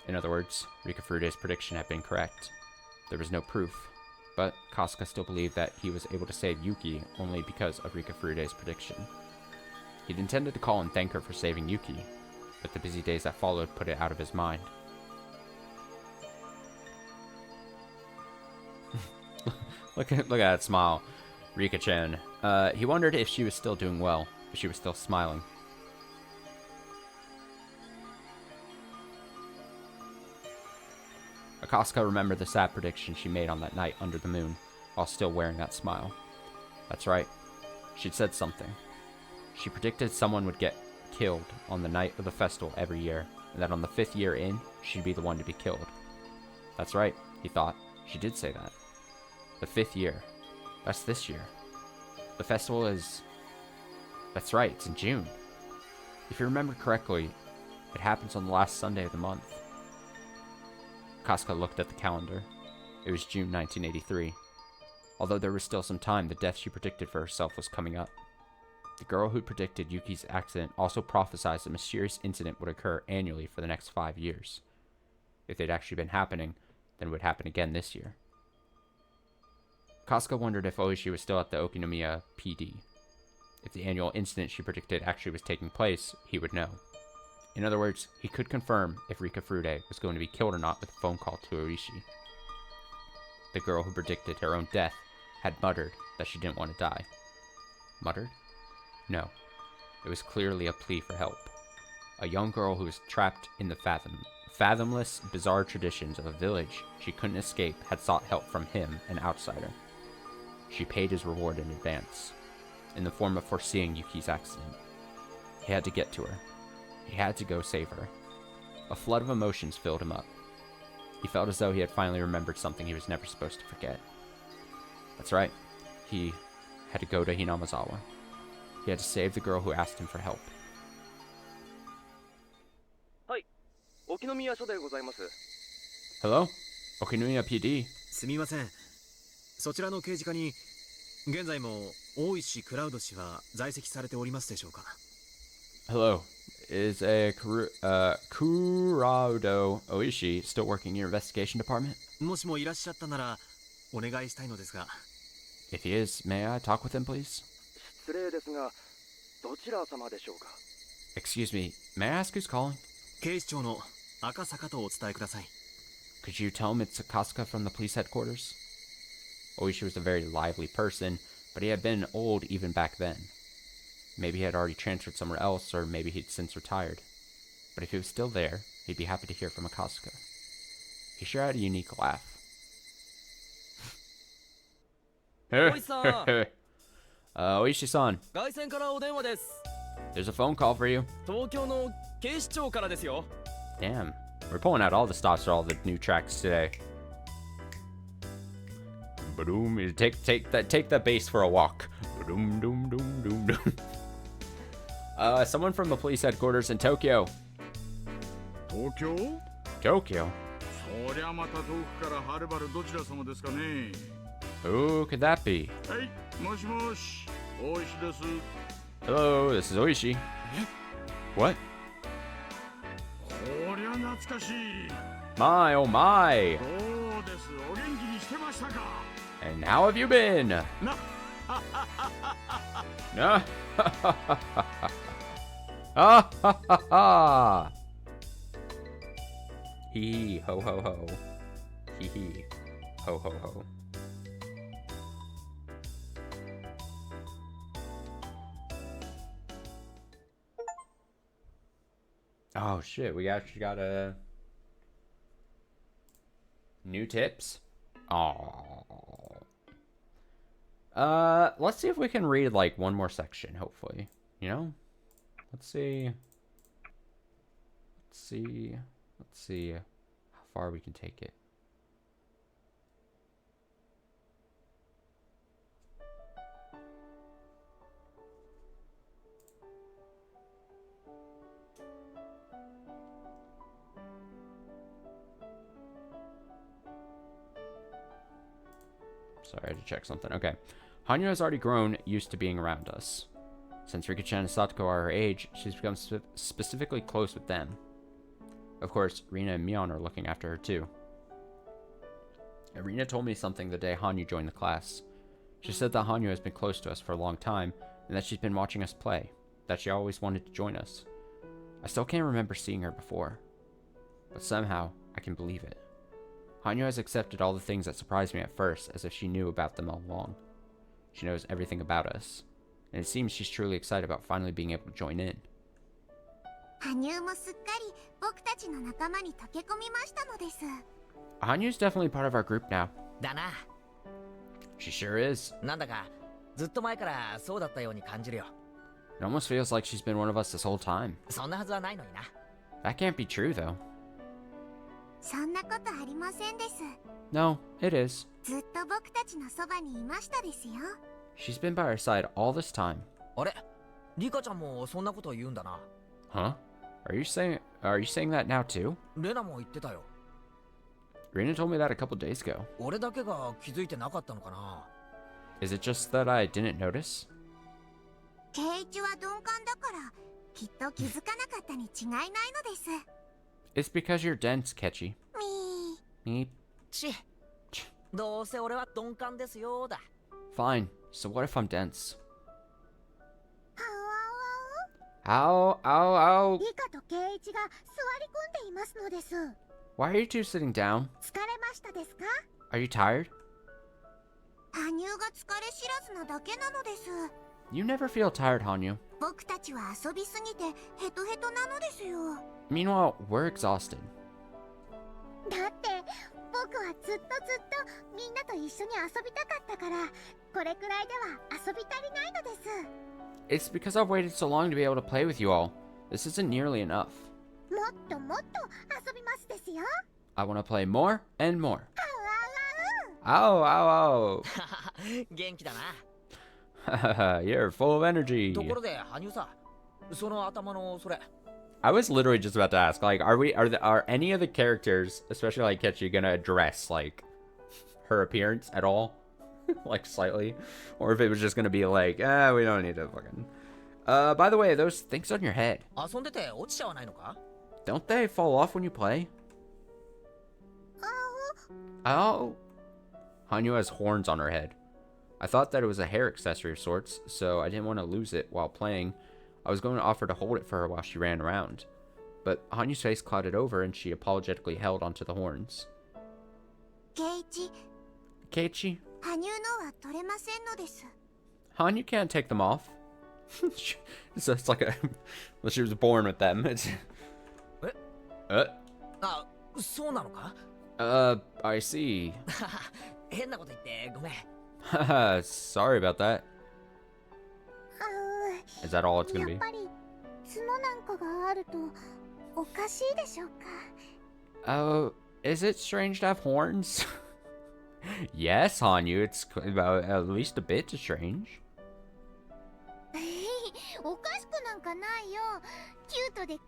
In other words, Rika Furude's prediction had been correct. There was no proof, but Kasuga still believed that he was able to save Yuki only because of Rika Furude's prediction. He'd intended to call and thank her for saving Yuki, but the busy days that followed put it out of his mind. Look at that smile. Rika-chan. He wondered if she was still doing well, if she was still smiling. Kasuga remembered the sad prediction she made on that night under the moon, while still wearing that smile. That's right. She'd said something. She predicted someone would get killed on the night of the festival every year, and that on the 5th year in, she'd be the one to be killed. That's right, he thought. She did say that. The 5th year. That's this year. The festival is... That's right, it's in June. If you remember correctly, it happens on the last Sunday of the month. Kasuga looked at the calendar. It was June 1983. Although there was still some time, the death she predicted for herself was coming up. The girl who predicted Yuki's accident also prophesied a mysterious incident would occur annually for the next 5 years. If they'd actually been happening, then it would happen again this year. Kasuga wondered if Oishi was still at the Okinomiya PD. If the annual incident she predicted actually was taking place, he would know. In other words, he could confirm if Rika Furude was going to be killed or not with a phone call to Oishi. The girl who predicted her own death had muttered that she didn't want to die. Muttered? No. It was clearly a plea for help. A young girl who was trapped in the fathomless, bizarre traditions of a village she couldn't escape had sought help from him, an outsider. She paid his reward in advance, in the form of foreseeing Yuki's accident. He had to get to her. He had to go save her. A flood of emotions filled him up. He felt as though he had finally remembered something he was never supposed to forget. That's right. He had to go to Hinamazawa. He had to save the girl who asked him for help. Hello? Okinomiya PD. すみません。そちらの刑事課に現在も大石クラウド氏は在籍されておりますでしょうか？ Hello. Is Kurado Oishi still working in your investigation department? もしもいらっしゃったならお願いしたいのですが。 If he is, may I talk with him, please? 失礼ですが、どちら様でしょうか？ Excuse me, may I ask who's calling? 警視庁の赤坂とお伝えください。 Could you tell him it's Kasuga from the police headquarters? Oishi was a very lively person, but he had been old even back then. Maybe he had already transferred somewhere else, or maybe he'd since retired. But if he was still there, he'd be happy to hear from Kasuga. He sure had a unique laugh. Oishi-san. 外線からお電話です。 There's a phone call for you. 東京の警視庁からですよ。 Damn. We're pulling out all the stops for all the new tracks today. Ba-doom. Take that bass for a walk. Ba-doom, doom, doom, doom, doom. Someone from the police headquarters in Tokyo. 東京 Tokyo? そりゃまた遠くからはるばるどちら様ですかね Who could that be? はいもしもし大石です Hello, this is Oishi. What? こりゃ懐かしい My, oh my. そうですお元気にしてましたか And how have you been? な No. Ah ha ha ha. Hee hee ho ho ho. Hee hee ho ho ho. Oh shit, we actually got a new tips. Oh. Let's see if we can read like one more section, hopefully. You know? Let's see. Let's see how far we can take it. Sorry, I had to check something. Okay. Hanyu has already grown used to being around us. Since Rika-chan and Satoko are her age, she's become specifically close with them. Of course, Rina and Mion are looking after her too. Rina told me something the day Hanyu joined the class. She said that Hanyu has been close to us for a long time, and that she's been watching us play, that she always wanted to join us. I still can't remember seeing her before, but somehow I can believe it. Hanyu has accepted all the things that surprised me at first as if she knew about them all along. She knows everything about us, and it seems she's truly excited about finally being able to join in. 羽生もすっかり僕たちの仲間に溶け込みましたのです。Hanyu's definitely part of our group now. だな。 She sure is. なんだかずっと前からそうだったように感じるよ。 It almost feels like she's been one of us this whole time. そんなはずはないのにな。 That can't be true, though. そんなことありませんです。 No, it is. ずっと僕たちのそばにいましたですよ。 She's been by our side all this time. あれ、リカちゃんもそんなことを言うんだな。 Huh? Are you saying that now too? レナも言ってたよ。 Rina told me that a couple days ago. 俺だけが気づいてなかったのかな。 Is it just that I didn't notice? ケイイチは鈍感だからきっと気づかなかったに違いないのです。 It's because you're dense, Kechi. みー。 Me? ち。どうせ俺は鈍感ですよだ。 Fine. So what if I'm dense? は Ow, ow, ow. リカとケイイチが座り込んでいますのです。 Why are you two sitting down? 疲れましたですか？ Are you tired? 羽生が疲れ知らずなだけなのです。 You never feel tired, Hanyu. 僕たちは遊びすぎてヘトヘトなのですよ。 Meanwhile, we're exhausted. だって僕はずっとみんなと一緒に遊びたかったからこれくらいでは遊び足りないのです。 It's because I've waited so long to be able to play with you all. This isn't nearly enough. もっともっと遊びますですよ。 I want to play more and more. あう Ow, ow, 元気だな。 ow. You're full of energy. ところで羽生さ、その頭のそれ。 I was literally just about to ask, like, are any of the characters, especially like Kechi, gonna address like her appearance at all, like slightly, or if it was just gonna be like, we don't need to fucking. By the way, those things on your head, 遊んでて落ちちゃわないのか？ don't they fall off when you play? Oh. Hanyu has horns on her head. I thought that it was a hair accessory of sorts, so I didn't want to lose it while playing. I was going to offer to hold it for her while she ran around. But Hanyu's face clouded over and she apologetically held onto the horns. ケイイチ、 Keiichi, 羽生のは取れませんのです。 Hanyu can't take them off. So it's like well, she was born with them. It's... あ、そうなのか？ I see. 変なこと言ってごめん。 Sorry about that. Is that all it's gonna や be? っぱり角なんかがあるとおかしいでしょうか。 Oh, is it strange to have horns? Yes, Hanyu, it's about at least a bit strange. おかしくなんかないよ。キュートでか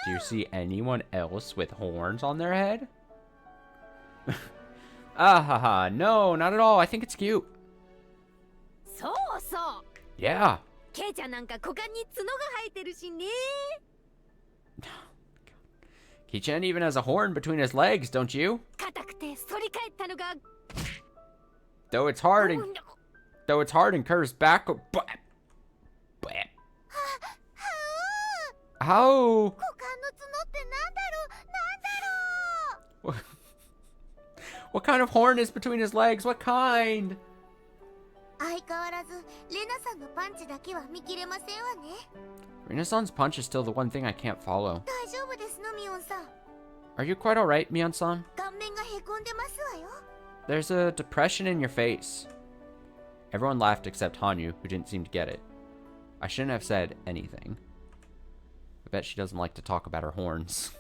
Do you see anyone else with horns on their head? Ah, haha, no, not at all. I think it's cute. いいよ。そうそう。 Yeah. ケイちゃんなんか股間に角が生えてるしね。 Kei-chan even has a horn between his legs, don't you? 硬くて反り返ったのが。 Though it's hard and curves back. How? 股間の角ってなんだろう。 What kind of horn is between his legs? What kind? 相変わらずレナさんのパンチだけは見切れませんわね。 Rina-san's punch is still the one thing I can't follow. 大丈夫ですのミオンさん。 Are you quite alright, Mion-san? 顔面がへこんでますわよ。 There's a depression in your face. Everyone laughed except Hanyu, who didn't seem to get it. I shouldn't have said anything. I bet she doesn't like to talk about her horns.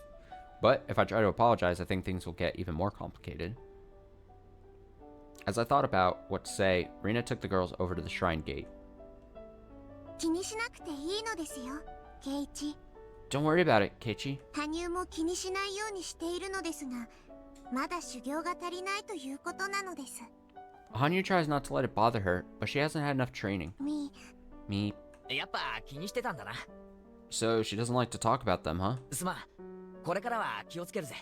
But if I try to apologize, I think things will get even more complicated. As I thought about what to say, Rina took the girls over to the shrine gate. 気にしなくていいのですよ、ケイチ。 Don't worry about it, Keiichi. 羽生も気にしないようにしているのですが、まだ修行が足りないということなのです。 Hanyu tries not to let it bother her, but she hasn't had enough training. Me. やっぱ気にしてたんだな。 So she doesn't like to talk about them, huh? すまん。これからは気をつけるぜ。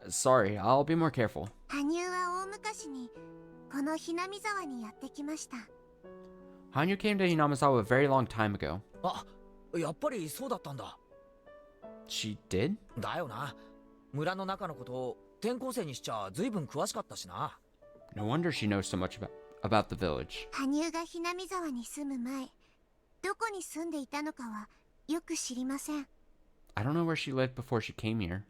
Sorry, I'll be more careful. 羽生は大昔にこのひなみ沢にやってきました。 Hanyu came to Hinamizawa a very long time ago. あ、やっぱりそうだったんだ。 She did? だよな。村の中のことを転校生にしちゃ随分詳しかったしな。 No wonder she knows so much about the village. 羽生がひなみ沢に住む前、どこに住んでいたのかはよく知りません。 I don't know where she lived before she came here.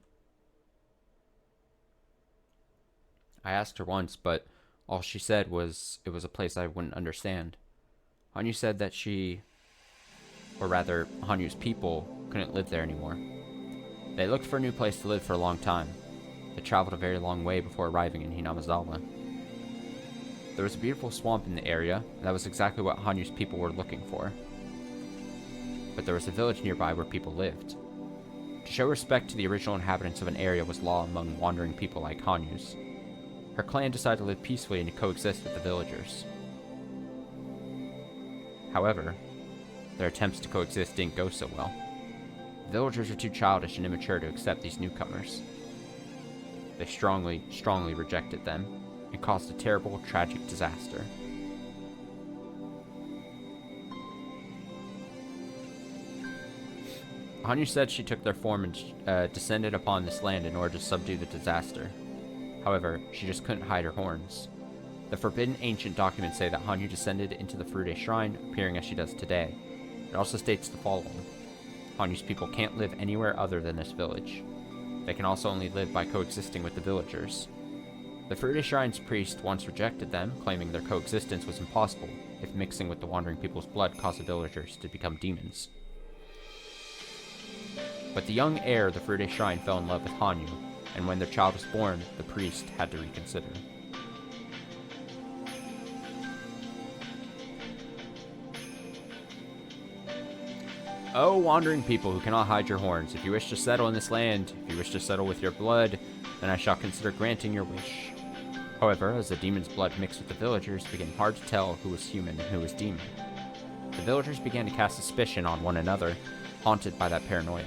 I asked her once, but all she said was it was a place I wouldn't understand. Hanyu said that she, or rather, Hanyu's people, couldn't live there anymore. They looked for a new place to live for a long time. They traveled a very long way before arriving in Hinamizawa. There was a beautiful swamp in the area, and that was exactly what Hanyu's people were looking for. But there was a village nearby where people lived. To show respect to the original inhabitants of an area was law among wandering people like Hanyu's. Her clan decided to live peacefully and to coexist with the villagers. However, their attempts to coexist didn't go so well. The villagers were too childish and immature to accept these newcomers. They strongly rejected them and caused a terrible, tragic disaster. Hanyu said she took their form and descended upon this land in order to subdue the disaster. However, she just couldn't hide her horns. The forbidden ancient documents say that Hanyu descended into the Furude Shrine, appearing as she does today. It also states the following. Hanyu's people can't live anywhere other than this village. They can also only live by coexisting with the villagers. The Furude Shrine's priest once rejected them, claiming their coexistence was impossible if mixing with the wandering people's blood caused the villagers to become demons. But the young heir of the Furude Shrine fell in love with Hanyu, and when their child was born, the priest had to reconsider. Oh, wandering people who cannot hide your horns, if you wish to settle in this land, if you wish to settle with your blood, then I shall consider granting your wish. However, as the demon's blood mixed with the villagers, it became hard to tell who was human and who was demon. The villagers began to cast suspicion on one another, haunted by that paranoia.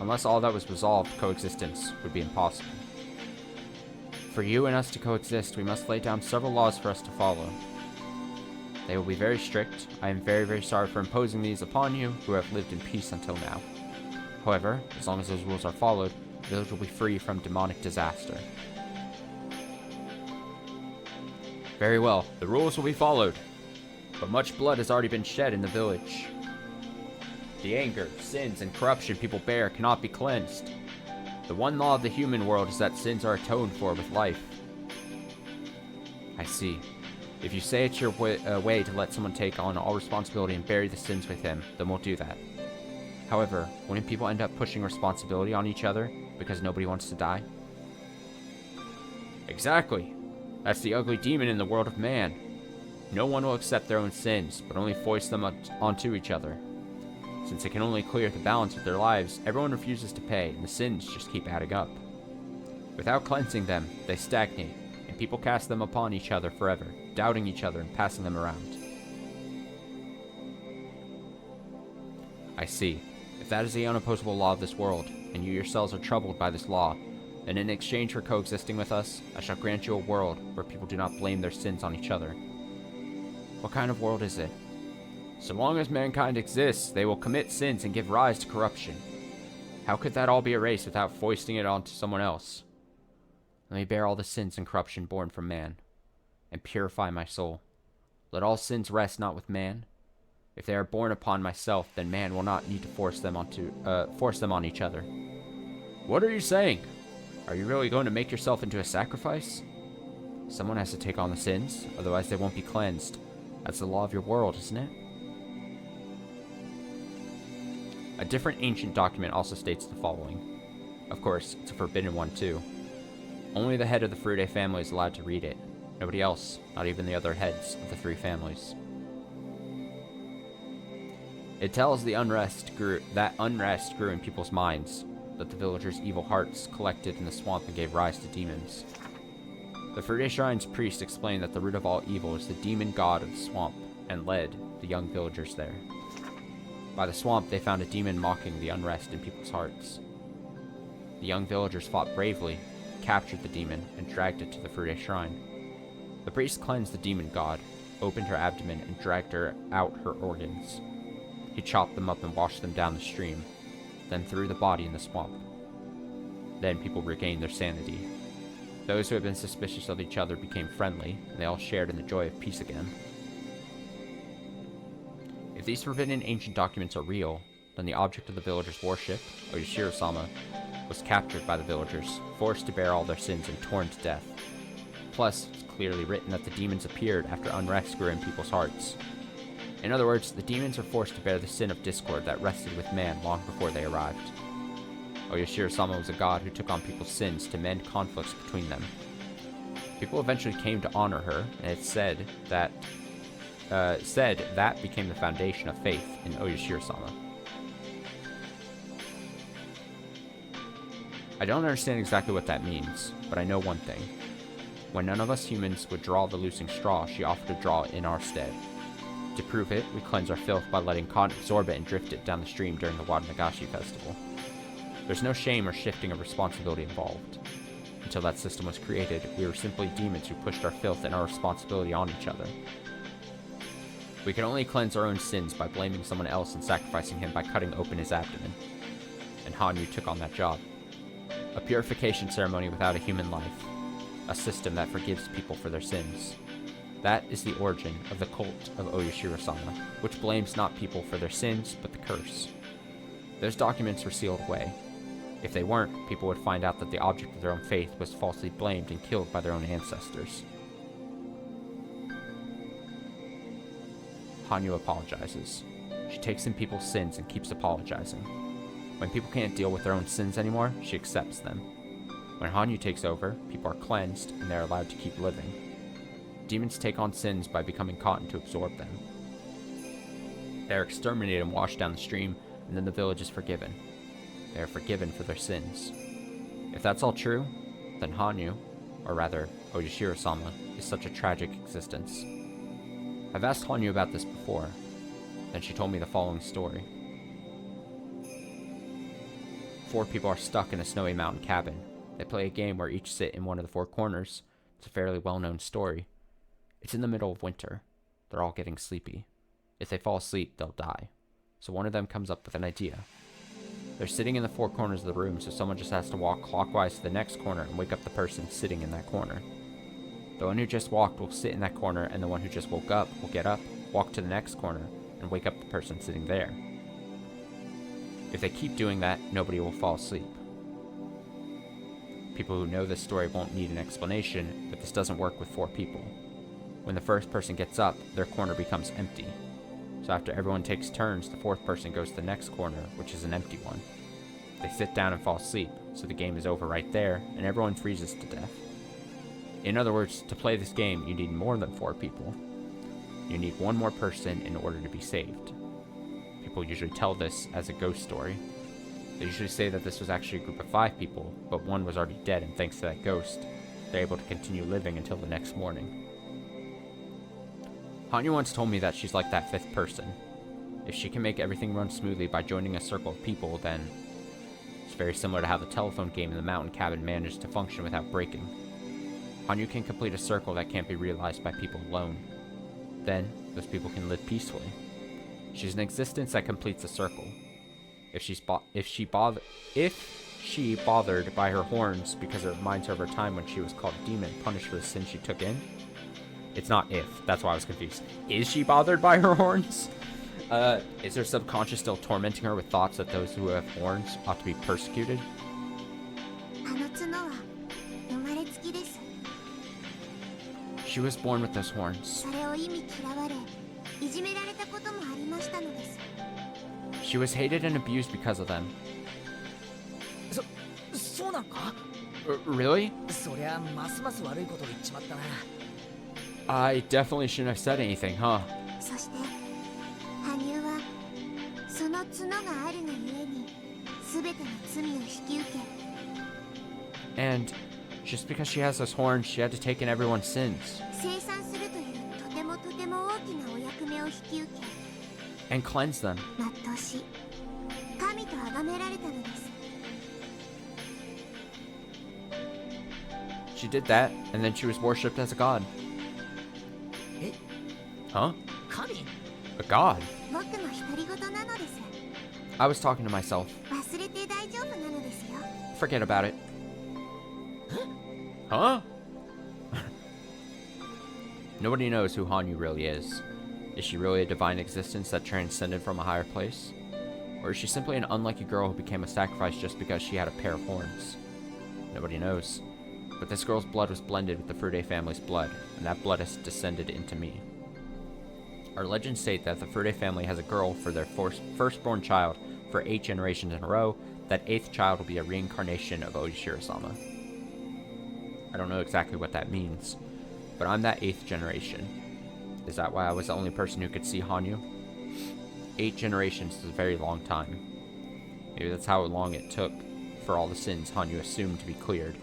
Unless all that was resolved, coexistence would be impossible. For you and us to coexist, we must lay down several laws for us to follow. They will be very strict. I am very, very sorry for imposing these upon you, who have lived in peace until now. However, as long as those rules are followed, the village will be free from demonic disaster. Very well, the rules will be followed. But much blood has already been shed in the village. The anger, sins, and corruption people bear cannot be cleansed. The one law of the human world is that sins are atoned for with life. I see. If you say it's your way to let someone take on all responsibility and bury the sins with him, then we'll do that. However, wouldn't people end up pushing responsibility on each other because nobody wants to die? Exactly. That's the ugly demon in the world of man. No one will accept their own sins, but only foist them onto each other. Since it can only clear the balance of their lives, everyone refuses to pay, and the sins just keep adding up. Without cleansing them, they stagnate, and people cast them upon each other forever, doubting each other and passing them around. I see. If that is the unopposable law of this world, and you yourselves are troubled by this law, then in exchange for coexisting with us, I shall grant you a world where people do not blame their sins on each other. What kind of world is it? So long as mankind exists, they will commit sins and give rise to corruption. How could that all be erased without foisting it onto someone else? Let me bear all the sins and corruption born from man, and purify my soul. Let all sins rest not with man. If they are born upon myself, then man will not need to force them on each other. What are you saying? Are you really going to make yourself into a sacrifice? Someone has to take on the sins, otherwise they won't be cleansed. That's the law of your world, isn't it? A different ancient document also states the following. Of course, it's a forbidden one too. Only the head of the Furude family is allowed to read it. Nobody else, not even the other heads of the three families. It tells that unrest grew in people's minds, that the villagers' evil hearts collected in the swamp and gave rise to demons. The Furude Shrine's priest explained that the root of all evil is the demon god of the swamp, and led the young villagers there. By the swamp, they found a demon mocking the unrest in people's hearts. The young villagers fought bravely, captured the demon, and dragged it to the Furude Shrine. The priest cleansed the demon god, opened her abdomen, and dragged her out her organs. He chopped them up and washed them down the stream, then threw the body in the swamp. Then people regained their sanity. Those who had been suspicious of each other became friendly, and they all shared in the joy of peace again. If these forbidden ancient documents are real, then the object of the villagers' worship, Oyashiro-sama, was captured by the villagers, forced to bear all their sins, and torn to death. Plus, it's clearly written that the demons appeared after unrest grew in people's hearts. In other words, the demons are forced to bear the sin of discord that rested with man long before they arrived. Oyashiro-sama was a god who took on people's sins to mend conflicts between them. People eventually came to honor her, and it's said that became the foundation of faith in Oyashiro-sama. I don't understand exactly what that means, but I know one thing. When none of us humans would draw the loosing straw, she offered to draw it in our stead. To prove it, we cleanse our filth by letting Khan absorb it and drift it down the stream during the Wadanagashi festival. There's no shame or shifting of responsibility involved. Until that system was created, we were simply demons who pushed our filth and our responsibility on each other. We can only cleanse our own sins by blaming someone else and sacrificing him by cutting open his abdomen. And Hanyu took on that job. A purification ceremony without a human life. A system that forgives people for their sins. That is the origin of the cult of Oyashiro-sama, which blames not people for their sins, but the curse. Those documents were sealed away. If they weren't, people would find out that the object of their own faith was falsely blamed and killed by their own ancestors. Hanyu apologizes. She takes in people's sins and keeps apologizing. When people can't deal with their own sins anymore, she accepts them. When Hanyu takes over, people are cleansed and they are allowed to keep living. Demons take on sins by becoming cotton to absorb them. They are exterminated and washed down the stream, and then the village is forgiven. They are forgiven for their sins. If that's all true, then Hanyu, or rather, Oyashiro-sama, is such a tragic existence. I've asked Hanyu about this before. Then she told me the following story. 4 people are stuck in a snowy mountain cabin. They play a game where each sit in one of the 4 corners. It's a fairly well-known story. It's in the middle of winter. They're all getting sleepy. If they fall asleep, they'll die. So one of them comes up with an idea. They're sitting in the 4 corners of the room, so someone just has to walk clockwise to the next corner and wake up the person sitting in that corner. The one who just walked will sit in that corner, and the one who just woke up will get up, walk to the next corner, and wake up the person sitting there. If they keep doing that, nobody will fall asleep. People who know this story won't need an explanation, but this doesn't work with 4 people. When the first person gets up, their corner becomes empty. So after everyone takes turns, the 4th person goes to the next corner, which is an empty one. They sit down and fall asleep, so the game is over right there, and everyone freezes to death. In other words, to play this game, you need more than 4 people. You need one more person in order to be saved. People usually tell this as a ghost story. They usually say that this was actually a group of 5 people, but one was already dead, and thanks to that ghost, they're able to continue living until the next morning. Hanyu once told me that she's like that 5th person. If she can make everything run smoothly by joining a circle of people, then it's very similar to how the telephone game in the mountain cabin managed to function without breaking. Hanyu can complete a circle that can't be realized by people alone. Then, those people can live peacefully. She's an existence that completes a circle. If she bothered by her horns because it reminds her of her time when she was called a demon and punished for the sin she took in. It's not if, that's why I was confused. Is she bothered by her horns? Is her subconscious still tormenting her with thoughts that those who have horns ought to be persecuted? She was born with those horns. She was hated and abused because of them. Really? I definitely shouldn't have said anything, huh? And just because she has those horns, she had to take in everyone's sins. And cleanse them. She did that, and then she was worshipped as a god. Huh? A god? I was talking to myself. Forget about it. Huh? Nobody knows who Hanyu really is. Is she really a divine existence that transcended from a higher place? Or is she simply an unlucky girl who became a sacrifice just because she had a pair of horns? Nobody knows. But this girl's blood was blended with the Furude family's blood, and that blood has descended into me. Our legends state that the Furude family has a girl for their firstborn child for 8 generations in a row. That 8th child will be a reincarnation of Oishiro-sama. I don't know exactly what that means, but I'm that 8th generation. Is that why I was the only person who could see Hanyu? 8 generations is a very long time. Maybe that's how long it took for all the sins Hanyu assumed to be cleared.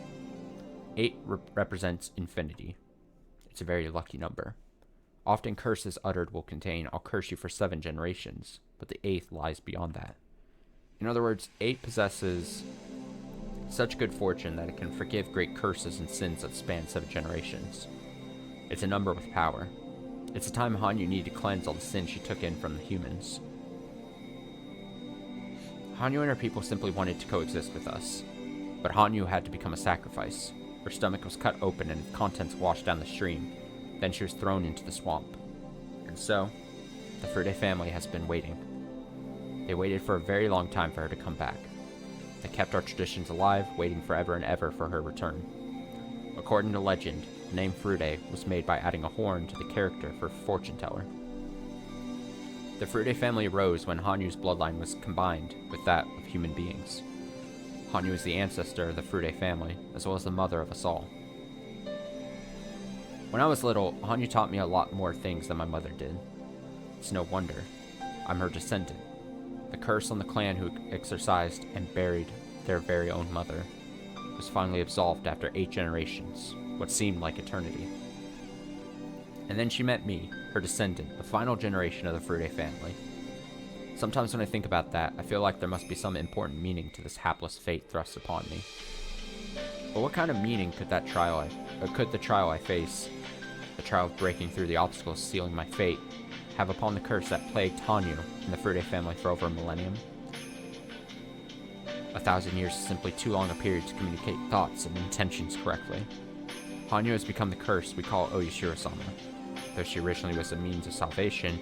8 represents infinity. It's a very lucky number. Often curses uttered will contain, "I'll curse you for 7 generations," but the 8th lies beyond that. In other words, 8 possesses such good fortune that it can forgive great curses and sins that span 7 generations. It's a number with power. It's a time Hanyu needed to cleanse all the sins she took in from the humans. Hanyu and her people simply wanted to coexist with us, but Hanyu had to become a sacrifice. Her stomach was cut open and contents washed down the stream. Then she was thrown into the swamp. And so, the Furude family has been waiting. They waited for a very long time for her to come back. They kept our traditions alive, waiting forever and ever for her return. According to legend, the name Furude was made by adding a horn to the character for fortune teller. The Furude family arose when Hanyu's bloodline was combined with that of human beings. Hanyu is the ancestor of the Furude family, as well as the mother of us all. When I was little, Hanyu taught me a lot more things than my mother did. It's no wonder. I'm her descendant. The curse on the clan who exorcised and buried their very own mother was finally absolved after 8 generations, what seemed like eternity. And then she met me, her descendant, the final generation of the Furude family. Sometimes when I think about that, I feel like there must be some important meaning to this hapless fate thrust upon me. But what kind of meaning could the trial I face, the trial of breaking through the obstacles sealing my fate, have upon the curse that plagued Hanyu and the Furude family for over a millennium? 1,000 years is simply too long a period to communicate thoughts and intentions correctly. Hanyu has become the curse we call Oishiro-sama. Though she originally was a means of salvation,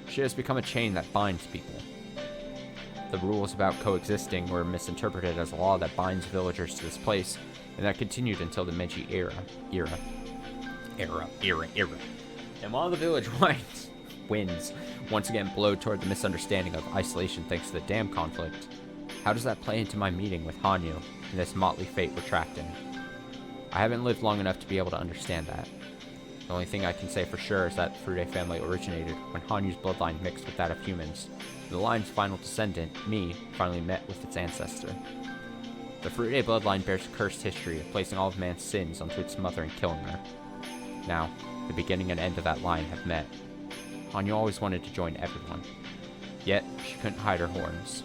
she has become a chain that binds people. The rules about coexisting were misinterpreted as a law that binds villagers to this place, and that continued until the Meiji era. And while the village winds once again blowed toward the misunderstanding of isolation thanks to the dam conflict, how does that play into my meeting with Hanyu and this motley fate we're trapped in? I haven't lived long enough to be able to understand that. The only thing I can say for sure is that the Furude family originated when Hanyu's bloodline mixed with that of humans. The line's final descendant, me, finally met with its ancestor. The Furude bloodline bears a cursed history of placing all of man's sins onto its mother and killing her. Now, the beginning and end of that line have met. Hanyu always wanted to join everyone. Yet, she couldn't hide her horns.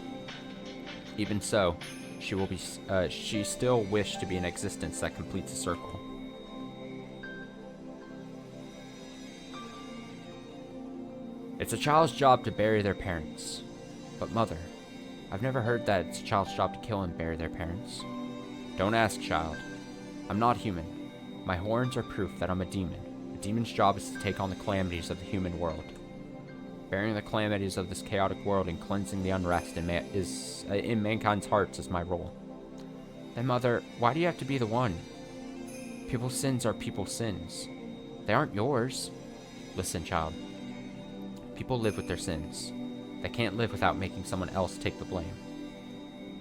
Even so, she still wished to be an existence that completes a circle. It's a child's job to bury their parents. But mother, I've never heard that it's a child's job to kill and bury their parents. Don't ask, child. I'm not human. My horns are proof that I'm a demon. A demon's job is to take on the calamities of the human world. Bearing the calamities of this chaotic world and cleansing the unrest in mankind's hearts is my role. Then mother, why do you have to be the one? People's sins are people's sins. They aren't yours. Listen, child. People live with their sins. They can't live without making someone else take the blame.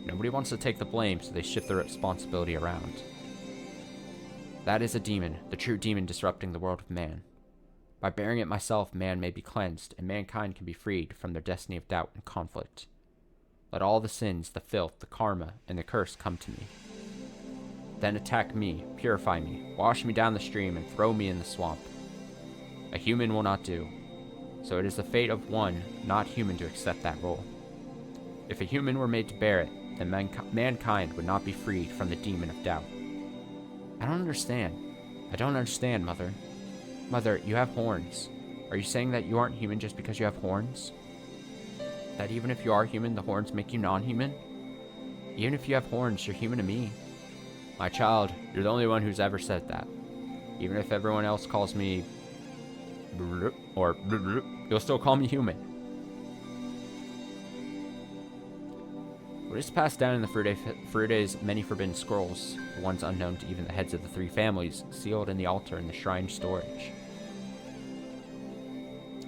Nobody wants to take the blame, so they shift the responsibility around. That is a demon, the true demon disrupting the world of man. By bearing it myself, man may be cleansed, and mankind can be freed from their destiny of doubt and conflict. Let all the sins, the filth, the karma, and the curse come to me. Then attack me, purify me, wash me down the stream, and throw me in the swamp. A human will not do. So it is the fate of one, not human, to accept that role. If a human were made to bear it, then mankind would not be freed from the demon of doubt. I don't understand. I don't understand, Mother. Mother, you have horns. Are you saying that you aren't human just because you have horns? That even if you are human, the horns make you non-human? Even if you have horns, you're human to me. My child, you're the only one who's ever said that. Even if everyone else calls me... or you'll still call me human. What is passed down in the Furude's many forbidden scrolls, the ones unknown to even the heads of the three families, sealed in the altar in the shrine storage.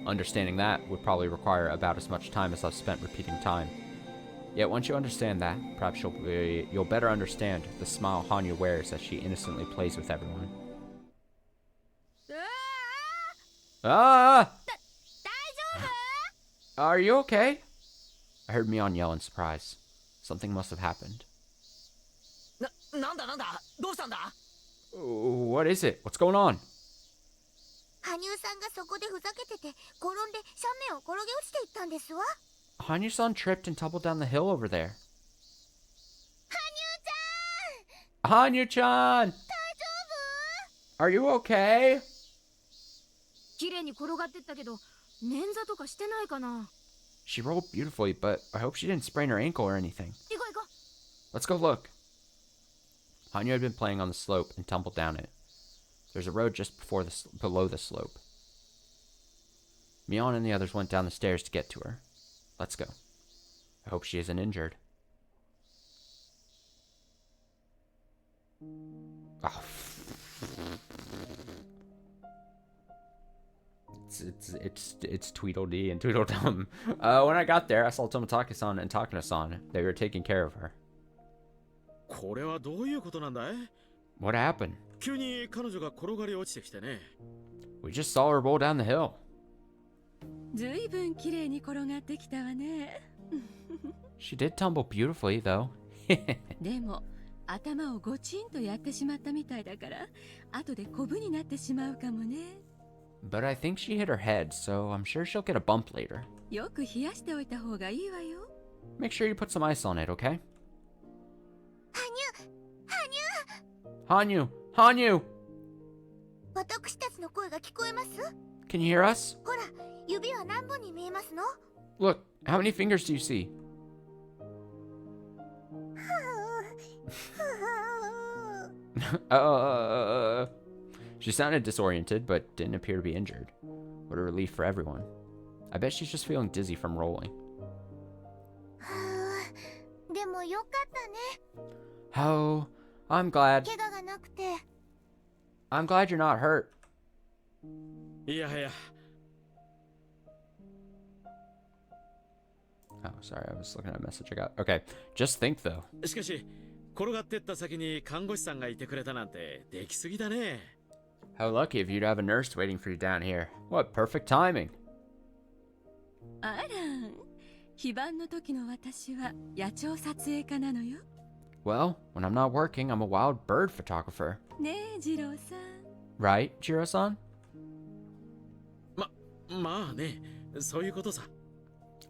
Understanding that would probably require about as much time as I've spent repeating time. Yet once you understand that, perhaps you'll better understand the smile Hanyu wears as she innocently plays with everyone. Ah! Are you okay? I heard Mion yell in surprise. Something must have happened. What is it? What's going on? Hanyu-san tripped and tumbled down the hill over there. Hanyu-chan! Are you okay? She rolled beautifully, but I hope she didn't sprain her ankle or anything. Let's go look. Hanyu had been playing on the slope and tumbled down it. There's a road just below the slope. Mion and the others went down the stairs to get to her. Let's go. I hope she isn't injured. Oh. It's Tweedledee and Tweedledum. When I got there, I saw Tomotaki-san and Takano-san. They were taking care of her. What happened? We just saw her roll down the hill. She did tumble beautifully, though. But I think she hit her head, so I'm sure she'll get a bump later. Make sure you put some ice on it, okay? Hanyu! Hanyu! Can you hear us? Look, how many fingers do you see? She sounded disoriented, but didn't appear to be injured. What a relief for everyone. I bet she's just feeling dizzy from rolling. Oh, I'm glad. I'm glad you're not hurt. Oh, sorry, I was looking at a message I got. Okay, just think though. 転がってった先に看護師さんがいてくれたなんてできすぎだね。 How lucky of you to have a nurse waiting for you down here. What perfect timing. あら、非番の時の私は野鳥撮影家なのよ。Well, when I'm not working, I'm a wild bird photographer. ねえ、次郎さん。Right, Jiro-san? まあね、そういうことさ。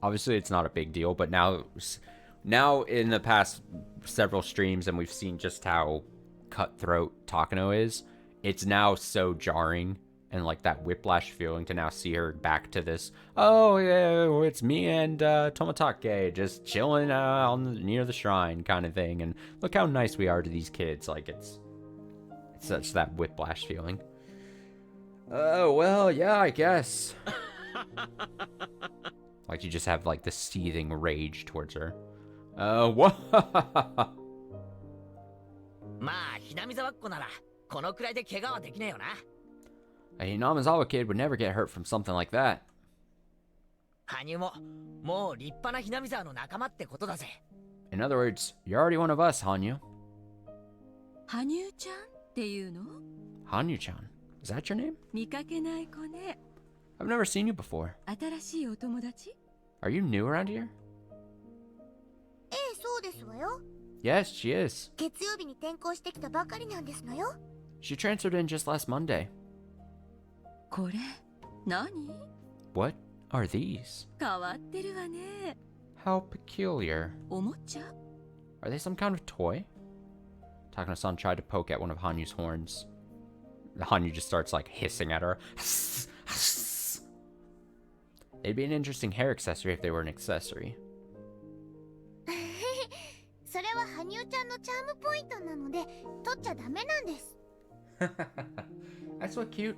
Obviously, it's not a big deal, but now in the past several streams, and we've seen just how cutthroat Takano is, it's now so jarring and like that whiplash feeling to now see her back to this, oh yeah, it's me and Tomatake just chilling near the shrine kind of thing, and look how nice we are to these kids. Like it's such that whiplash feeling. Oh well, yeah, I guess. Like you just have like this seething rage towards her. What? まあ、ひなみざわっこならこのくらいで怪我はできねえよな。A Hinamizawa kid would never get hurt from something like that. 羽生ももう立派なひなみざわの仲間ってことだぜ。 In other words, you're already one of us, Hanyu. 羽生ちゃんっていうの？ Hanyu-chan. Is that your name? 見かけない子ね。 I've never seen you before. 新しいお友達？ Are you new around here? ええ、そうですわよ。 Yes, she is. 月曜日に転校してきたばかりなんですのよ。 She transferred in just last Monday. これ、何？ What are these? 変わってるわね。 How peculiar. おもちゃ？ Are they some kind of toy? Takano-san tried to poke at one of Hanyu's horns. Hanyu just starts like hissing at her. It'd be an interesting hair accessory if they were an accessory. それは羽生ちゃんのチャームポイントなので取っちゃダメなんです。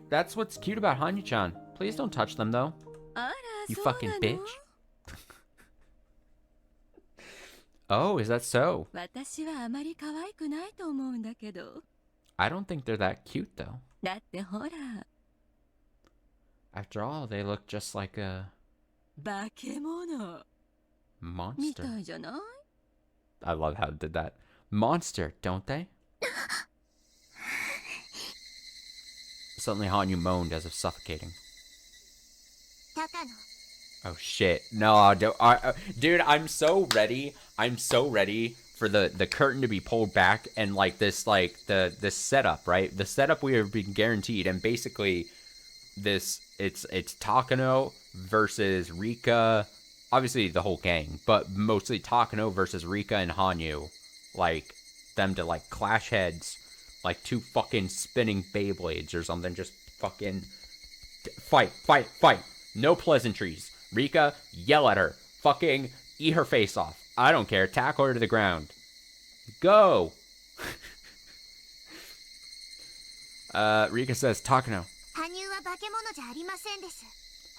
That's what's cute about Hanyu-chan. Please don't touch them though. あら、 You そうなの？ fucking bitch. Oh, is that so? 私はあまり可愛くないと思うんだけど。 I don't think they're that cute though. だってほら。 After all, they look just like a 化け物。 み monster. たいじゃない？ I love how it did that. Monster, don't they? Suddenly Hanyu moaned as if suffocating. 高野。 Oh shit. No, dude, I'm so ready. I'm so ready for the curtain to be pulled back and like this the setup, right? The setup we have been guaranteed, and basically this it's Takano versus Rika, obviously the whole gang, but mostly Takano versus Rika and Hanyu, like them to like clash heads like two fucking spinning Beyblades or something. Just fucking fight. No pleasantries. Rika, yell at her. Fucking eat her face off. I don't care. Tackle her to the ground. Go. Rika says, Takano. 羽生は化け物じゃありませんです。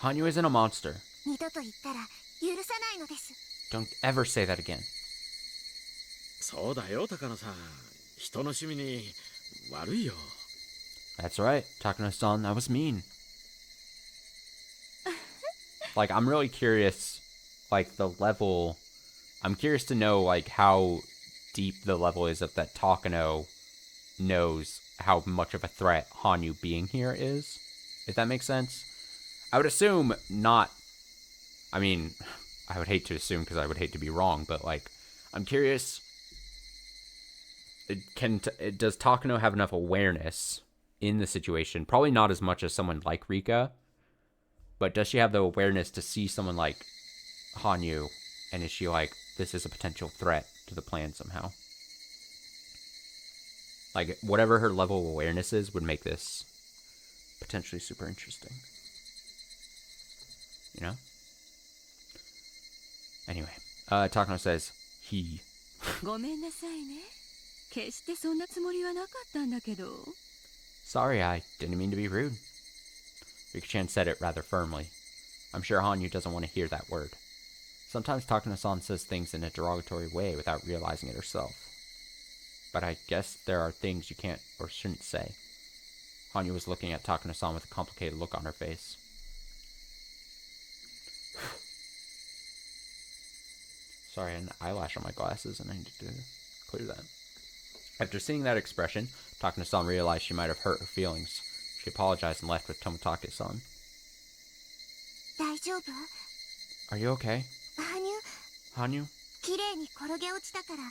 Hanyu isn't a monster. 二度と言ったら許さないのです。 Don't ever say that again. そうだよ、高野さん。人の趣味に悪いよ。 That's right, Takano-san. That was mean. Like, I'm really curious, like, the level... I'm curious to know, like, how deep the level is of that Takano knows how much of a threat Hanyu being here is, if that makes sense. I would assume not... I mean, I would hate to assume because I would hate to be wrong, but, like, I'm curious... Does Takano have enough awareness in the situation? Probably not as much as someone like Rika, but does she have the awareness to see someone like Hanyu, and is she like, this is a potential threat to the plan somehow? Like, whatever her level of awareness is would make this potentially super interesting. You know? Anyway, Takano says, he. ごめんなさいね。決してそんなつもりはなかったんだけど。 Sorry, I didn't mean to be rude. Rika-chan said it rather firmly. I'm sure Hanyu doesn't want to hear that word. Sometimes Takano-san says things in a derogatory way without realizing it herself. But I guess there are things you can't or shouldn't say. Hanyu was looking at Takano-san with a complicated look on her face. Sorry, I had an eyelash on my glasses and I need to clear that. After seeing that expression, Takano-san realized she might have hurt her feelings. She apologized and left with Tomotage-san. 大丈夫？ Are you okay? 羽生 Hanyu? 綺麗に転げ落ちたから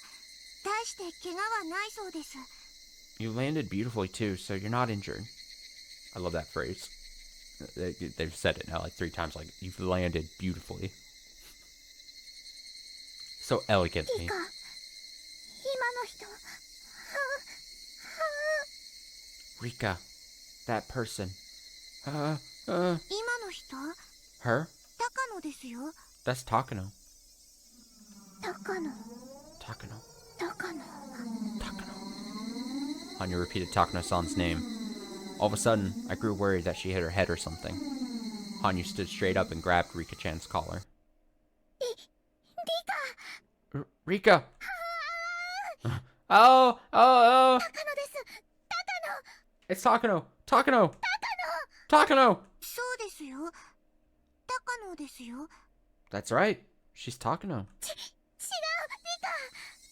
大して怪我はないそうです。 You landed beautifully too, so you're not injured. I love that phrase. They've said it now like 3 times, like, you've landed beautifully. So elegantly. 今の人 Rika, that person. 今の人 Her? 高野ですよ。 That's Takano. 高野 Takano. 高野 Hanyu repeated Takano-san's name. All of a sudden, I grew worried that she hit her head or something. Hanyu stood straight up and grabbed Rika-chan's collar. Rika! Oh! It's Takano! Takano! そうですよ。高野ですよ。 That's right. She's Takano. 違う、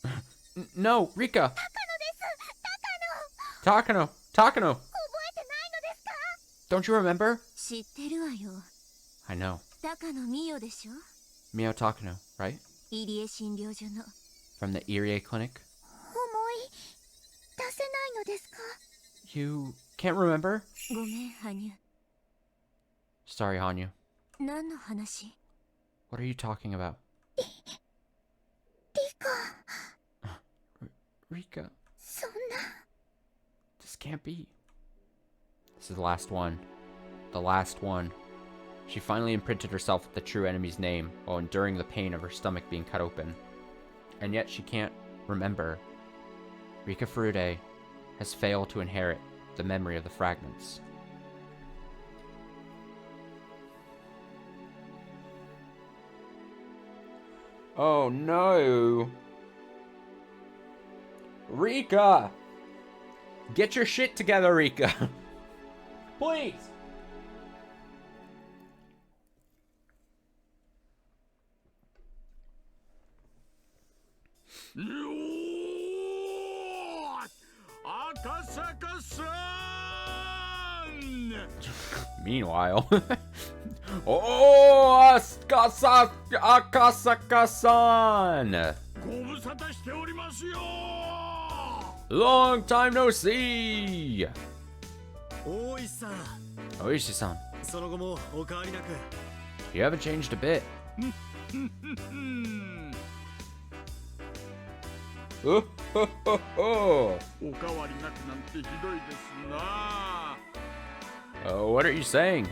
リカ。 No, Rika! 高野です。 Takano! 覚えてないのですか？ Don't you remember? 知ってるわよ。 I know. 高野美代でしょ。 Mio Takano, right? 入江診療所の。 From the Irie Clinic? 思い出せないのですか？ You can't remember? ごめん、羽生。 Sorry, Hanyu. 何の話？ What are you talking about? リカ。 Rika. そんな。 This can't be. This is the last one. The last one. She finally imprinted herself with the true enemy's name while enduring the pain of her stomach being cut open. And yet she can't remember. Rika Furude has failed to inherit the memory of the fragments. Oh no! Rika! Get your shit together, Rika! Please! Meanwhile, oh, Akasaka-san! Long time no see! Oishi-san. You haven't changed a bit. Oh, ho, ho, ho. What are you saying?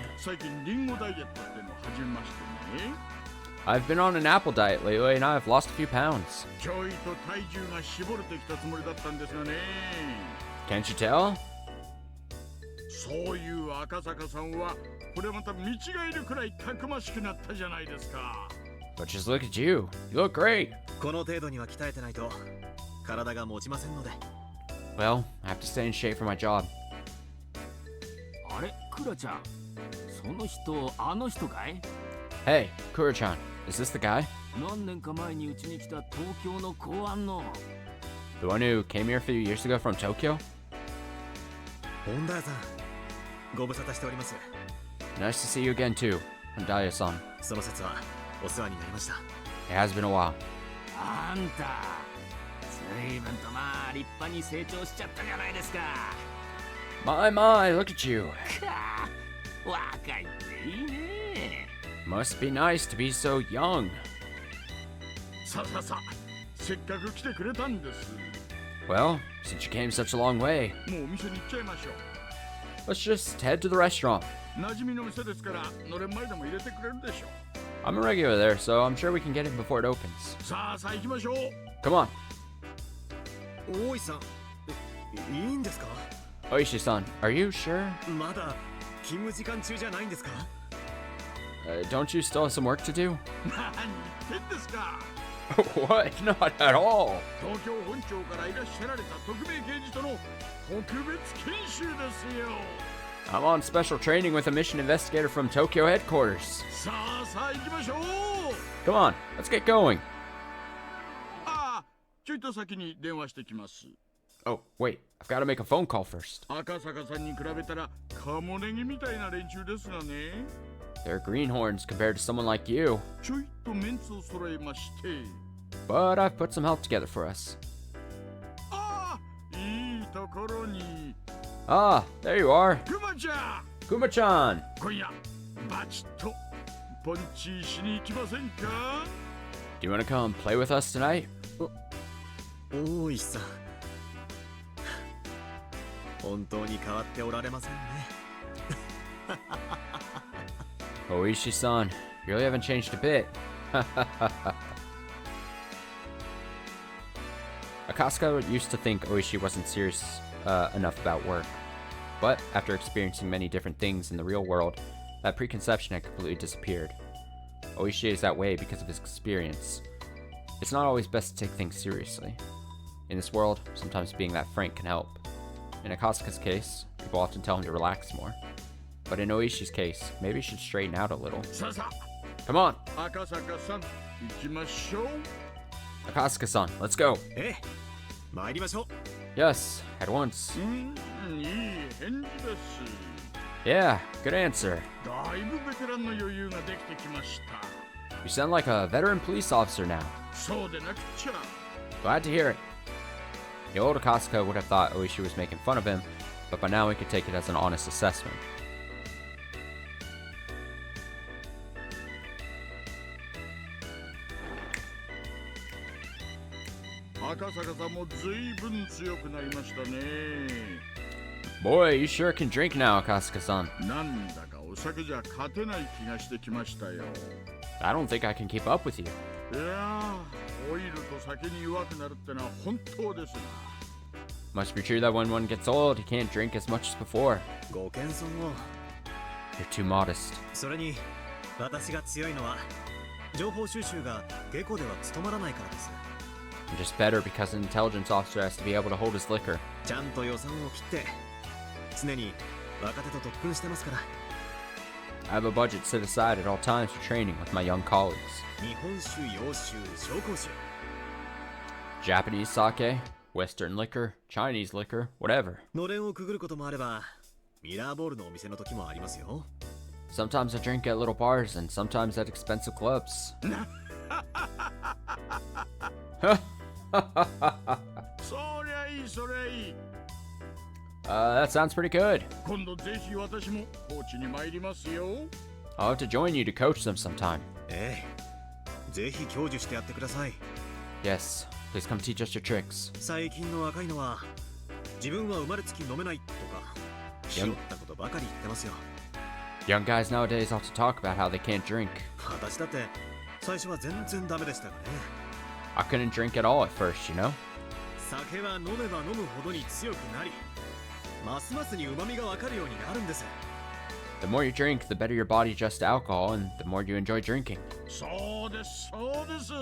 I've been on an apple diet lately and I've lost a few pounds. Can't you tell? But just look at you. You look great. Well, I have to stay in shape for my job. あれ、クラちゃん。その人、あの人かい？ Hey, Kura-chan, is this the guy? 何年か前にうちに来た東京の公安の。 The one who came here a few years ago from Tokyo? Nice to see you again too, Hondaya-san. It has been a while. あんた、随分とまあ立派に成長しちゃったじゃないですか。 My, look at you. 若いっていいね。 Must be nice to be so young. さあ、せっかく来てくれたんです。 Well, since you came such a long way, もうお店に行っちゃいましょう。 let's just head to the restaurant. 馴染みの店ですから、のれん前でも入れてくれるでしょう。 I'm a regular there, so I'm sure we can get in before it opens. さあ、行きましょう。 Come on. 大石さん、いいんですか？ Oishi-san, are you sure? まだ勤務時間中じゃないんですか？ Don't you still have some work to do? 何言ってんですか？ What? Not at all. 東京本庁からいらっしゃられた特命刑事との特別研修ですよ。 I'm on special training with a mission investigator from Tokyo headquarters. さあ、行きましょう。 Come on, let's get going. ああ、ちょいと先に電話してきます。Oh, wait. I've got to make a phone call first. 赤坂さんに比べたらカモネギみたいな連中ですがね。 They're greenhorns compared to someone like you. ちょいとメンツを揃えまして。 But I've put some help together for us. ああ、いいところに。 Ah, there you are. クマちゃん。 Kuma-chan. 今夜バチッとポンチしに行きませんか？ Do you want to come play with us tonight? 大石さん、本当に変わっておられませんね。 Oishi-san, you really haven't changed a bit. Akasuka used to think Oishi wasn't serious enough about work. But after experiencing many different things in the real world, that preconception had completely disappeared. Oishi is that way because of his experience. It's not always best to take things seriously. In this world, sometimes being that frank can help. In Akasuka's case, people often tell him to relax more. But in Oishi's case, maybe he should straighten out a little. Come on! 赤坂さん、行きましょう。 Akasuka-san, let's go! 参りましょう。 Yes, at once. いい返事です。 Yeah, good answer. だいぶベテランの余裕ができてきました。 You sound like a veteran police officer now. そうでなくちゃ。 Glad to hear it. The old Akasuka would have thought Oishi was making fun of him, but by now he could take it as an honest assessment. 赤坂さんもずいぶん強くなりましたね。 Boy, you sure can drink now, Akasuka-san. なんだかお酒じゃ勝てない気がしてきましたよ。 I don't think I can keep up with you. いやー、オイルと酒に弱くなるってのは本当ですな。 Must be true that when one gets old, he can't drink as much as before. ご謙遜を。 You're too modest. それに、私が強いのは、情報収集が下戸では務まらないからです。 I'm just better because an intelligence officer has to be able to hold his liquor. ちゃんと予算を切って、常に若手と特訓してますから。 I have a budget set aside at all times for training with my young colleagues. 日本酒、洋酒、紹興酒。 Japanese sake, Western liquor, Chinese liquor, whatever. のれんをくぐることもあれば、ミラーボールのお店の時もありますよ。 Sometimes I drink at little bars and sometimes at expensive clubs. そりゃいい、そりゃいい。 That sounds pretty good. 今度ぜひ私もコーチに参りますよ。 I'll have to join you to coach them sometime. ぜひ享受してやってください。 Yes, please come teach us your tricks. 最近の若いのは、自分は生まれつき飲めないとか、ひよったことばかり言ってますよ。 Young guys nowadays also talk about how they can't drink. 私だって最初は全然ダメでしたがね。 I couldn't drink at all at first, you know? 酒は飲めば飲むほどに強くなり、ますますに旨味がわかるようになるんです。 The more you drink, the better your body adjusts to alcohol and the more you enjoy drinking. そうです、そうです。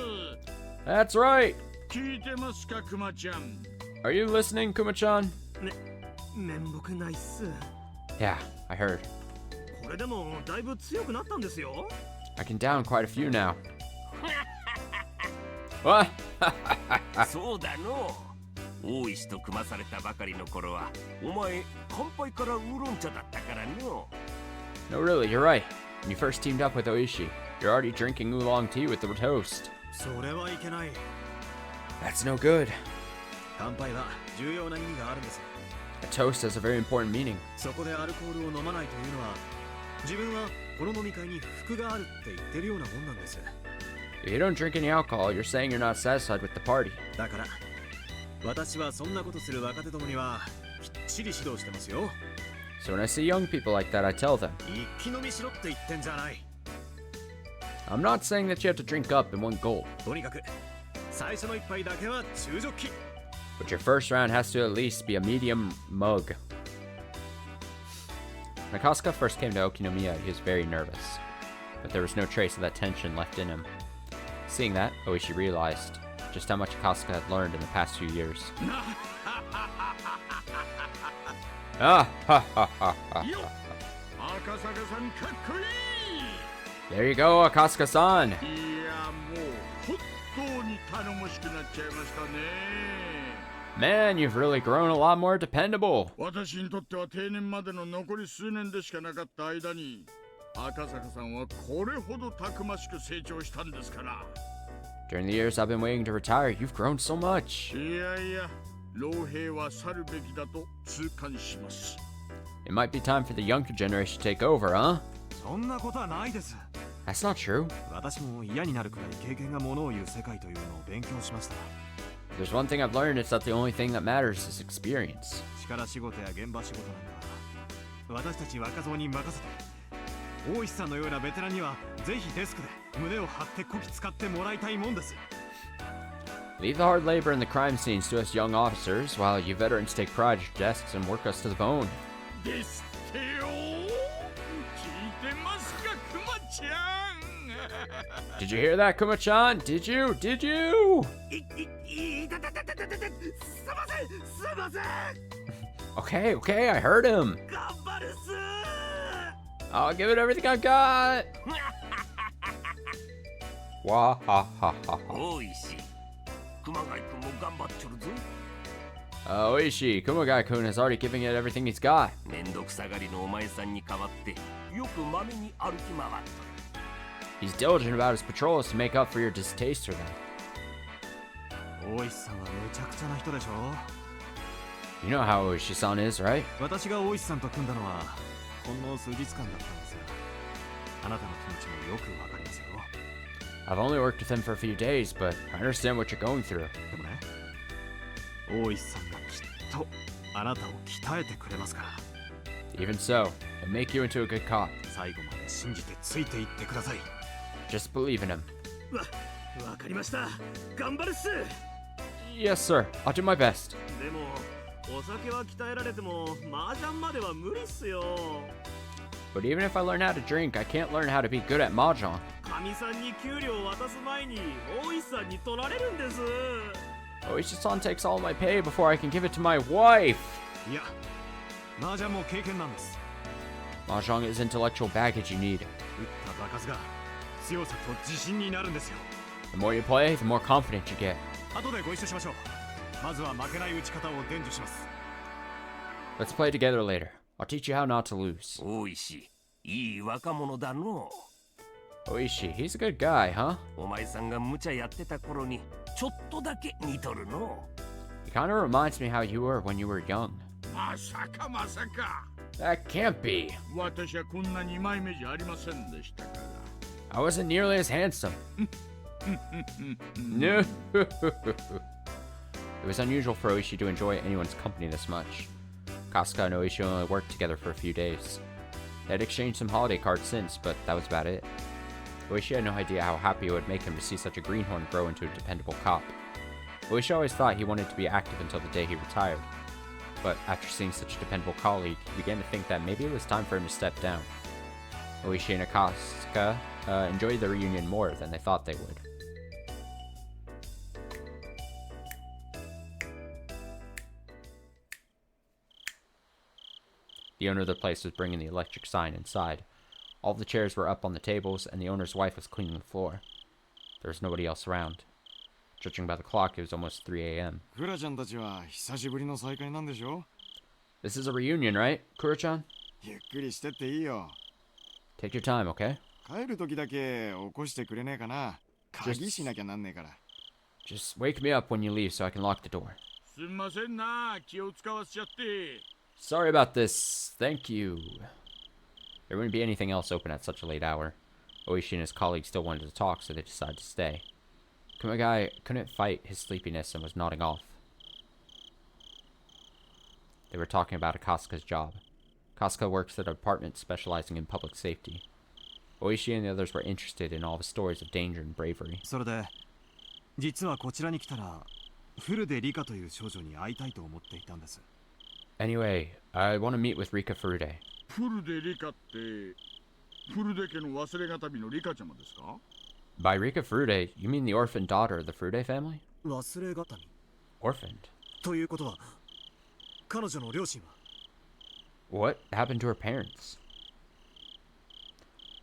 That's right! 聞いてますか、クマちゃん。 Are you listening, Kuma-chan? 面目ないっす。 Yeah, I heard. これでもだいぶ強くなったんですよ。 I can down quite a few now. What? そうだの。大石と組まされたばかりの頃は、お前乾杯からウーロン茶だったからの。 No, really, you're right. When you first teamed up with Oishi, you're already drinking oolong tea with the toast. それはいけない。 That's no good. 乾杯は重要な意味があるんです。 A toast has a very important meaning. そこでアルコールを飲まないというのは、自分はこの飲み会に不服があるって言ってるようなもんなんです。 If you don't drink any alcohol, you're saying you're not satisfied with the party. だから、私はそんなことする若手どもにはきっちり指導してますよ。 So when I see young people like that, I tell them, 一気飲みしろって言ってんじゃない。 I'm not saying that you have to drink up in one gulp, とにかく、最初の一杯だけは中ジョッキ。 but your first round has to at least be a medium mug. When Akasuka first came to Okinomiya, he was very nervous, but there was no trace of that tension left in him. Seeing that, Oishi realized just how much Akasuka had learned in the past few years. There you go, Akasuka-san! いや、もう本当に頼もしくなっちゃいましたね。Man, you've really grown a lot more dependable. 私にとっては定年までの残り数年でしかなかった間に赤坂さんはこれほどたくましく成長したんですから。 During the years I've been waiting to retire, you've grown so much. いやいや、老兵は去るべきだと痛感します。 It might be time for the younger generation to take over, huh? そんなことはないです。 That's not true. 私も嫌になるくらい経験がものを言う世界というのを勉強しました。 There's one thing I've learned, it's that the only thing that matters is experience. 力仕事や現場仕事なんか私たち若造に任せて、大石さんのようなベテランにはぜひデスクで胸を張ってこき使ってもらいたいもんです。 Leave the hard labor and the crime scenes to us young officers, while you veterans take pride at your desks and work us to the bone. ですってよ。聞いてますか、クマちゃん。 Did you hear that, Kuma-chan? Did you? Did you? すません、すません。 Okay, okay, I heard him. 頑張るっす。 I'll give it everything I got. Wah ha ha ha ha. おいしい。熊谷君も頑張っちょるぞ。 Oishi, Kumagai-kun is already giving it everything he's got. めんどくさがりのお前さんに代わってよくまめに歩き回っとる。 He's diligent about his patrols to make up for your distaste for them. 大石さんはめちゃくちゃな人でしょ。 You know how Oishi-san is, right? 私が大石さんと組んだのはほんの数日間だったんですが、あなたの気持ちもよくわかりますよ。 I've only worked with him for a few days, but I understand what you're going through. でもね、大石さんがきっとあなたを鍛えてくれますから。 Even so, he'll make you into a good cop. 最後まで信じてついていってください。 Just believe in him. わかりました。頑張るっす。 Yes, sir. I'll do my best. でもお酒は鍛えられても麻雀までは無理っすよ。 But even if I learn how to drink, I can't learn how to be good at mahjong. かみさんに給料を渡す前に大石さんに取られるんです。 Oishi-san takes all my pay before I can give it to my wife. いや、麻雀も経験なんです。 Mahjong is intellectual baggage you need. 打った場数が強さと自信になるんですよ。 The more you play, the more confident you get. 後でご一緒しましょう。まずは負けない打ち方を伝授します。 Let's play together later. I'll teach you how not to lose. おいしい。いい若者だの。 Oishi, he's a good guy, huh? お前さんが無茶やってた頃にちょっとだけ似とるの。 He kind of reminds me how you were when you were young. まさかまさか。 That can't be. 私はこんな二枚目じゃありませんでしたから。 I wasn't nearly as handsome. No. It was unusual for Oishi to enjoy anyone's company this much. Kasuga and Oishi only worked together for a few days. They had exchanged some holiday cards since, but that was about it. Oishi had no idea how happy it would make him to see such a greenhorn grow into a dependable cop. Oishi always thought he wanted to be active until the day he retired. But after seeing such a dependable colleague, he began to think that maybe it was time for him to step down. Oishi and Kasuga enjoyed the reunion more than they thought they would. The owner of the place was bringing the electric sign inside. All the chairs were up on the tables, and the owner's wife was cleaning the floor. There was nobody else around. Judging by the clock, it was almost 3 a.m. クラちゃんたちは久しぶりの再会なんでしょ？ This is a reunion, right, Kura-chan? ゆっくりしてっていいよ。 Take your time, okay? 帰る時だけ起こしてくれねえかな。鍵しなきゃなんねえから。Just wake me up when you leave so I can lock the door. すんませんな、気を使わせちゃって。 Sorry about this. Thank you. There wouldn't be anything else open at such a late hour. Oishi and his colleagues still wanted to talk, so they decided to stay. Kumagai couldn't fight his sleepiness and was nodding off. They were talking about Akasuka's job. Kasuka works at a department specializing in public safety. Oishi and the others were interested in all the stories of danger and bravery. それで、実はこちらに来たら、フルでリカという少女に会いたいと思っていたんです。Anyway, I want to meet with Rika Furude. フルでリカって、フルデ家の忘れがたびのリカちゃまですか？ By Rika Furude, you mean the orphaned daughter of the Furude family? 忘れがたみ。Orphaned? ということは、彼女の両親は？ What happened to her parents?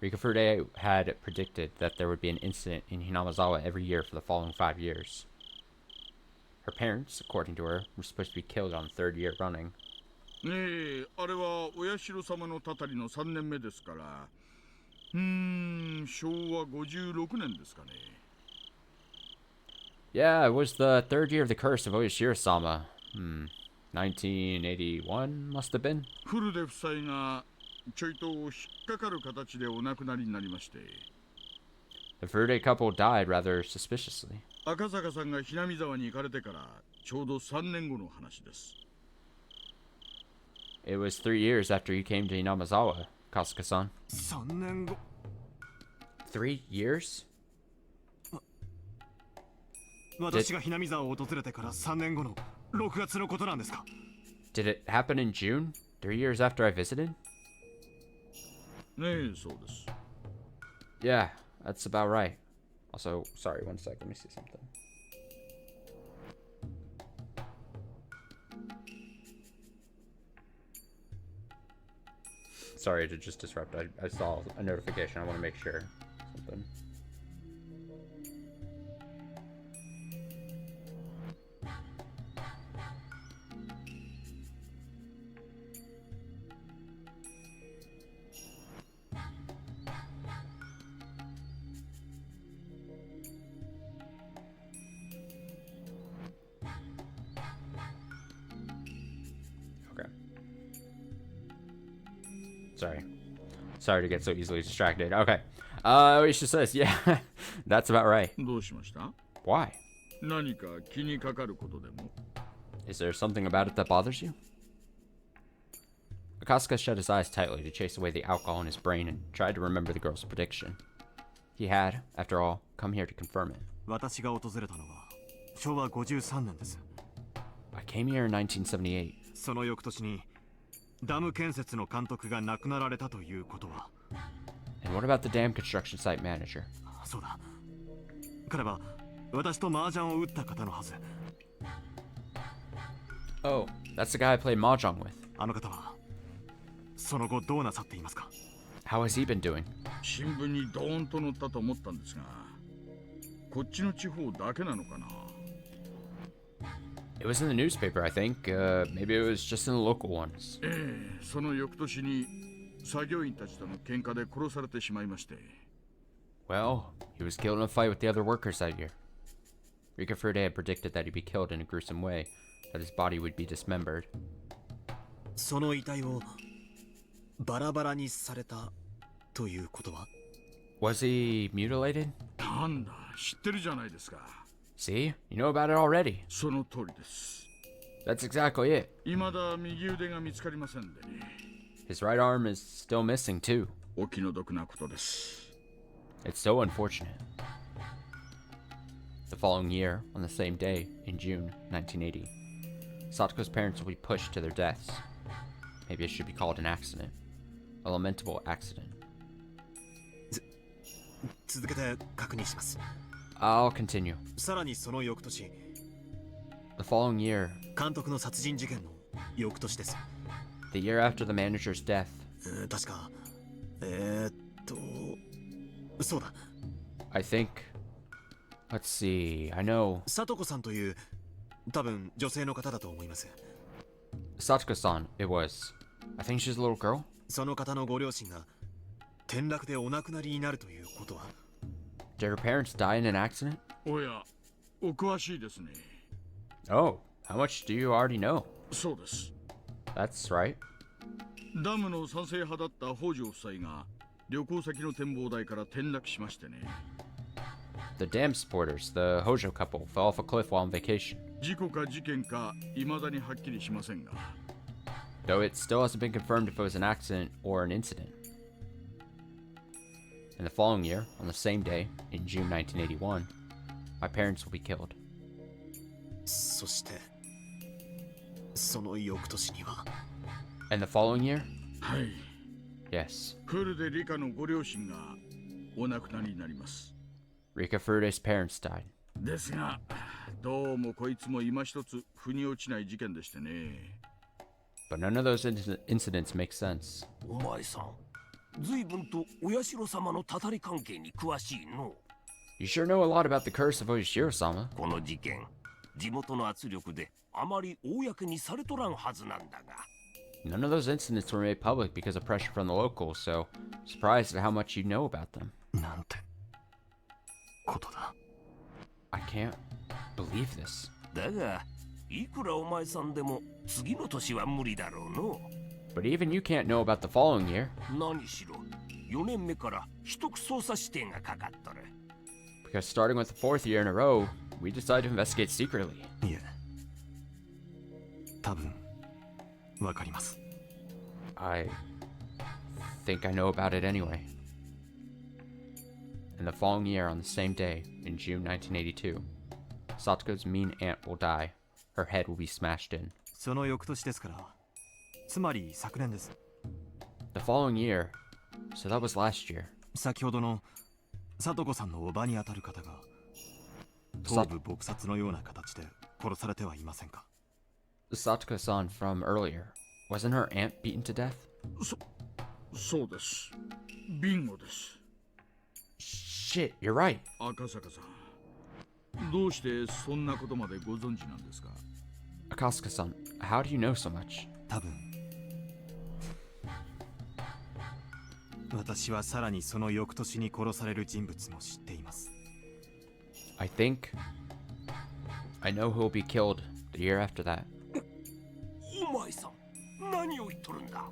Rika Furude had predicted that there would be an incident in Hinamazawa every year for the following 5 years. Her parents, according to her, were supposed to be killed on the third year running. ねえ、あれはお社様のたたりの3年目ですから、昭和56年ですかね。Yeah, it was the third year of the curse of Oyashiro-sama. 1981 must have been. フルデ夫妻がちょいと引っかかる形でお亡くなりになりまして。The Furude couple died rather suspiciously. 赤坂さんがひなみ沢に行かれてからちょうど3年後の話です。It was 3 years after you came to Inamazawa, Kasuka-san. 3年後 3 years? 私がひなみ沢を訪れてから3年後の6月のことなんですか？ Did it happen in June? 3 years after I visited? ねえ、そうです。Yeah, that's about right. Also, sorry, one sec, let me see something. Sorry to just disrupt. I saw a notification. I want to make sure. Something. Sorry to get so easily distracted. Okay. Oisha says, yeah, that's about right. どうしました？ Why? 何か気にかかることでも？ Is there something about it that bothers you? Akasuka shut his eyes tightly to chase away the alcohol in his brain and tried to remember the girl's prediction. He had, after all, come here to confirm it. 私が訪れたのは昭和53年です。I came here in 1978. その翌年にダム建設の監督が亡くなられたということは。 And what about the dam construction site manager? そうだ。彼は私と麻雀を打った方のはず。Oh, that's the guy I played mahjong with. あの方はその後どうなさっていますか？ How has he been doing? 新聞にドーンと載ったと思ったんですが、こっちの地方だけなのかな。 It was in the newspaper, I think. Maybe it was just in the local ones. その翌年に作業員たちとの喧嘩で殺されてしまいまして。Well, he was killed in a fight with the other workers that year. Rika Furude had predicted that he'd be killed in a gruesome way, that his body would be dismembered. その遺体をバラバラにされたということは？ Was he mutilated? なんだ、知ってるじゃないですか。 See? You know about it already. その通りです。 That's exactly it. 未だ右腕が見つかりませんでね。 His right arm is still missing, too. お気の毒なことです。 It's so unfortunate. The following year, on the same day, in June 1980, Satoko's parents will be pushed to their deaths. Maybe it should be called an accident. A lamentable accident. 続けて確認します。 I'll continue. さらにその翌年、 The following year, 監督の殺人事件の翌年です。 the year after the manager's death, 確か、そうだ。 I think, let's see, I know. さとこさんという多分女性の方だと思います。 Satsuko-san, it was. I think she's a little girl. その方のご両親が転落でお亡くなりになるということは？ Did her parents die in an accident? おや、お詳しいですね。 Oh, how much do you already know? そうです。 That's right. ダムの賛成派だった北条夫妻が旅行先の展望台から転落しましてね。 The dam supporters, the Hojo couple, fell off a cliff while on vacation. 事故か事件か未だにはっきりしませんが。 Though it still hasn't been confirmed if it was an accident or an incident. In the following year, on the same day, in June 1981, my parents will be killed. そしてその翌年には。 And the following year? はい。 Yes. フルでリカのご両親がお亡くなりになります。 Rika Furude's parents died. ですが、どうもこいつも今一つ腑に落ちない事件でしてね。 But none of those incidents make sense. お前さん、随分とお社様のたたり関係に詳しいの。 You sure know a lot about the curse of Oishiro-sama. この事件、地元の圧力であまり公にされとらんはずなんだが。None of those incidents were made public because of pressure from the locals, so surprised at how much you know about them. なんてことだ。I can't believe this. だが、いくらお前さんでも次の年は無理だろうの。But even you can't know about the following year. 何しろ、4年目から秘匿捜査指定がかかっとる。Because starting with the 4th year in a row, we decided to investigate secretly. いえ、多分わかります。I think I know about it anyway. And the following year, on the same day, in June 1982, Satoko's mean aunt will die. Her head will be smashed in. その翌年ですから、つまり昨年です。The following year, so that was last year. 先ほどの聡子さんのおばにあたる方が頭部撲殺のような形で殺されてはいませんか？ Satoko-san from earlier. Wasn't her aunt beaten to death? そうです。ビンゴです。Shit, you're right. 赤坂さん、どうしてそんなことまでご存知なんですか？ Akasaka-san, how do you know so much? 多分私はさらにその翌年に殺される人物も知っています。I think I know who will be killed the year after that. お前さん、何を言っとるんだ？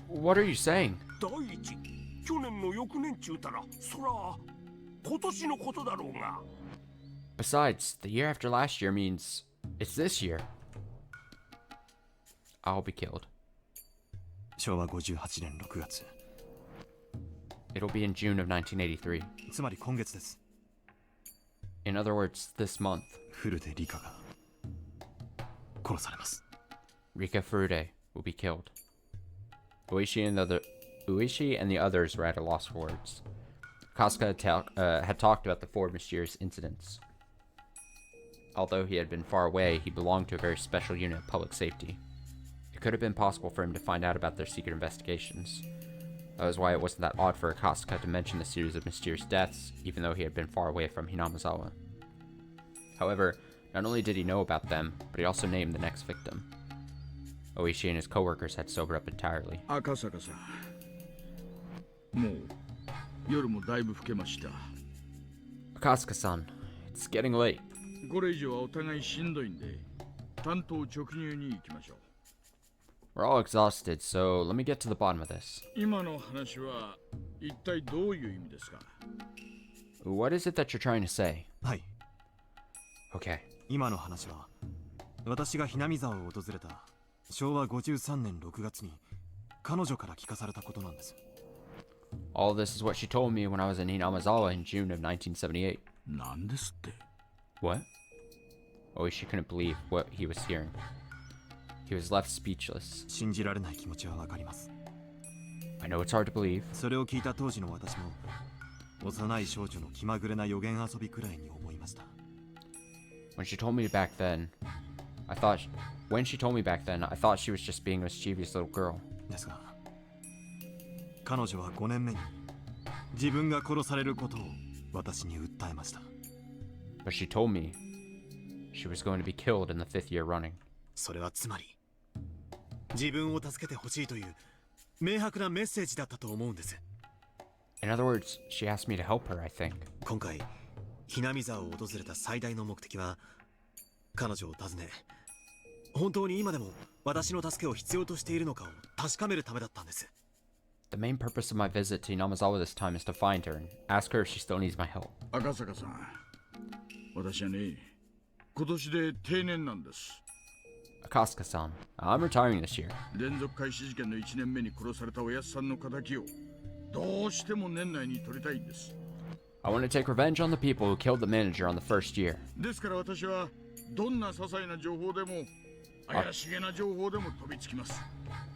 What are you saying? 第一、去年の翌年中たら、そら、今年のことだろうが。Besides, the year after last year means it's this year. I'll be killed. 昭和58年6月。It'll be in June of 1983. つまり今月です。In other words, this month. 古手理香が殺されます。Rika Furude will be killed. Ueshi and the others were at a loss for words. Kasuga had talked about the 4 mysterious incidents. Although he had been far away, he belonged to a very special unit of public safety. It could have been possible for him to find out about their secret investigations. That was why it wasn't that odd for Akasaka to mention the series of mysterious deaths, even though he had been far away from Hinamizawa. However, not only did he know about them, but he also named the next victim. Oishi and his co-workers had sobered up entirely. 赤坂さん、もう夜もだいぶ更けました。Akasaka-san, it's getting late. これ以上はお互いしんどいんで、単刀直入に行きましょう。We're all exhausted, so let me get to the bottom of this. 今の話は一体どういう意味ですか？ What is it that you're trying to say? はい。Okay. 今の話は、私がひなみ沢を訪れた昭和53年6月に彼女から聞かされたことなんです。All this is what she told me when I was in Hinamizawa in June of 1978. なんですって？ What? Oishi couldn't believe what he was hearing. He was left speechless. 信じられない気持ちはわかります。I know it's hard to believe. それを聞いた当時の私も、幼い少女の気まぐれな予言遊びくらいに思いました。When she told me back then, I thought she was just being a mischievous little girl. ですが、彼女は5年目に自分が殺されることを私に訴えました。But she told me she was going to be killed in the 5th year running. それはつまり、自分を助けてほしいという明白なメッセージだったと思うんです。In other words, she asked me to help her, I think. 今回、ひなみ沢を訪れた最大の目的は、彼女を訪ね、本当に今でも私の助けを必要としているのかを確かめるためだったんです。The main purpose of my visit to Hinamizawa this time is to find her and ask her if she still needs my help. 赤坂さん、私はね、今年で定年なんです。Akasaka-san, I'm retiring this year. 連続開始事件の1年目に殺されたおやすさんの仇をどうしても年内に取りたいんです。I want to take revenge on the people who killed the manager on the first year. ですから私はどんな些細な情報でも怪しげな情報でも飛びつきます。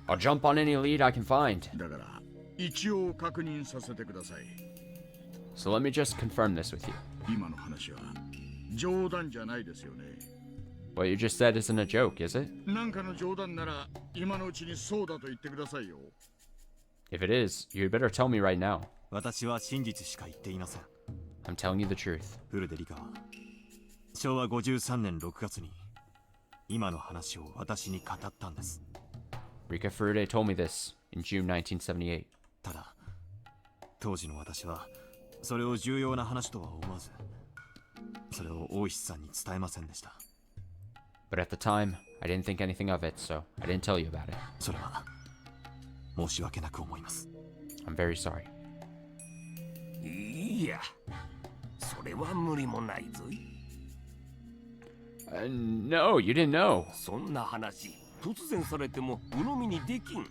I'll jump on any lead I can find. だから一応確認させてください。So let me just confirm this with you. 今の話は冗談じゃないですよね。What you just said isn't a joke, is it? なんかの冗談なら今のうちにそうだと言ってくださいよ。If it is, you'd better tell me right now. 私は真実しか言っていません。I'm telling you the truth. フルデリカは昭和53年6月に今の話を私に語ったんです。 Rika Furude told me this in June 1978. ただ当時の私はそれを重要な話とは思わず、それを大石さんに伝えませんでした。 But at the time, I didn't think anything of it, so I didn't tell you about it. それは申し訳なく思います。 I'm very sorry. いや、それは無理もないぞい。No, you didn't know. そんな話、突然されても鵜呑みにできん。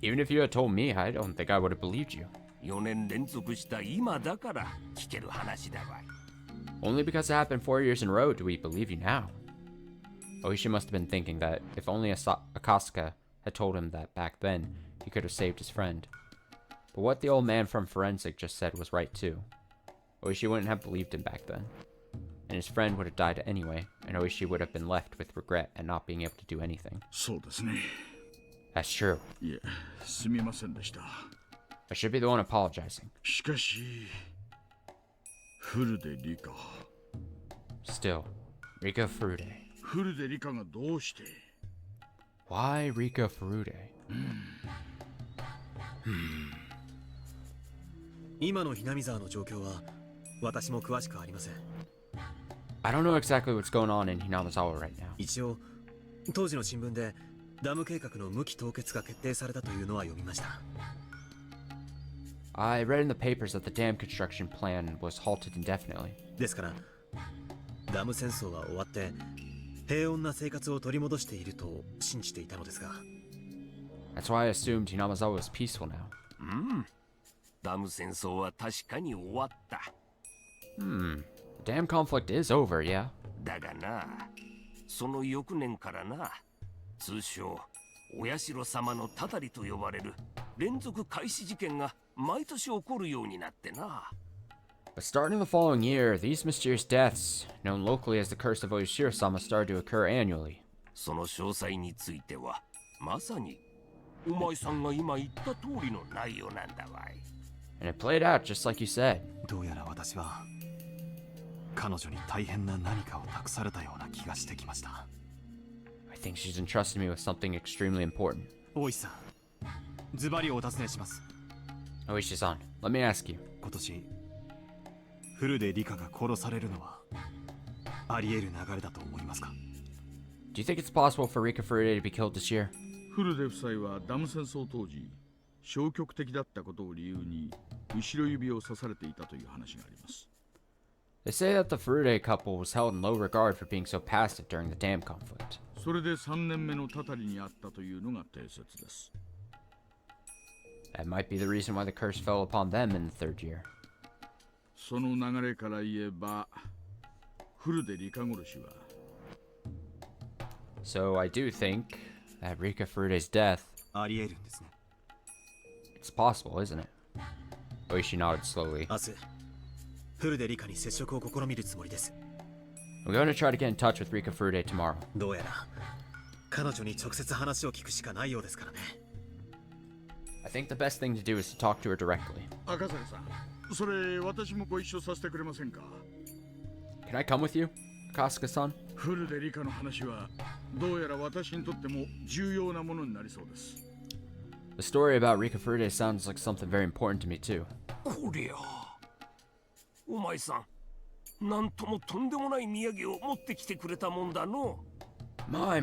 Even if you had told me, I don't think I would have believed you. 4年連続した今だから聞ける話だわい。 Only because it happened 4 years in a row do we believe you now. Oishi must have been thinking that if only Akasuka had told him that back then, he could have saved his friend. But what the old man from Forensic just said was right too. Oishi wouldn't have believed him back then. And his friend would have died anyway, and Oishi would have been left with regret at not being able to do anything. そうですね。 That's true. いえ、すみませんでした。 I should be the one apologizing. しかし、フルでリカ。 Still, Rika Furude. フルでリカがどうして？ Why Rika Furude? 今のひなみ沢の状況は私も詳しくありません。 I don't know exactly what's going on in Hinamizawa right now. 一応当時の新聞でダム計画の無期凍結が決定されたというのは読みました。 I read in the papers that the dam construction plan was halted indefinitely. ですからダム戦争は終わって平穏な生活を取り戻していると信じていたのですが。 That's why I assumed Hinamizawa was peaceful now. ダム戦争は確かに終わった。 The dam conflict is over, yeah? だがな、その翌年からな、通称お社様のたたりと呼ばれる連続開始事件が毎年起こるようになってな。 But starting the following year, these mysterious deaths, known locally as the curse of Oishiro-sama, started to occur annually. その詳細については、まさにお前さんが今言った通りの内容なんだわい。 And it played out just like you said. どうやら私は彼女に大変な何かを託されたような気がしてきました。 I think she's entrusted me with something extremely important. 大石さん、ズバリお尋ねします。 Oishi-san, let me ask you. 今年フルでリカが殺されるのはあり得る流れだと思いますか？ Do you think it's possible for Rika Furude to be killed this year? フルデ夫妻はダム戦争当時、消極的だったことを理由に後ろ指を刺されていたという話があります。 They say that the Furude couple was held in low regard for being so passive during the dam conflict. それで3年目のたたりにあったというのが定説です。 That might be the reason why the curse fell upon them in the third year. その流れから言えば、フルデリカ殺しは So I do think that Rika Furude's death. あり得るんですね。 It's possible, isn't it? Oishi nodded slowly. 明日フルでリカに接触を試みるつもりです。 I'm going to try to get in touch with Rika Furude tomorrow. どうやら彼女に直接話を聞くしかないようですからね。 I think the best thing to do is to talk to her directly. 赤坂さん、それ私もご一緒させてくれませんか？ Can I come with you, Kasuga-san? フルでリカの話はどうやら私にとっても重要なものになりそうです。 The story about Rika Furude sounds like something very important to me too. こりゃ、お前さん、なんともとんでもない土産を持ってきてくれたもんだの。 My,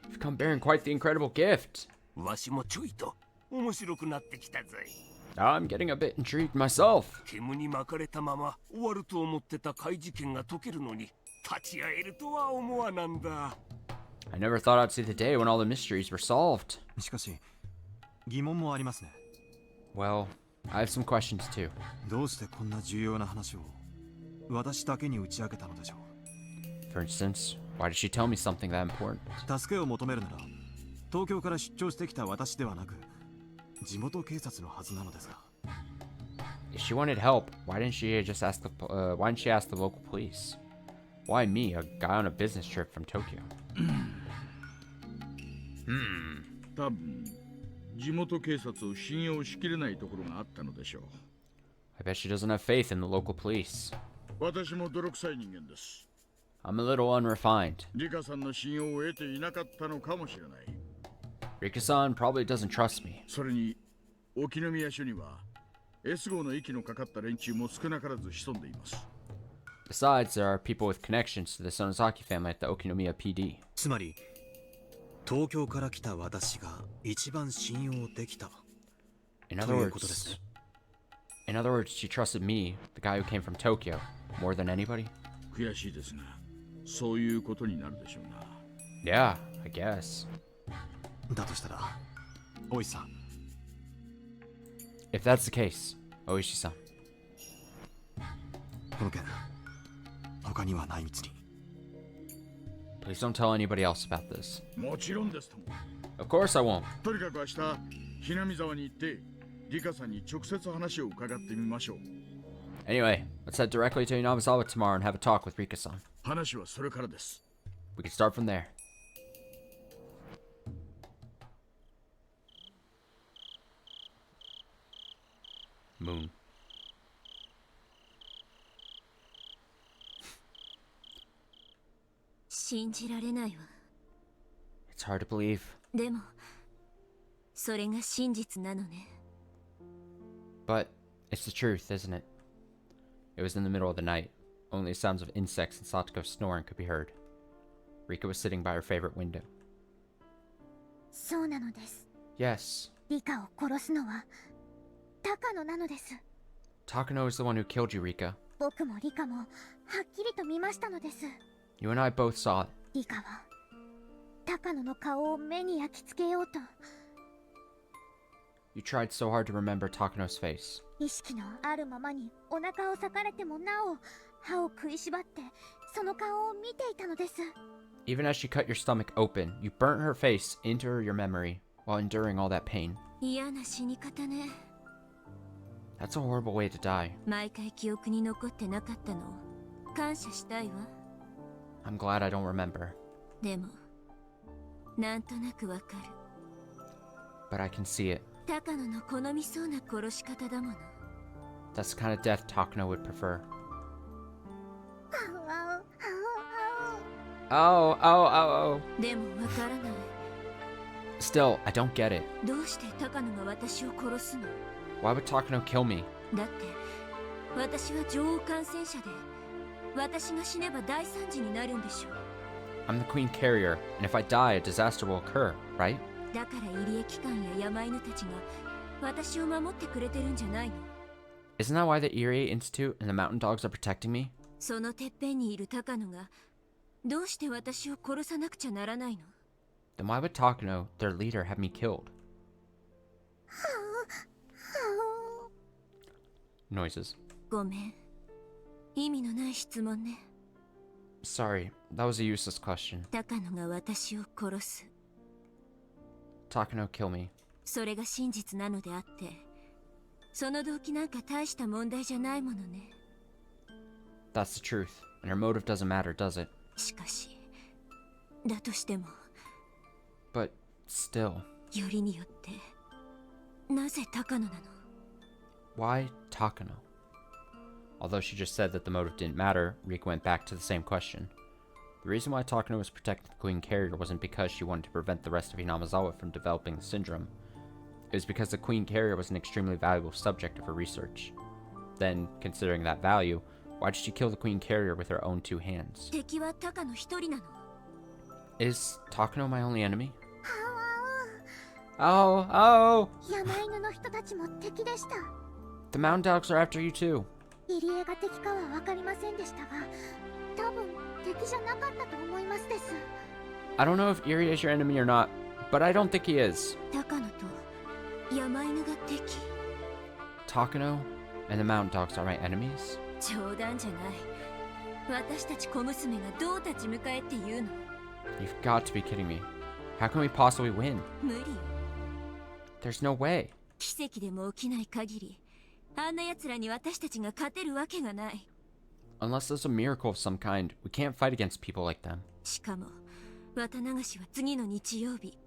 you've come bearing quite the incredible gift. わしもちょいと面白くなってきたぜ。 I'm getting a bit intrigued myself. 煙に巻かれたまま終わると思ってた怪事件が解けるのに立ち会えるとは思わなんだ。 I never thought I'd see the day when all the mysteries were solved. しかし疑問もありますね。 Well, I have some questions too. どうしてこんな重要な話を私だけに打ち明けたのでしょう。 For instance, why did she tell me something that important? 助けを求めるなら東京から出張してきた私ではなく地元警察のはずなのですが。 If she wanted help, why didn't she ask the local police? Why me, a guy on a business trip from Tokyo? 多分地元警察を信用しきれないところがあったのでしょう。 I bet she doesn't have faith in the local police. 私も泥臭い人間です。I'm a little unrefined. リカさんの信用を得ていなかったのかもしれない。Rika-san probably doesn't trust me. それに沖宮署には S 号の息のかかった連中も少なからず潜んでいます。Besides, there are people with connections to the Sonozaki family at the Okinomiya PD. つまり東京から来た私が一番信用できた In と other いうことですね。 words, she trusted me, the guy who came from Tokyo, more than anybody. 悔しいですが、そういうことになるでしょうな。Yeah, I guess. だとしたら、大石さん。If that's the case, Oishi-san. この件、他にはない道に。Please don't tell anybody else about this. もちろんですとも。Of course I won't. とにかく明日、ひなみ沢に行って、リカさんに直接話を伺ってみましょう。Anyway, let's head directly to Inamizawa tomorrow and have a talk with Rika-san. 話はそれからです。We can start from there. Moon. It's hard to believe. でも、それが真実なのね。But it's the truth, isn't it? It was in the middle of the night. Only sounds of insects and Satoko's snoring could be heard. Rika was sitting by her favorite window. そうなのです。 Yes. リカを殺すのは高野なのです。 Takano is the one who killed you, Rika. 僕もリカもはっきりと見ましたのです。 You and I both saw it. リカは高野の顔を目に焼き付けようと You tried so hard to remember Takano's face. 意識のあるままにお腹を裂かれてもなお歯を食いしばってその顔を見ていたのです。 Even as she cut your stomach open, you burnt her face into your memory while enduring all that pain. 嫌な死に方ね。 That's a horrible way to die. 毎回記憶に残ってなかったのを感謝したいわ。 I'm glad I don't remember. でもなんとなくわかる。 But I can see it. 高野の好みそうな殺し方だもの。 That's the kind of death Takano would prefer. Oh, oh, oh, oh. でもわからない。 Still, I don't get it. どうして高野が私を殺すの？ Why would Takano kill me? だって私は女王感染者で私が死ねば大惨事になるんでしょう。 I'm the queen carrier, and if I die, a disaster will occur, right? だから入江機関や山犬たちが私を守ってくれてるんじゃないの？ Isn't that why the Erie Institute and the Mountain Dogs are protecting me? そのてっぺんにいる高野がどうして私を殺さなくちゃならないの？ Then why would Takano, their leader, have me killed? Noises. ごめん。意味のない質問ね。 Sorry, that was a useless question. 高野が私を殺す。 Takano kill me. それが真実なのであって、その動機なんか大した問題じゃないものね。 That's the truth, and her motive doesn't matter, does it? しかし、だとしても、 But still, よりによって、なぜ高野なの？ why Takano? Although she just said that the motive didn't matter, Rika went back to the same question. The reason why Takano was protecting the Queen Carrier wasn't because she wanted to prevent the rest of Inamizawa from developing the syndrome. It was because the Queen Carrier was an extremely valuable subject of her research. Then, considering that value, why did she kill the Queen Carrier with her own two hands? 敵は高野一人なの。 Is Takano my only enemy? Oh, oh! 山犬の人たちも敵でした。 The Mountain Dogs are after you too. 入江が敵かは分かりませんでしたが、多分敵じゃなかったと思いますです。 I don't know if Erie is your enemy or not, but I don't think he is. 高野と山犬が敵。 Takano and the Mountain Dogs are my enemies? 冗談じゃない。私たち小娘がどう立ち向かえって言うの？ You've got to be kidding me. How can we possibly win? 無理よ。 There's no way. 奇跡でも起きない限り、あんな奴らに私たちが勝てるわけがない。 Unless there's a miracle of some kind, we can't fight against people like them. しかも、綿流しは次の日曜日。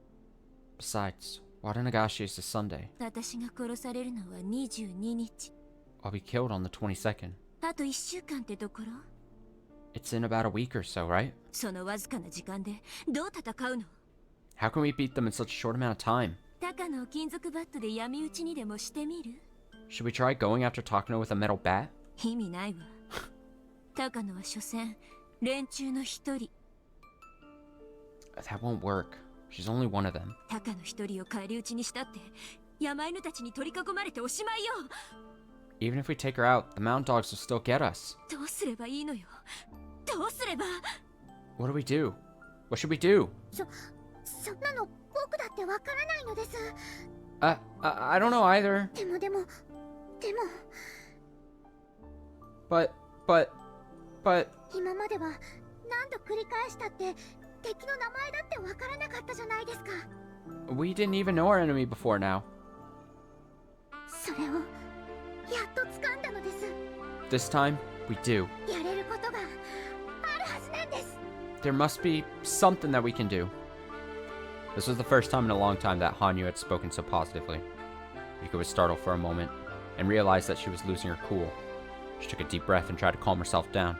Besides, Watanagashi is this Sunday. 私が殺されるのは22日。 I'll be killed on the 22nd. あと1週間ってところ？ It's in about a week or so, right? そのわずかな時間でどう戦うの？ How can we beat them in such a short amount of time? タカの金属バットで闇討ちにでもしてみる？ Should we try going after Takano with a metal bat? 意味ないわ。タカノは所詮連中の一人。 That won't work. She's only one of them. タカの一人を返り討ちにしたって山犬たちに取り囲まれておしまいよ。 Even if we take her out, the mountain dogs will still get us. どうすればいいのよ。どうすれば。 What do we do? What should we do? そんなの僕だってわからないのです。I don't know either. でも。But... 今までは何度繰り返したって敵の名前だってわからなかったじゃないですか。 We didn't even know our enemy before now. それをやっと掴んだのです。 This time, we do. やれることがあるはずなんです。 There must be something that we can do. This was the first time in a long time that Hanyu had spoken so positively. Rika was startled for a moment and realized that she was losing her cool. She took a deep breath and tried to calm herself down.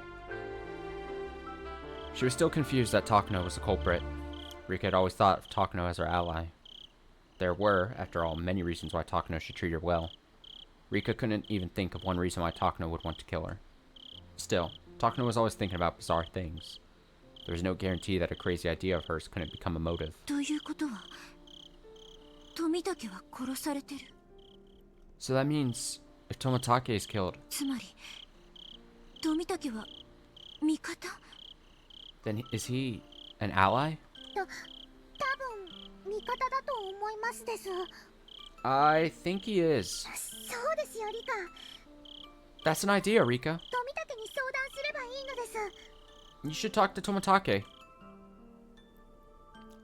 She was still confused that Takano was the culprit. Rika had always thought of Takano as her ally. There were, after all, many reasons why Takano should treat her well. Rika couldn't even think of one reason why Takano would want to kill her. Still, Takano was always thinking about bizarre things. There was no guarantee that a crazy idea of hers couldn't become a motive. ということは、富武は殺されてる。 So that means, if Tomitake is killed, つまり、富武は味方？ then is he an ally? 多分味方だと思いますです。 I think he is. そうですよ、リカ。 That's an idea, Rika. 富武に相談すればいいのです。 You should talk to Tomitake.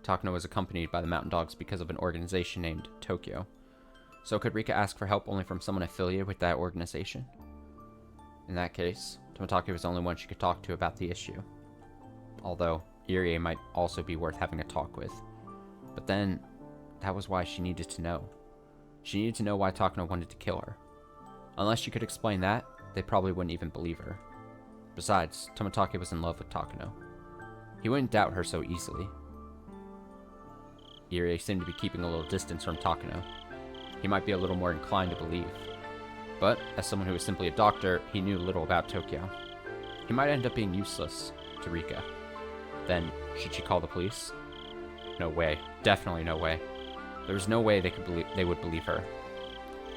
Takano was accompanied by the mountain dogs because of an organization named Tokyo. So could Rika ask for help only from someone affiliated with that organization? In that case, Tomitake was the only one she could talk to about the issue. Although, Irie might also be worth having a talk with. But then, that was why she needed to know. She needed to know why Takano wanted to kill her. Unless she could explain that, they probably wouldn't even believe her. Besides, Tomitake was in love with Takano. He wouldn't doubt her so easily. Irie seemed to be keeping a little distance from Takano. He might be a little more inclined to believe. But, as someone who was simply a doctor, he knew little about Tokyo. He might end up being useless to Rika. Then, should she call the police? No way. Definitely no way. There was no way they would believe her.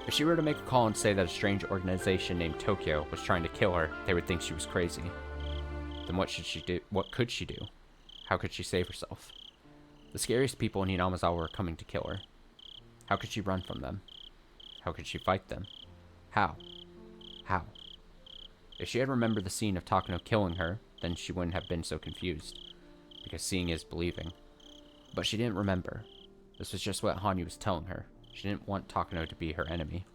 If she were to make a call and say that a strange organization named Tokyo was trying to kill her, they would think she was crazy. Then what should she do? What could she do? How could she save herself? The scariest people in Hinamizawa were coming to kill her. How could she run from them? How could she fight them? How? How? If she had remembered the scene of Takano killing her, then she wouldn't have been so confused. Because seeing is believing. But she didn't remember. This was just what Hanyu was telling her. She didn't want Takano to be her enemy.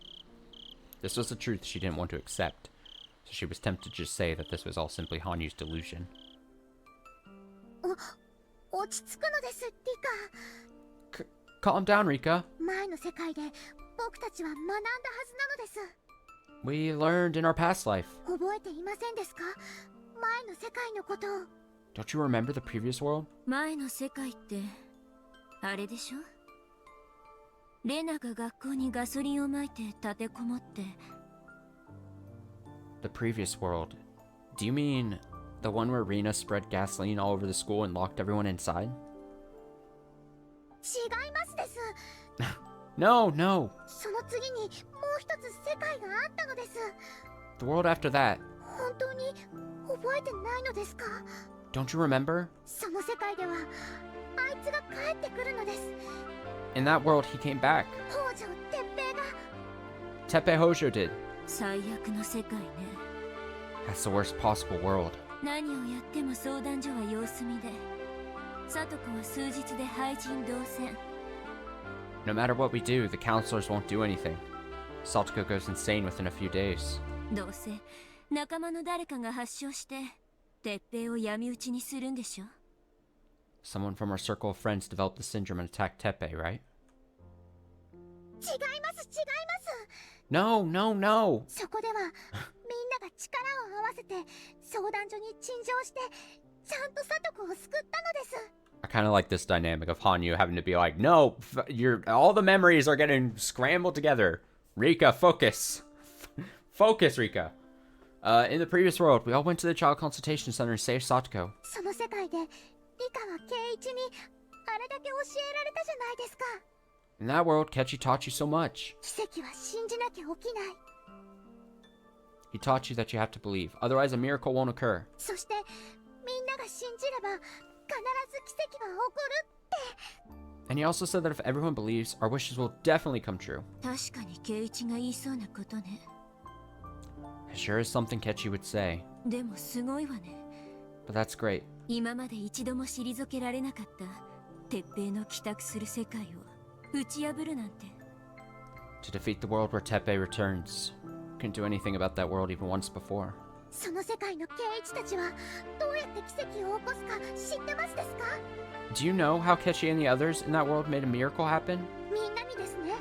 This was the truth she didn't want to accept, so she was tempted to just say that this was all simply Hanyu's delusion. 落ち着くのです、リカ。 Calm down, Rika. 前の世界で僕たちは学んだはずなのです。 We learned in our past life. 覚えていませんですか？前の世界のことを。 Don't you remember the previous world? 前の世界ってあれでしょ？レナが学校にガソリンをまいて立てこもって。 The previous world? Do you mean the one where Rena spread gasoline all over the school and locked everyone inside? 違いますです。 No, no. その次にもう一つ世界があったのです。 The world after that. 本当に覚えてないのですか？ Don't you remember? その世界ではあいつが帰ってくるのです。 In that world, he came back. 北条哲平が。 Teppei Hojo did. 最悪の世界ね。 That's the worst possible world. 何をやっても相談所は様子見で。聡子は数日で廃人同然。 No matter what we do, the counselors won't do anything. Satoko goes insane within a few days. どうせ仲間の誰かが発症して哲平を闇討ちにするんでしょ。 Someone from our circle of friends developed the syndrome and attacked Teppei, right? 違います、違います。 No, no, no. そこではみんなが力を合わせて相談所に陳情してちゃんと聡子を救ったのです。 I kind of like this dynamic of Hanyu having to be like, no, all the memories are getting scrambled together. Rika, focus. Focus, Rika. In the previous world, we all went to the child consultation center and saved Satoko. その世界でリカは圭一にあれだけ教えられたじゃないですか。 In that world, Kechi taught you so much. 奇跡は信じなきゃ起きない。 He taught you that you have to believe, otherwise a miracle won't occur. そしてみんなが信じれば必ず奇跡は起こるって。 And he also said that if everyone believes, our wishes will definitely come true. 確かに圭一が言いそうなことね。 It sure is something Kechi would say. でもすごいわね。 But that's great. 今まで一度も退けられなかった鉄平の帰宅する世界を打ち破るなんて。 To defeat the world where Teppei returns. Couldn't do anything about that world even once before. その世界の圭一たちはどうやって奇跡を起こすか知ってますですか？ Do you know how Kechi and the others in that world made a miracle happen? みんなにですね、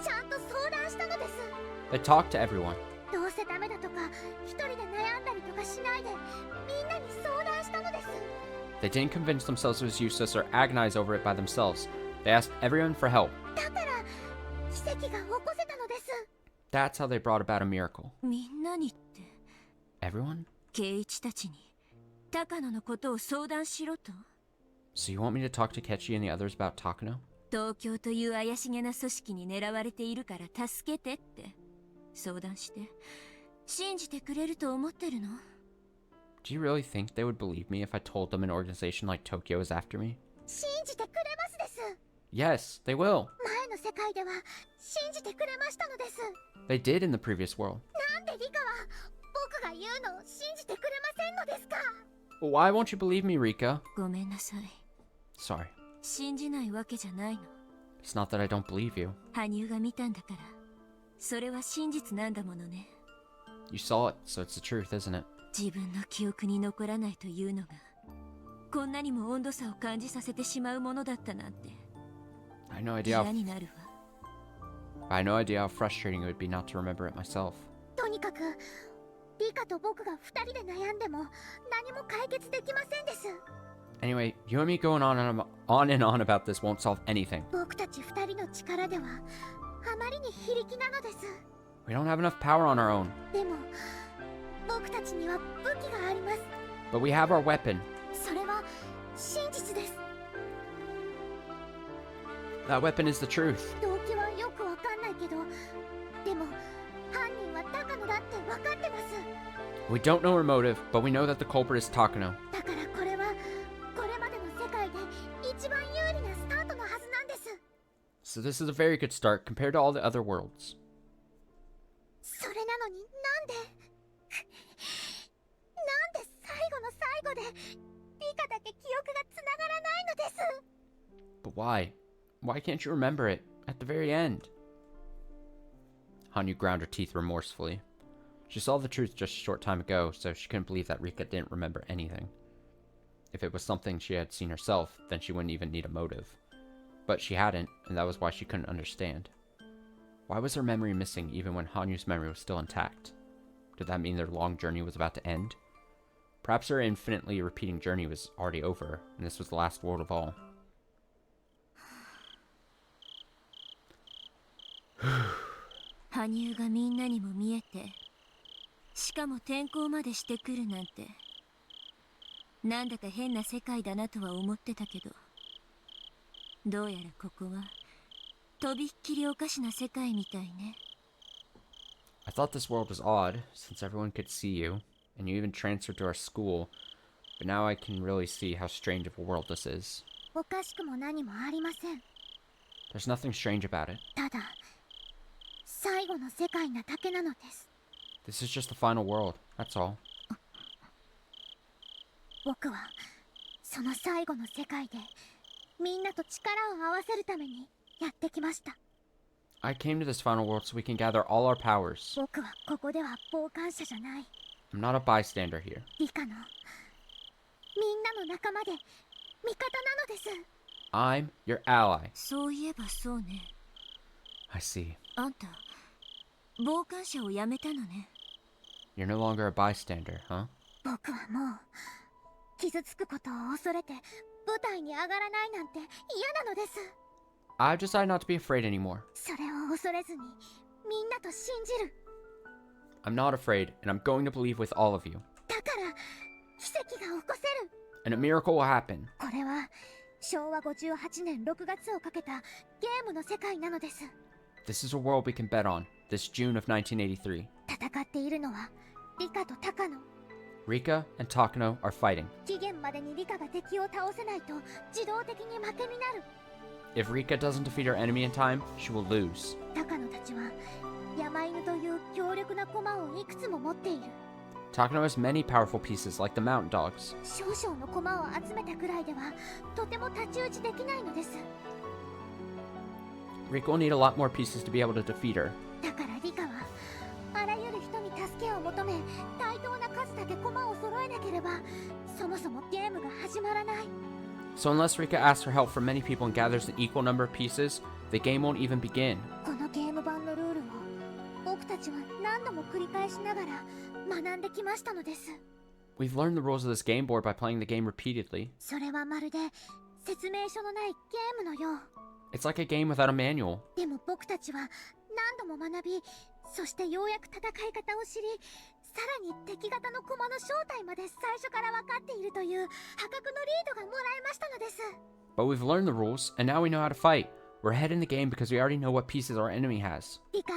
ちゃんと相談したのです。 They talked to everyone. どうせダメだとか一人で悩んだりとかしないでみんなに相談したのです。 They didn't convince themselves it was useless or agonize over it by themselves. They asked everyone for help. だから奇跡が起こせたのです。 That's how they brought about a miracle. みんなにって Everyone? 圭一たちに高野のことを相談しろと？ So you want me to talk to Kechi and the others about Takano? 東京という怪しげな組織に狙われているから助けてって相談して信じてくれると思ってるの？ Do you really think they would believe me if I told them an organization like Tokyo is after me? 信じてくれますです。 Yes, they will. 前の世界では信じてくれましたのです。 They did in the previous world. なんでリカは僕が言うのを信じてくれませんのですか？ Why won't you believe me, Rika? ごめんなさい。 Sorry. 信じないわけじゃないの。 It's not that I don't believe you. 羽生が見たんだからそれは真実なんだものね。 You saw it, so it's the truth, isn't it? 自分の記憶に残らないというのがこんなにも温度差を感じさせてしまうものだったなんて I had no idea 嫌になるわ。 I had no idea how frustrating it would be not to remember it myself. とにかくリカと僕が二人で悩んでも何も解決できませんです。 Anyway, you and me going on and on about this won't solve anything. 僕たち二人の力ではあまりに非力なのです。 We don't have enough power on our own. でも僕たちには武器があります。 But we have our weapon. それは真実です。 That weapon is the truth. 動機はよくわかんないけど、でも犯人は高野だってわかってます。 We don't know her motive, but we know that the culprit is Takano. だからこれはこれまでの世界で一番有利なスタートのはずなんです。 So this is a very good start compared to all the other worlds. それなのになんで最後の最後でリカだけ記憶がつながらないのです。 But why? Why can't you remember it at the very end? Hanyu ground her teeth remorsefully. She saw the truth just a short time ago, so she couldn't believe that Rika didn't remember anything. If it was something she had seen herself, then she wouldn't even need a motive. But she hadn't, and that was why she couldn't understand. Why was her memory missing even when Hanyu's memory was still intact? Did that mean their long journey was about to end? Perhaps her infinitely repeating journey was already over, and this was the last world of all. 羽生がみんなにも見えてしかも転校までしてくるなんてなんだか変な世界だなとは思ってたけどどうやらここはとびっきりおかしな世界みたいね。 I thought this world was odd, since everyone could see you, and you even transferred to our school, but now I can really see how strange of a world this is. おかしくも何もありません。 There's nothing strange about it. ただ最後の世界なだけなのです。 This is just the final world, that's all. 僕はその最後の世界でみんなと力を合わせるためにやってきました。 I came to this final world so we can gather all our powers. 僕はここでは傍観者じゃない。 I'm not a bystander here. リカのみんなの仲間で味方なのです。 I'm your ally. そういえばそうね。 I see. あんた傍観者をやめたのね。You're no longer a bystander, huh? 僕はもう傷つくことを恐れて舞台に上がらないなんて嫌なのです。 I've decided not to be afraid anymore. それを恐れずにみんなと信じる。 I'm not afraid, and I'm going to believe with all of you. だから奇跡が起こせる。 And a miracle will happen. これは昭和58年6月をかけたゲームの世界なのです。 This is a world we can bet on, this June of 1983. 戦っているのはリカとタカノ。 Rika and Takano are fighting. 期限までにリカが敵を倒せないと自動的に負けになる。 If Rika doesn't defeat her enemy in time, she will lose. タカノたちは山犬という強力な駒をいくつも持っている。 Takano has many powerful pieces like the mountain dogs. 少々の駒を集めたくらいではとても太刀打ちできないのです。 Rika will need a lot more pieces to be able to defeat her. だからリカはあらゆる人に助けを求め対等な数だけ駒を揃えなければそもそもゲームが始まらない。 So unless Rika asks for help from many people and gathers an equal number of pieces, the game won't even begin. このゲーム版のルールを僕たちは何度も繰り返しながら学んできましたのです。 We've learned the rules of this game board by playing the game repeatedly. それはまるで説明書のないゲームのよう。 It's like a game without a manual. でも僕たちは何度も学び、そしてようやく戦い方を知り、さらに敵型の駒の正体まで最初から分かっているという破格のリードがもらえましたのです。 But we've learned the rules, and now we know how to fight. We're ahead in the game because we already know what pieces our enemy has. リカ、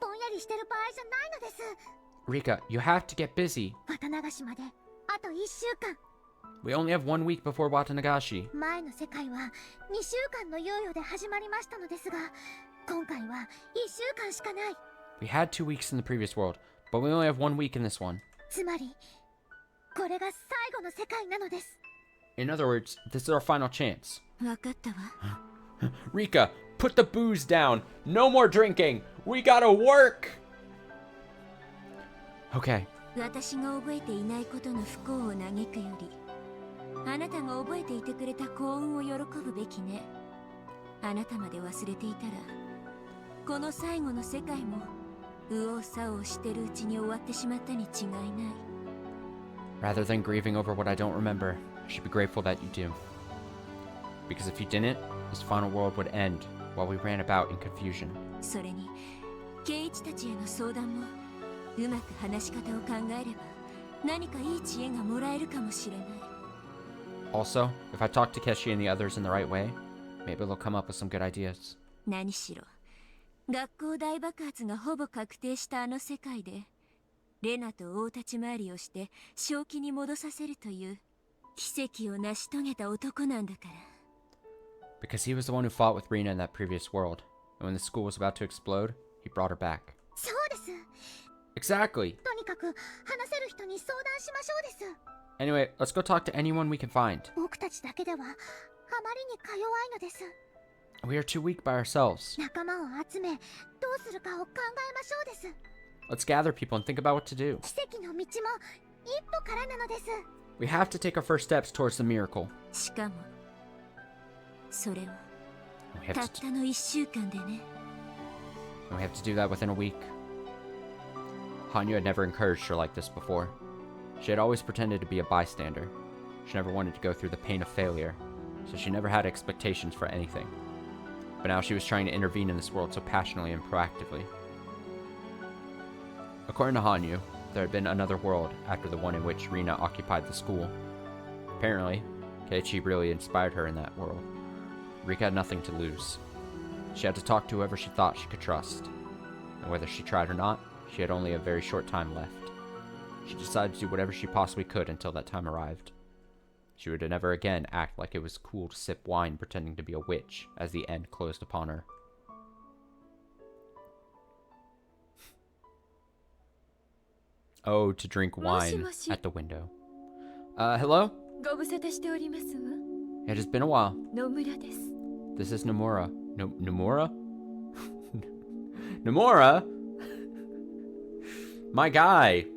ぼんやりしてる場合じゃないのです。 Rika, you have to get busy. 綿流しまであと1週間。 We only have 1 week before Watanagashi. 前の世界は2週間の猶予で始まりましたのですが、今回は1週間しかない。 We had 2 weeks in the previous world, but we only have 1 week in this one. つまり、これが最後の世界なのです。 In other words, this is our final chance. わかったわ。Rika, put the booze down. No more drinking. We gotta work. Okay. 私が覚えていないことの不幸を嘆くより、あなたが覚えていてくれた幸運を喜ぶべきね。あなたまで忘れていたら、この最後の世界も右往左往してるうちに終わってしまったに違いない。 Rather than grieving over what I don't remember, I should be grateful that you do. Because if you didn't, this final world would end while we ran about in confusion. それに、圭一たちへの相談もうまく話し方を考えれば何かいい知恵がもらえるかもしれない。 Also, if I talk to Keshi and the others in the right way, maybe they'll come up with some good ideas. 何しろ、学校大爆発がほぼ確定したあの世界で、レナと大立ち回りをして正気に戻させるという奇跡を成し遂げた男なんだから。 Because he was the one who fought with Rina in that previous world, and when the school was about to explode, he brought her back. そうです。 Exactly! とにかく話せる人に相談しましょうです。 Anyway, let's go talk to anyone we can find. 僕たちだけではあまりにか弱いのです。 We are too weak by ourselves. 仲間を集め、どうするかを考えましょうです。 Let's gather people and think about what to do. 奇跡の道も一歩からなのです。 We have to take our first steps towards the miracle. しかも、それを We have たっ to, たの1週間でね。 and we have to do that within a week. Hanyu had never encouraged her like this before. She had always pretended to be a bystander. She never wanted to go through the pain of failure, so she never had expectations for anything. But now she was trying to intervene in this world so passionately and proactively. According to Hanyu, there had been another world after the one in which Rina occupied the school. Apparently, Keiichi really inspired her in that world. Rika had nothing to lose. She had to talk to whoever she thought she could trust. And whether she tried or not, she had only a very short time left. She decided to do whatever she possibly could until that time arrived. She would never again act like it was cool to sip wine pretending to be a witch as the end closed upon her. Oh, to drink wine at the window. Hello? ご無沙汰しておりますわ。 It has been a while. 野村です。 This is Nomura. Nomura? Nomura? My guy.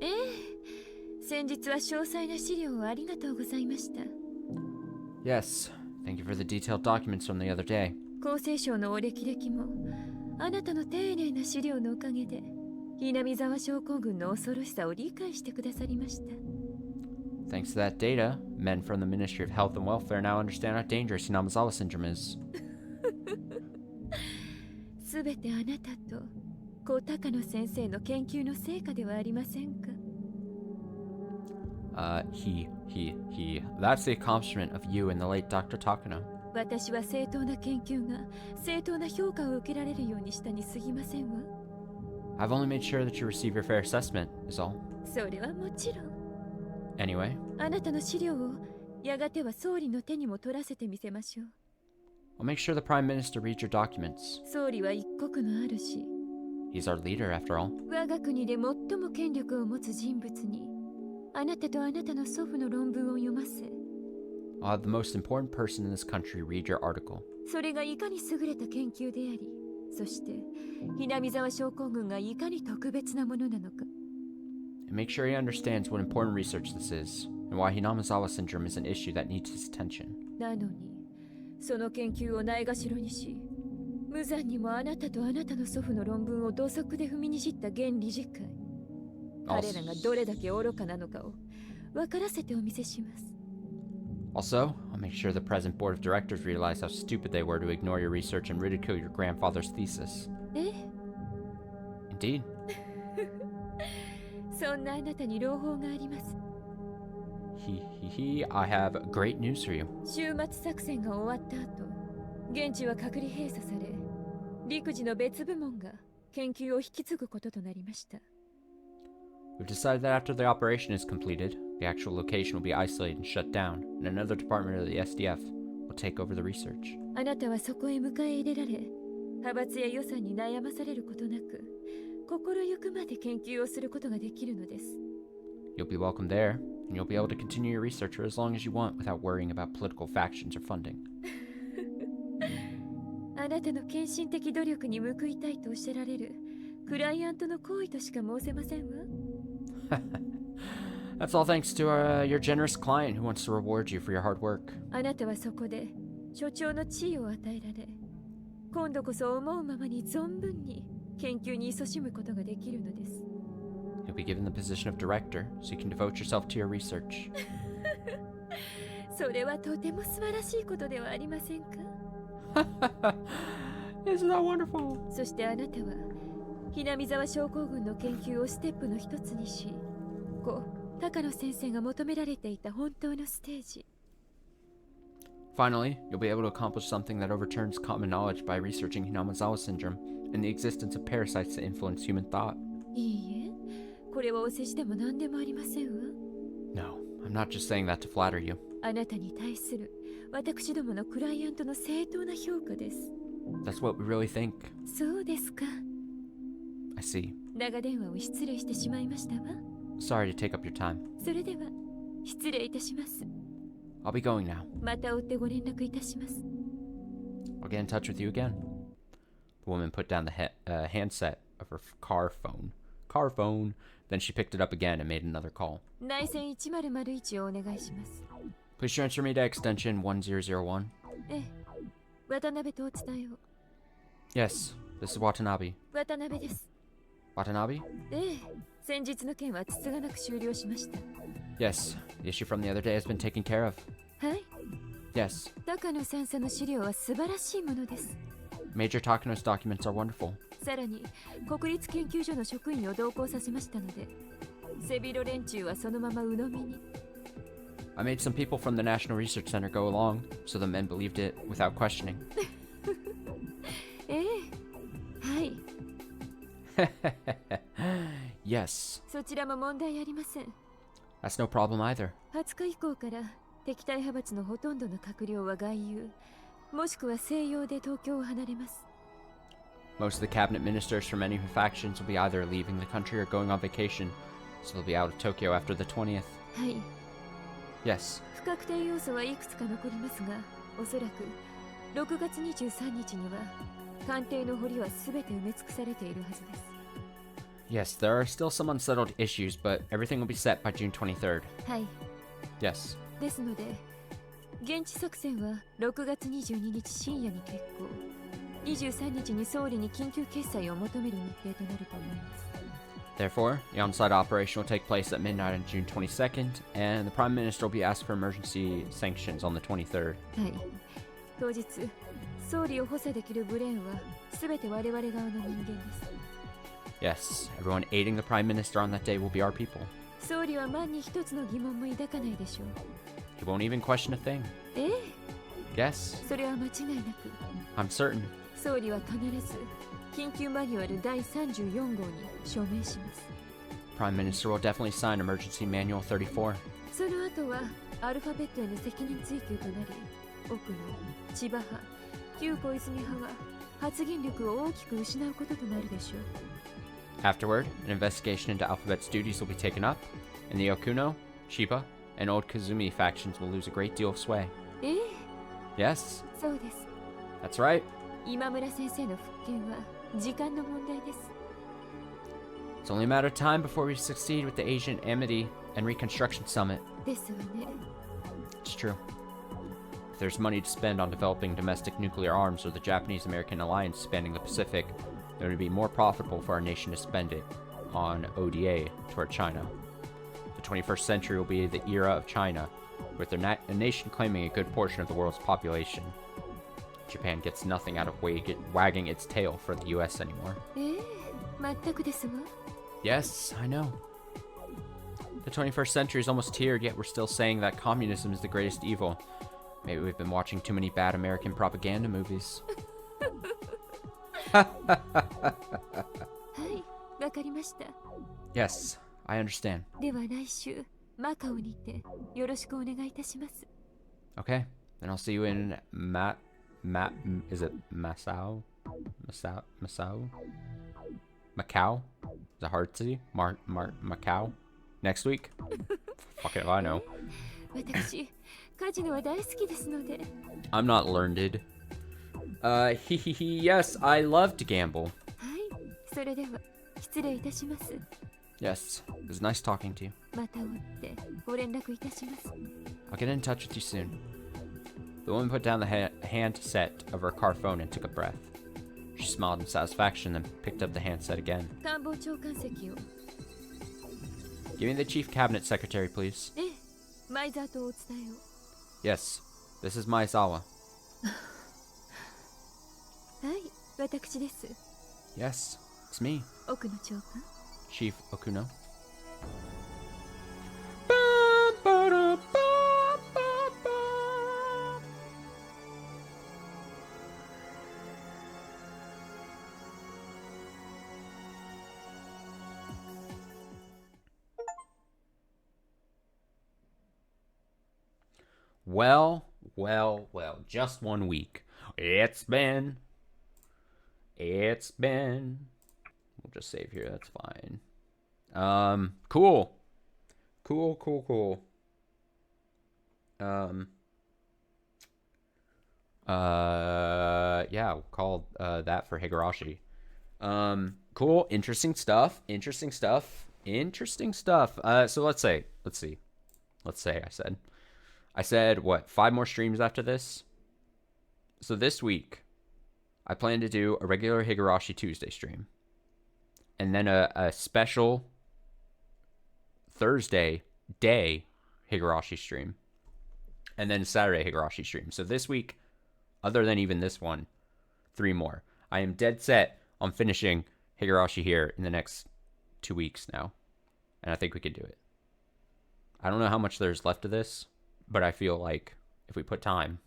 ええ、先日は詳細な資料をありがとうございました。 Yes, thank you for the detailed documents from the other day. 厚生省のお歴々もあなたの丁寧な資料のおかげでひなみ沢症候群の恐ろしさを理解してくださりました。Thanks to that data, men from the Ministry of Health and Welfare now understand how dangerous Hinamizawa syndrome is. すべてあなたと小高野先生の研究の成果ではありませんか。That's the accomplishment of you and the late Dr. Takano. 私は正当な研究が正当な評価を受けられるようにしたに過ぎませんわ。I've only made sure that you receive your fair assessment, is all. それはもちろん。Anyway, あなたの資料をやがては総理の手にも取らせてみせましょう。I'll make sure the Prime Minister reads your documents. 総理は一国の主。He's our leader, after all. 我が国で最も権力を持つ人物にあなたとあなたの祖父の論文を読ませ、I'll have the most important person in this country read your article. それがいかに優れた研究であり、そしてひなみ沢症候群がいかに特別なものなのか。And make sure he understands what important research this is, and why Hinamizawa syndrome is an issue that needs his attention. なのに、その研究をないがしろにし、無残にもあなたとあなたの祖父の論文を土足で踏みにじった現理事会。彼らがどれだけ愚かなのかを分からせてお見せします。Also, I'll make sure the present board of directors realize how stupid they were to ignore your research and ridicule your grandfather's thesis. え？ Indeed. そんなあなたに朗報があります。I have great news for you. 終末作戦が終わった後、現地は隔離閉鎖され、陸自の別部門が研究を引き継ぐこととなりました。We've decided that after the operation is completed, the actual location will be isolated and shut down, and another department of the SDF will take over the research. あなたはそこへ迎え入れられ、派閥や予算に悩まされることなく、心ゆくまで研究をすることができるのです。You'll be welcome there, and you'll be able to continue your research for as long as you want without worrying about political factions or funding. あなたの献身的努力に報いたいとおっしゃられるクライアントの行為としか申せませんわ。That's all thanks to your generous client who wants to reward you for your hard work. あなたはそこで所長の地位を与えられ、今度こそ思うままに存分に研究に勤しむことができるのです。You'll be given the position of director, so you can devote yourself to your research. それはとても素晴らしいことではありませんか？ Isn't that wonderful? そしてあなたはひなみ沢症候群の研究をステップの一つにし、高野先生が求められていた本当のステージ。Finally, you'll be able to accomplish something that overturns common knowledge by researching Hinamizawa syndrome and the existence of parasites that influence human thought. いいえ、これはお世辞でも何でもありませんわ。No, I'm not just saying that to flatter you. あなたに対する私どものクライアントの正当な評価です。That's what we really think. そうですか。I see. 長電話を失礼してしまいましたわ。Sorry to take up your time. それでは失礼いたします。I'll be going now. また追ってご連絡いたします。I'll get in touch with you again. The woman put down the handset of her car phone. Then she picked it up again and made another call. 内線1001をお願いします。Please transfer me to extension 1001. ええ、渡辺とお伝えを。Yes, this is Watanabe. 渡辺です。Watanabe? ええ、先日の件はつつがなく終了しました。Yes, the issue from the other day has been taken care of. はい。Yes. 高野先生の資料は素晴らしいものです。Major Takano's documents are wonderful. さらに国立研究所の職員を同行させましたので、背広連中はそのまま鵜呑みに。I made some people from the National Research Center go along, so the men believed it without questioning. ええ、はい。Yes. そちらも問題ありません。That's no problem either. 20日以降から敵対派閥のほとんどの閣僚は外遊、もしくは西洋で東京を離れます。Most of the cabinet ministers from any factions will be either leaving the country or going on vacation, so they'll be out of Tokyo after the 20th. はい。Yes. 不確定要素はいくつか残りますが、おそらく6月23日には官邸の堀は全て埋め尽くされているはずです。Yes, there are still some unsettled issues, but everything will be set by June 23rd. はい。Yes. ですので、現地作戦は6月22日深夜に決行。23日に総理に緊急決裁を求める日程となると思います。Therefore, the on-site operation will take place at midnight on June 22nd, and the Prime Minister will be asked for emergency sanctions on the 23rd. はい。当日、総理を補佐できるブレーンは全て我々側の人間です。 Yes, everyone aiding the Prime Minister on that day will be our people. 総理は万に一つの疑問も抱かないでしょう。 He won't even question a thing. ええ。 Yes, それは間違いなく。 I'm certain. 総理は必ず緊急マニュアル第34号に署名します。 Prime Minister will definitely sign Emergency Manual 34. その後はアルファベットへの責任追及となり、奥の千葉派、旧小泉派は発言力を大きく失うこととなるでしょう。 Afterward, an investigation into Alphabet's duties will be taken up, and the Okuno, Chiba, and Old Kazumi factions will lose a great deal of sway. ええ。 Yes, そうです。 that's right. 今村先生の復権は時間の問題です。 It's only a matter of time before we succeed with the Asian Amity and Reconstruction Summit. ですわね。 It's true. If there's money to spend on developing domestic nuclear arms or the Japanese-American alliance spanning the Pacific, then it would be more profitable for our nation to spend it on ODA toward China. The 21st century will be the era of China, with the nation claiming a good portion of the world's population. Japan gets nothing out of wagging its tail for the US anymore. ええ、全くですわ。 Yes, I know. The 21st century is almost here, yet we're still saying that communism is the greatest evil. Maybe we've been watching too many bad American propaganda movies. はい、わかりました。 Yes, I understand. では来週、マカオにてよろしくお願いいたします。 Okay, then I'll see you in is it Macau? Macau? Is it hard to see? Macau? Next week? Fuck it if I know. 私、カジノは大好きですので。 I'm not learned. Yes, I love to gamble. はい、それでは失礼いたします。 Yes, it was nice talking to you. また追ってご連絡いたします。 I'll get in touch with you soon. The woman put down the handset of her car phone and took a breath. She smiled in satisfaction, then picked up the handset again. 官房長官席を。 Give me the chief cabinet secretary, please. ええ、前澤とお伝えを。 Yes, this is Maezawa. はい、私です。 Yes, it's me, 奥野長官。 Chief Okuno. Well, just 1 week. It's been. We'll just save here, that's fine. Cool. Yeah, we'll call that for Higurashi. Cool, interesting stuff. So let's see. I said, what, 5 more streams after this? So this week, I plan to do a regular Higurashi Tuesday stream. And then a special Thursday day Higurashi stream. And then Saturday Higurashi stream. So this week, other than even this one, 3 more. I am dead set on finishing Higurashi here in the next 2 weeks now. And I think we can do it. I don't know how much there's left of this, but I feel like if we put time,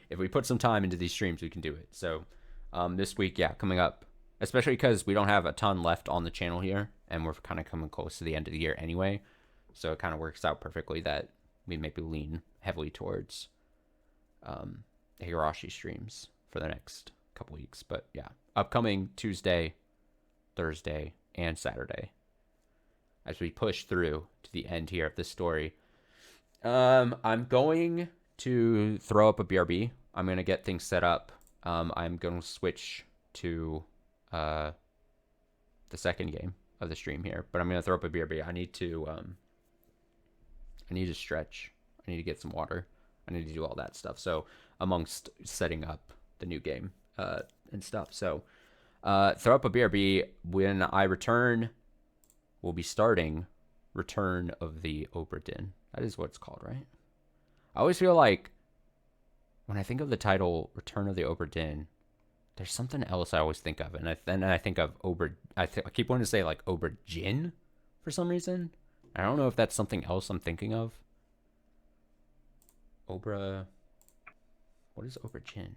if we put some time into these streams, we can do it. So this week, yeah, coming up, especially because we don't have a ton left on the channel here, and we're kind of coming close to the end of the year anyway. So it kind of works out perfectly that we maybe lean heavily towards Higurashi streams for the next couple weeks. But yeah, upcoming Tuesday, Thursday, and Saturday as we push through to the end here of this story. I'm going to throw up a BRB. I'm going to get things set up. I'm going to switch to the second game of the stream here, but I'm going to throw up a BRB. I need to stretch. I need to get some water. I need to do all that stuff. So amongst setting up the new game and stuff. So throw up a BRB. When I return, will be starting Return of the Obra Dinn. That is what it's called, right? I always feel like when I think of the title Return of the Obra Dinn, there's something else I always think of, and then I think of I keep wanting to say like Obra Dinn for some reason. I don't know if that's something else I'm thinking of. Obra. What is Obra Dinn?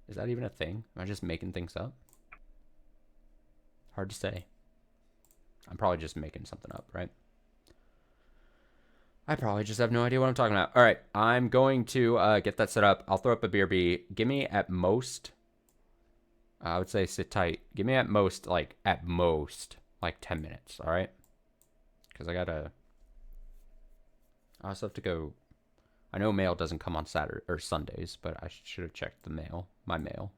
Is that even a thing? Am I just making things up? Hard to say. I'm probably just making something up, right? I probably just have no idea what I'm talking about. All right, I'm going to get that set up. I'll throw up a BRB. Give me at most, I would say sit tight. Give me at most, like 10 minutes, all right? Because I also have to go. I know mail doesn't come on Saturday or Sundays, but I should have checked my mail,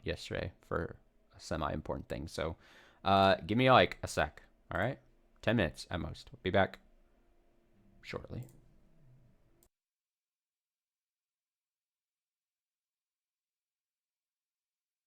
yesterday for a semi-important thing. So, give me like a sec, all right? 10 minutes at most. I'll be back shortly.